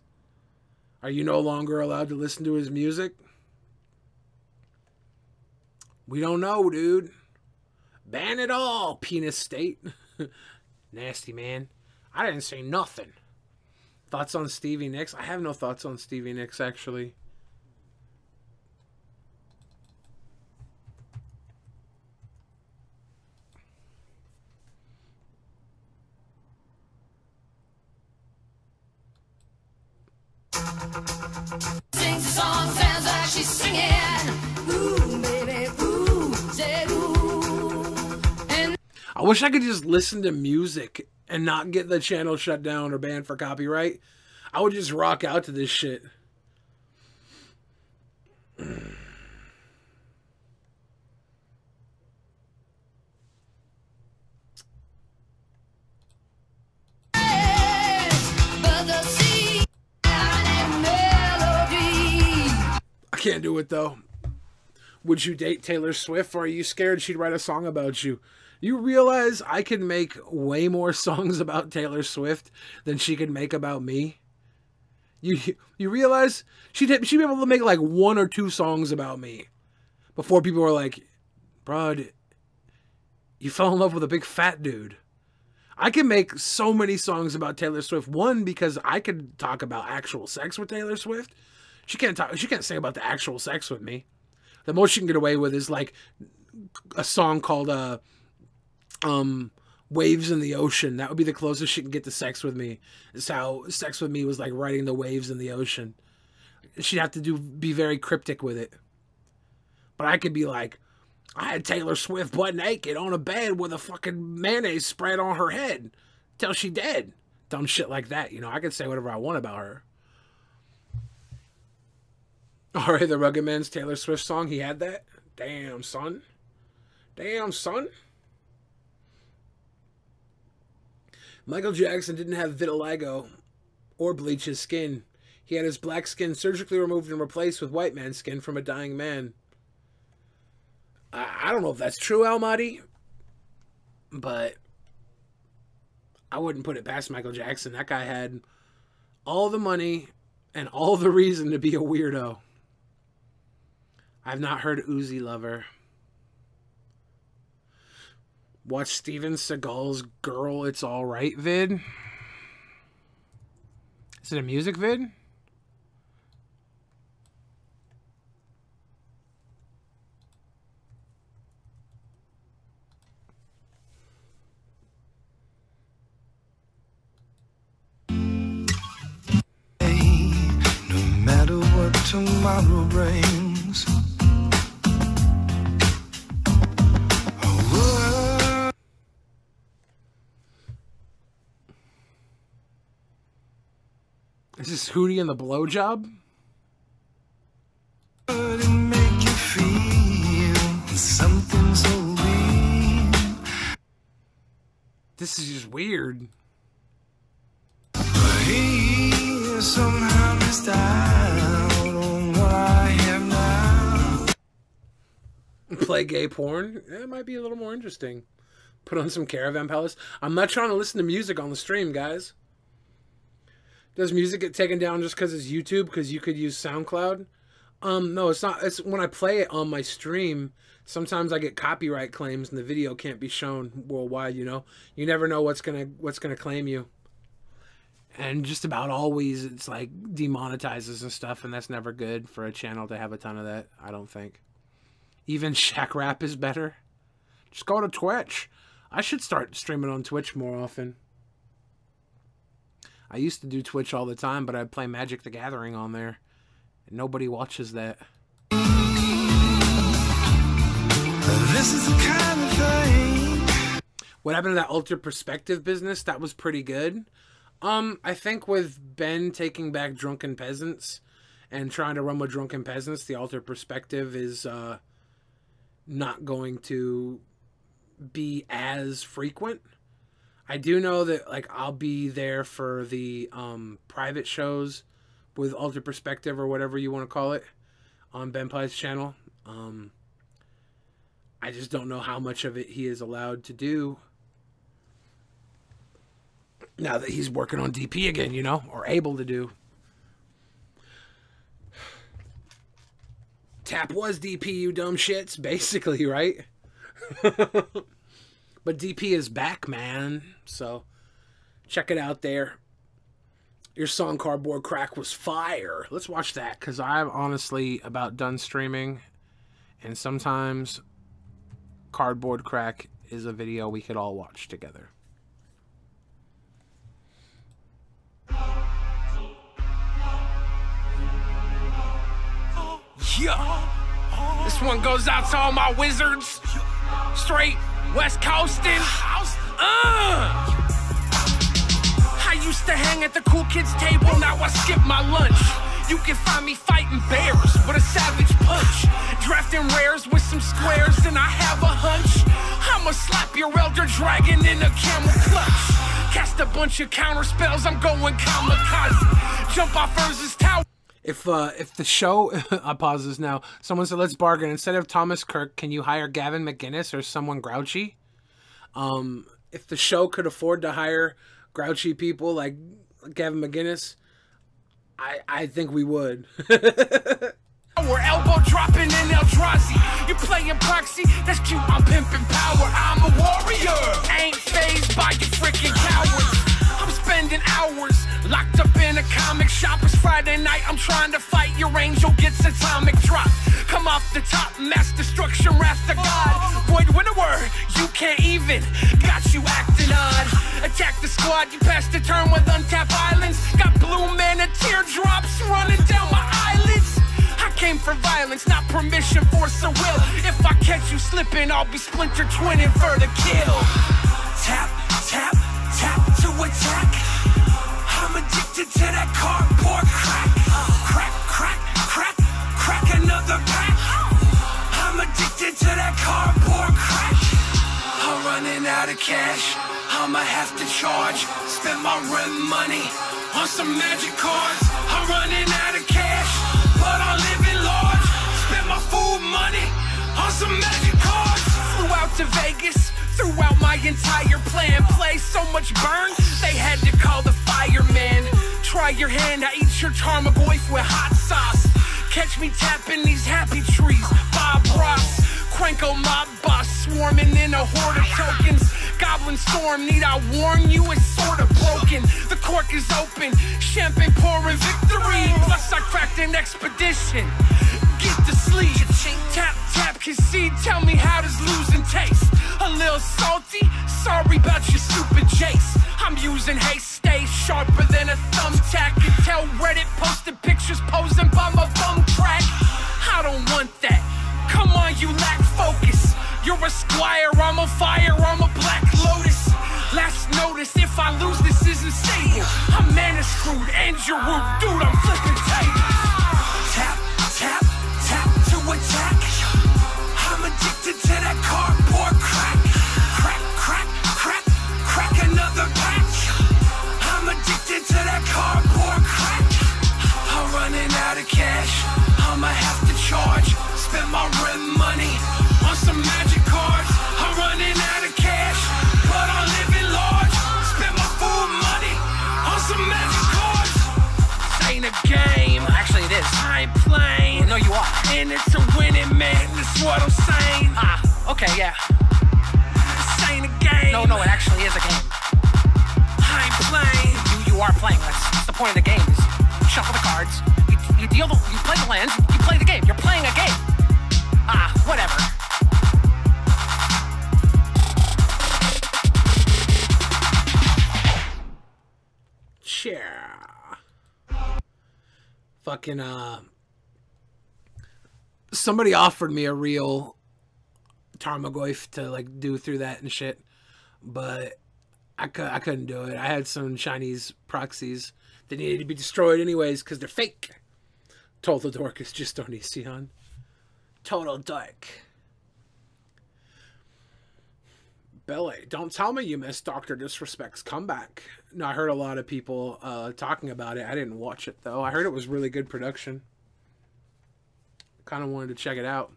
Are you no longer allowed to listen to his music? We don't know, dude. Ban it all, Penis State. Nasty, man. I didn't say nothing. Thoughts on Stevie Nicks? I have no thoughts on Stevie Nicks, actually. Sings a song, sounds like she's singing. Ooh, baby, ooh, say ooh. And I wish I could just listen to music and not get the channel shut down or banned for copyright. I would just rock out to this shit. I can't do it, though. Would you date Taylor Swift, or are you scared she'd write a song about you? You realize I could make way more songs about Taylor Swift than she could make about me? You realize she'd be able to make like 1 or 2 songs about me before people were like, "Bro, you fell in love with a big fat dude." I can make so many songs about Taylor Swift. One, because I could talk about actual sex with Taylor Swift. She can't sing about the actual sex with me. The most she can get away with is like a song called Waves in the Ocean. That would be the closest she can get to sex with me. It's how sex with me was like riding the waves in the ocean. She'd have to be very cryptic with it. But I could be like, I had Taylor Swift butt naked on a bed with a fucking mayonnaise spread on her head till she dead. Dumb shit like that, you know. I could say whatever I want about her. R.A. the Rugged Man's Taylor Swift song, he had that? Damn, son. Damn, son. Michael Jackson didn't have vitiligo or bleach his skin. He had his black skin surgically removed and replaced with white man's skin from a dying man. I don't know if that's true, Almighty, but I wouldn't put it past Michael Jackson. That guy had all the money and all the reason to be a weirdo. I've not heard Uzi Lover. Watch Steven Seagal's Girl, It's Alright vid. Is it a music vid? tomorrow brings. Is this Hootie and the Blowjob? It make you feel something so real. This is just weird. But he somehow missed out on what I have now. Play gay porn? It might be a little more interesting. Put on some Caravan Palace. I'm not trying to listen to music on the stream, guys. Does music get taken down just because it's YouTube? Because you could use SoundCloud? No, it's not. It's when I play it on my stream, sometimes I get copyright claims and the video can't be shown worldwide, you know? You never know what's gonna claim you. And just about always it's like demonetizes and stuff, and that's never good for a channel to have a ton of that, I don't think. Even Shaq Rap is better. Just go to Twitch. I should start streaming on Twitch more often. I used to do Twitch all the time, but I'd play Magic the Gathering on there. And nobody watches that. This is the kind of thing. What happened to that Ultra Perspective business? That was pretty good. I think with Ben taking back Drunken Peasants and trying to run with Drunken Peasants, the Ultra Perspective is not going to be as frequent. I do know that, like, I'll be there for the private shows with Ultra Perspective or whatever you want to call it on Ben Pye's channel. I just don't know how much of it he is allowed to do now that he's working on DP again, you know, or able to do. Tap was DP, you dumb shits, basically, right? But DP is back, man. So, check it out there. Your song Cardboard Crack was fire. Let's watch that, because I'm honestly about done streaming. And sometimes Cardboard Crack is a video we could all watch together. Yeah. This one goes out to all my wizards. Straight West Coastin'. I used to hang at the cool kids table, now I skip my lunch. You can find me fighting bears with a savage punch. Drafting rares with some squares, and I have a hunch I'ma slap your elder dragon in a camel clutch. Cast a bunch of counter spells, I'm going kamikaze. Jump off Urza's tower. If the show, I pause this now. Someone said, let's bargain. Instead of Thomas Kirk, can you hire Gavin McGinnis or someone grouchy? If the show could afford to hire grouchy people like Gavin McGinnis, I think we would. We're elbow dropping in Eldrazi. You playing proxy? That's cute. I'm pimping power. I'm a warrior. Ain't phased by you freaking cowards. I'm spending hours locked up in a comic shop. It's Friday night. I'm trying to fight. Your angel gets atomic drop. Come off the top, mass destruction, wrath to God. Void winnower, you can't even. Got you acting odd. Attack the squad. You passed the turn with untapped islands. Got blue mana teardrops running down my eyelids. I came for violence, not permission, force or will. If I catch you slipping, I'll be splinter twinning for the kill. Tap, tap, tap to attack. I'm addicted to that cardboard crack. Crack, crack, crack, crack another pack. I'm addicted to that cardboard crack. I'm running out of cash, I'ma have to charge. Spend my rent money on some magic cards. I'm running out of cash, but I'm living large. Spend my food money on some magic cards. Flew out to Vegas, threw out my entire plan. Play so much burn, they had to call the fireman. Try your hand, I eat your tarmogoyf with hot sauce. Catch me tapping these happy trees, Bob Ross. Quenko mob boss swarming in a horde of tokens. Goblin storm, need I warn you, it's sort of broken. The cork is open, champagne pouring victory. Plus I cracked an expedition. Get to sleep, tap, tap, concede. Tell me how does losing taste? A little salty, sorry about your stupid jace. I'm using haste, stay sharper than a thumbtack. And tell Reddit posted pictures posing by my thumbtack. your root, dude, I'm flipping tape. Tap, tap, tap to attack. I'm addicted to that cardboard crack. Crack, crack, crack, crack another patch. I'm addicted to that cardboard crack. I'm running out of cash, I'ma have to charge. Spend my rent money on some magic cards. I'm running out of cash, but I'm living large. Spend my food money on some magic cards. This ain't a game. Actually, it is. I ain't playing. No, you are. And it's a winning, man. That's what I'm saying. Ah, okay, yeah. This ain't a game. No, it actually is a game. I ain't playing. You are playing. That's the point of the game. Is you shuffle the cards. You play the lands. You play the game. You're playing a game. Ah, whatever. Yeah. Fucking somebody offered me a real Tarmogoyf to like do through that and shit, but I couldn't do it. I had some Chinese proxies that needed to be destroyed anyways because they're fake. Total dork is just on Sion. Total dork. Belly, don't tell me you missed Dr. Disrespect's comeback. No, I heard a lot of people talking about it. I didn't watch it, though. I heard it was really good production. Kind of wanted to check it out.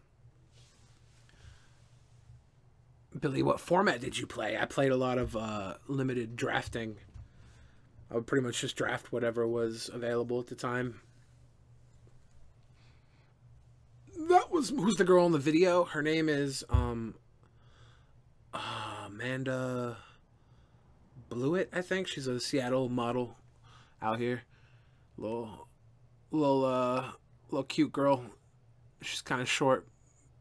Billy, what format did you play? I played a lot of limited drafting. I would pretty much just draft whatever was available at the time. That was... Who's the girl in the video? Her name is... Amanda Blewett, I think. She's a Seattle model out here. Little cute girl. She's kind of short.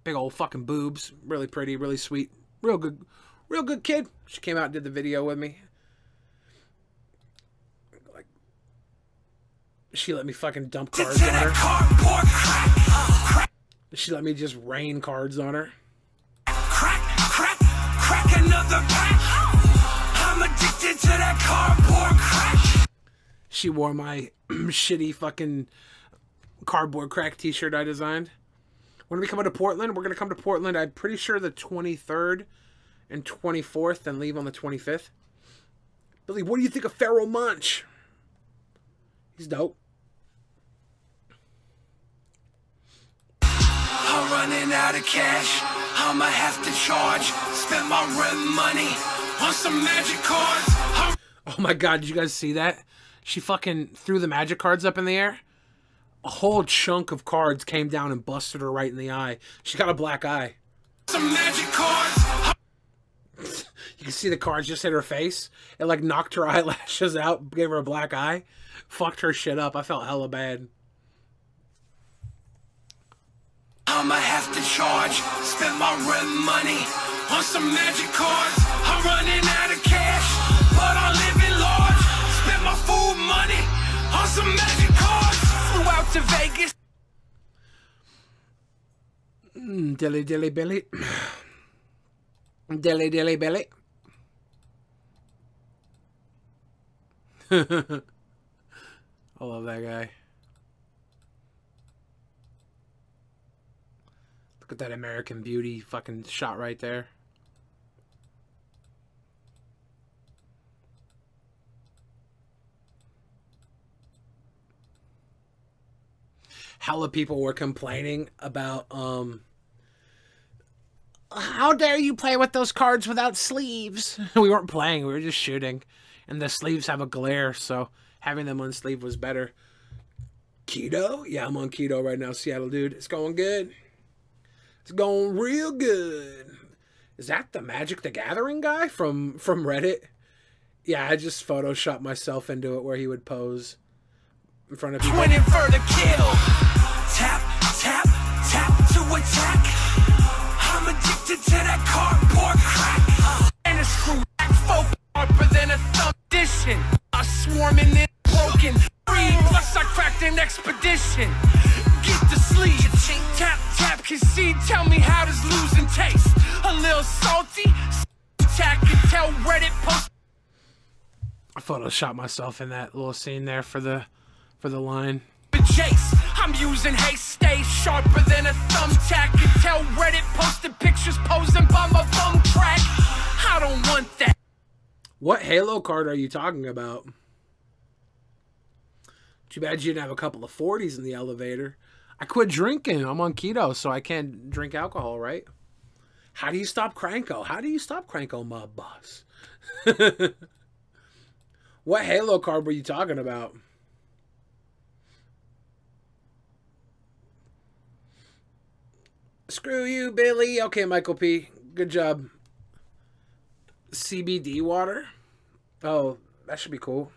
Big old fucking boobs. Really pretty, really sweet. Real good kid. She came out and did the video with me. Like, she let me fucking dump cards on her. She let me just rain cards on her. Crack another pack. I'm addicted to that cardboard crack. She wore my shitty fucking cardboard crack t-shirt I designed. When we come to Portland, we're going to come to Portland, I'm pretty sure the 23rd and 24th, and leave on the 25th. Billy, what do you think of Pharaoh Munch? He's dope. I'm running out of cash, I'ma have to charge. Spend my rent money on some magic cards. Oh my god, did you guys see that? She fucking threw the magic cards up in the air. A whole chunk of cards came down and busted her right in the eye. She got a black eye. Some magic cards. You can see the cards just hit her face. It like knocked her eyelashes out, gave her a black eye. Fucked her shit up. I felt hella bad. I'ma have to charge. Spend my rent money on some magic cards. I'm running out of cash, but I'm living large. Spend my food money on some magic cards. Flew out to Vegas. Dilly dilly Billy. Dilly dilly Billy. I love that guy. Look at that American Beauty fucking shot right there. Hella people were complaining about, how dare you play with those cards without sleeves? We weren't playing, we were just shooting. And the sleeves have a glare, so having them unsleeved was better. Keto? Yeah, I'm on keto right now, Seattle dude. It's going good. It's going real good. Is that the Magic the Gathering guy from Reddit? Yeah, I just photoshopped myself into it where he would pose in front of people. Winning for the kill. Tap, tap, tap to attack. I'm addicted to that cardboard crack. And a screw back folk sharper than a thumb edition. I'm swarming in broken. Free plus I cracked an expedition. Get to sleep. Tap, tap, concede. Tell me how does losing taste? A little salty. Tack and tell Reddit post. I photoshopped myself in that little scene there for the for the line. Jace, I'm using haste, stay sharper than a thumbtack. You tell Reddit posted pictures posing by my thumb crack. I don't want that. What Halo card are you talking about? Too bad you didn't have a couple of 40s in the elevator. I quit drinking. I'm on keto, so I can't drink alcohol, right? How do you stop Cranko? How do you stop Cranko, mob boss? What Halo card were you talking about? Screw you, Billy. Okay, Michael P. Good job. CBD water? Oh, that should be cool.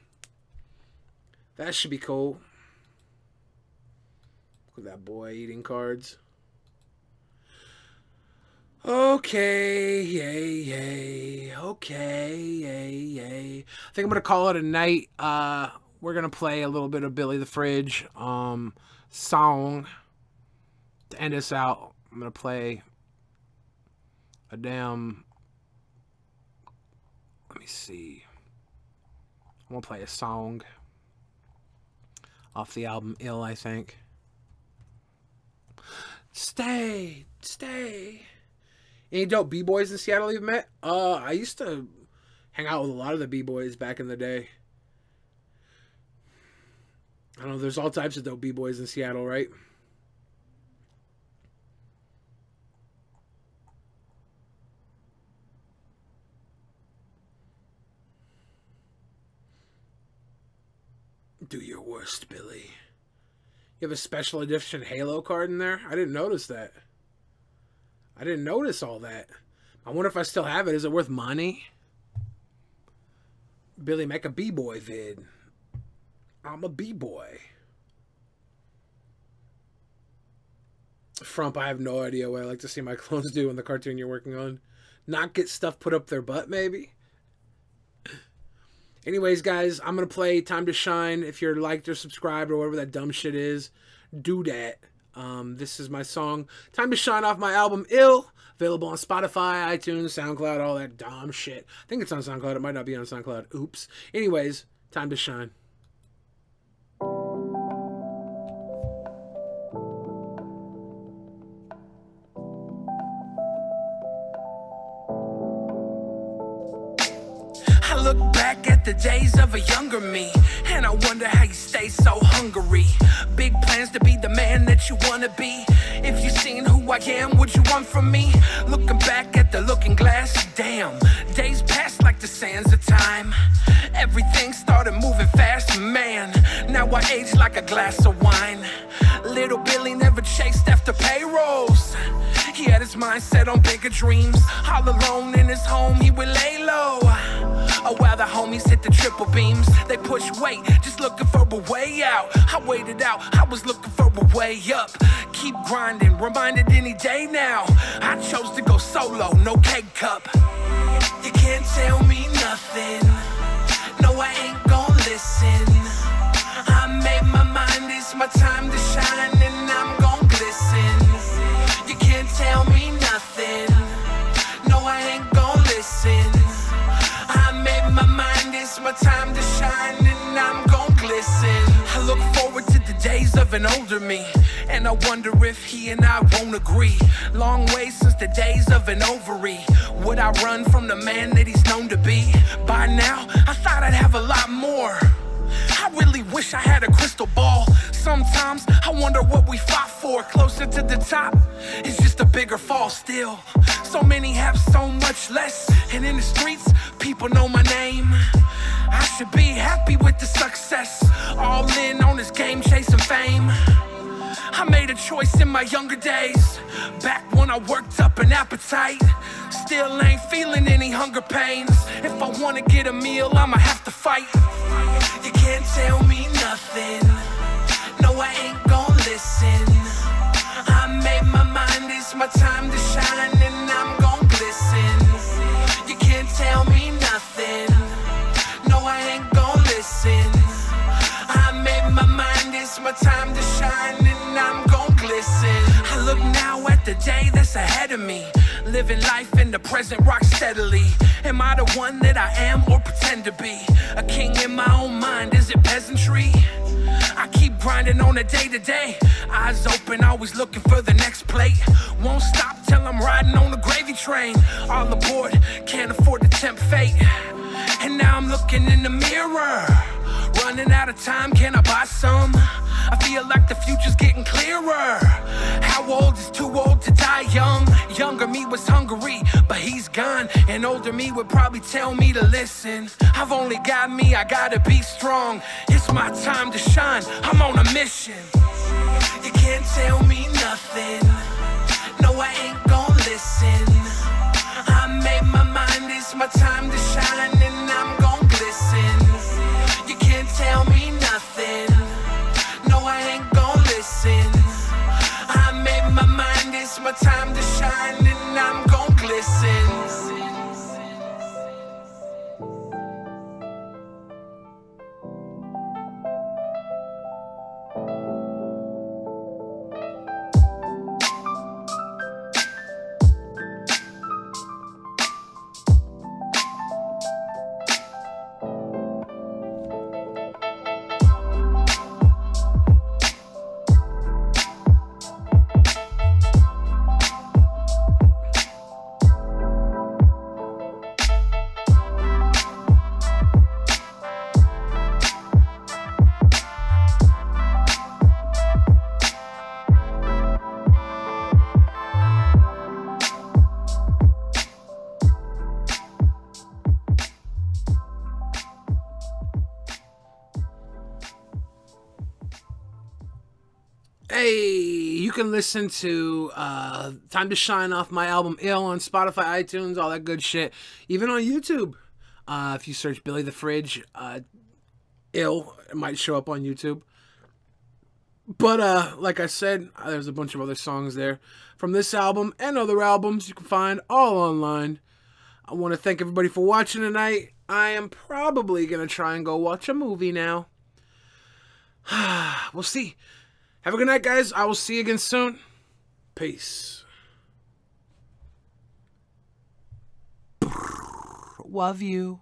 That should be cool. Look at that boy eating cards. Okay, yay, yay. Okay, yay, yay. I think I'm gonna call it a night. We're gonna play a little bit of Billy the Fridge song to end us out. I'm gonna play a damn. Let me see. I'm gonna play a song off the album Ill, I think. Stay, stay. Any dope B-boys in Seattle you've met? I used to hang out with a lot of the B-boys back in the day. I don't know, there's all types of dope B-boys in Seattle, right? Do your worst, Billy. You have a special edition Halo card in there? I didn't notice that. I didn't notice all that. I wonder if I still have it. Is it worth money? Billy, make a B-boy vid. I'm a B-boy. Frump, I have no idea what I like to see my clones do in the cartoon you're working on. Not get stuff put up their butt, maybe? Anyways, guys, I'm going to play Time to Shine. If you're liked or subscribed or whatever that dumb shit is, do that. This is my song, Time to Shine, off my album Ill. Available on Spotify, iTunes, SoundCloud, all that dumb shit. I think it's on SoundCloud. It might not be on SoundCloud. Oops. Anyways, Time to Shine. I look back at the days of a younger me, and I wonder how you stay so hungry. Big plans to be the man that you wanna be. If you seen who I am, would you want from me? Looking back at the looking glass, damn, days passed like the sands of time. Everything started moving fast, man. Now I age like a glass of wine. Little Billy never chased after payrolls. He had his mind set on bigger dreams. All alone in his home, he would lay low. Oh, while the homies hit the triple beams, they push weight, just looking for a way out. I waited out, I was looking for a way up. Keep grinding, reminded any day now. I chose to go solo, no cake cup. You can't tell me nothing. No, I ain't gon' listen. I made my mind, it's my time to shine, and I'm gon' glisten. You can't tell me nothing. No, I ain't gon' listen. I made my mind, it's my time to shine, and I'm gon' glisten. I look forward to the days of an older me, and I wonder if he and I won't agree. Long way since the days of an ovary. Would I run from the man that he's known to be? By now, I thought I'd have a lot more. I really wish I had a crystal ball. Sometimes I wonder what we fought for. Closer to the top, it's just a bigger fall still. So many have so much less, and in the streets, people know my name. I should be happy with the success. All in on this game, chasing fame. I made a choice in my younger days, back when I worked up an appetite. Still ain't feeling any hunger pains. If I wanna get a meal, I'ma have to fight. You can't tell me nothing. No, I ain't gon' listen. I made my mind, it's my time to shine, and I'm gon' glisten. You can't tell me nothing. No, I ain't gon' listen. I made my mind, it's my time to to shine and I'm gon' glisten. I look now at the day that's ahead of me, living life in the present, rock steadily. Am I the one that I am or pretend to be? A king in my own mind, is it peasantry? I keep grinding on a day-to-day, eyes open, always looking for the next plate. Won't stop till I'm riding on the gravy train. All aboard, can't afford to tempt fate. And now I'm looking in the mirror, running out of time, can I buy some? I feel like the future's getting clearer. How old is too old to die young? Younger me was hungry, but he's gone. And older me would probably tell me to listen. I've only got me, I gotta be strong. It's my time to shine, I'm on a mission. You can't tell me nothing, no I ain't gon' listen. I made my mind, it's my time to shine and I'm gon' glisten. You can't tell me nothing, no I ain't gon' listen. I made my mind, it's my time to shine and I'm gon' glisten. Hey, you can listen to Time to Shine off my album Ill on Spotify, iTunes, all that good shit. Even on YouTube. If you search Billy the Fridge, Ill, it might show up on YouTube. But like I said, there's a bunch of other songs there from this album and other albums you can find all online. I want to thank everybody for watching tonight. I am probably going to try and go watch a movie now. We'll see. Have a good night, guys. I will see you again soon. Peace. Love you.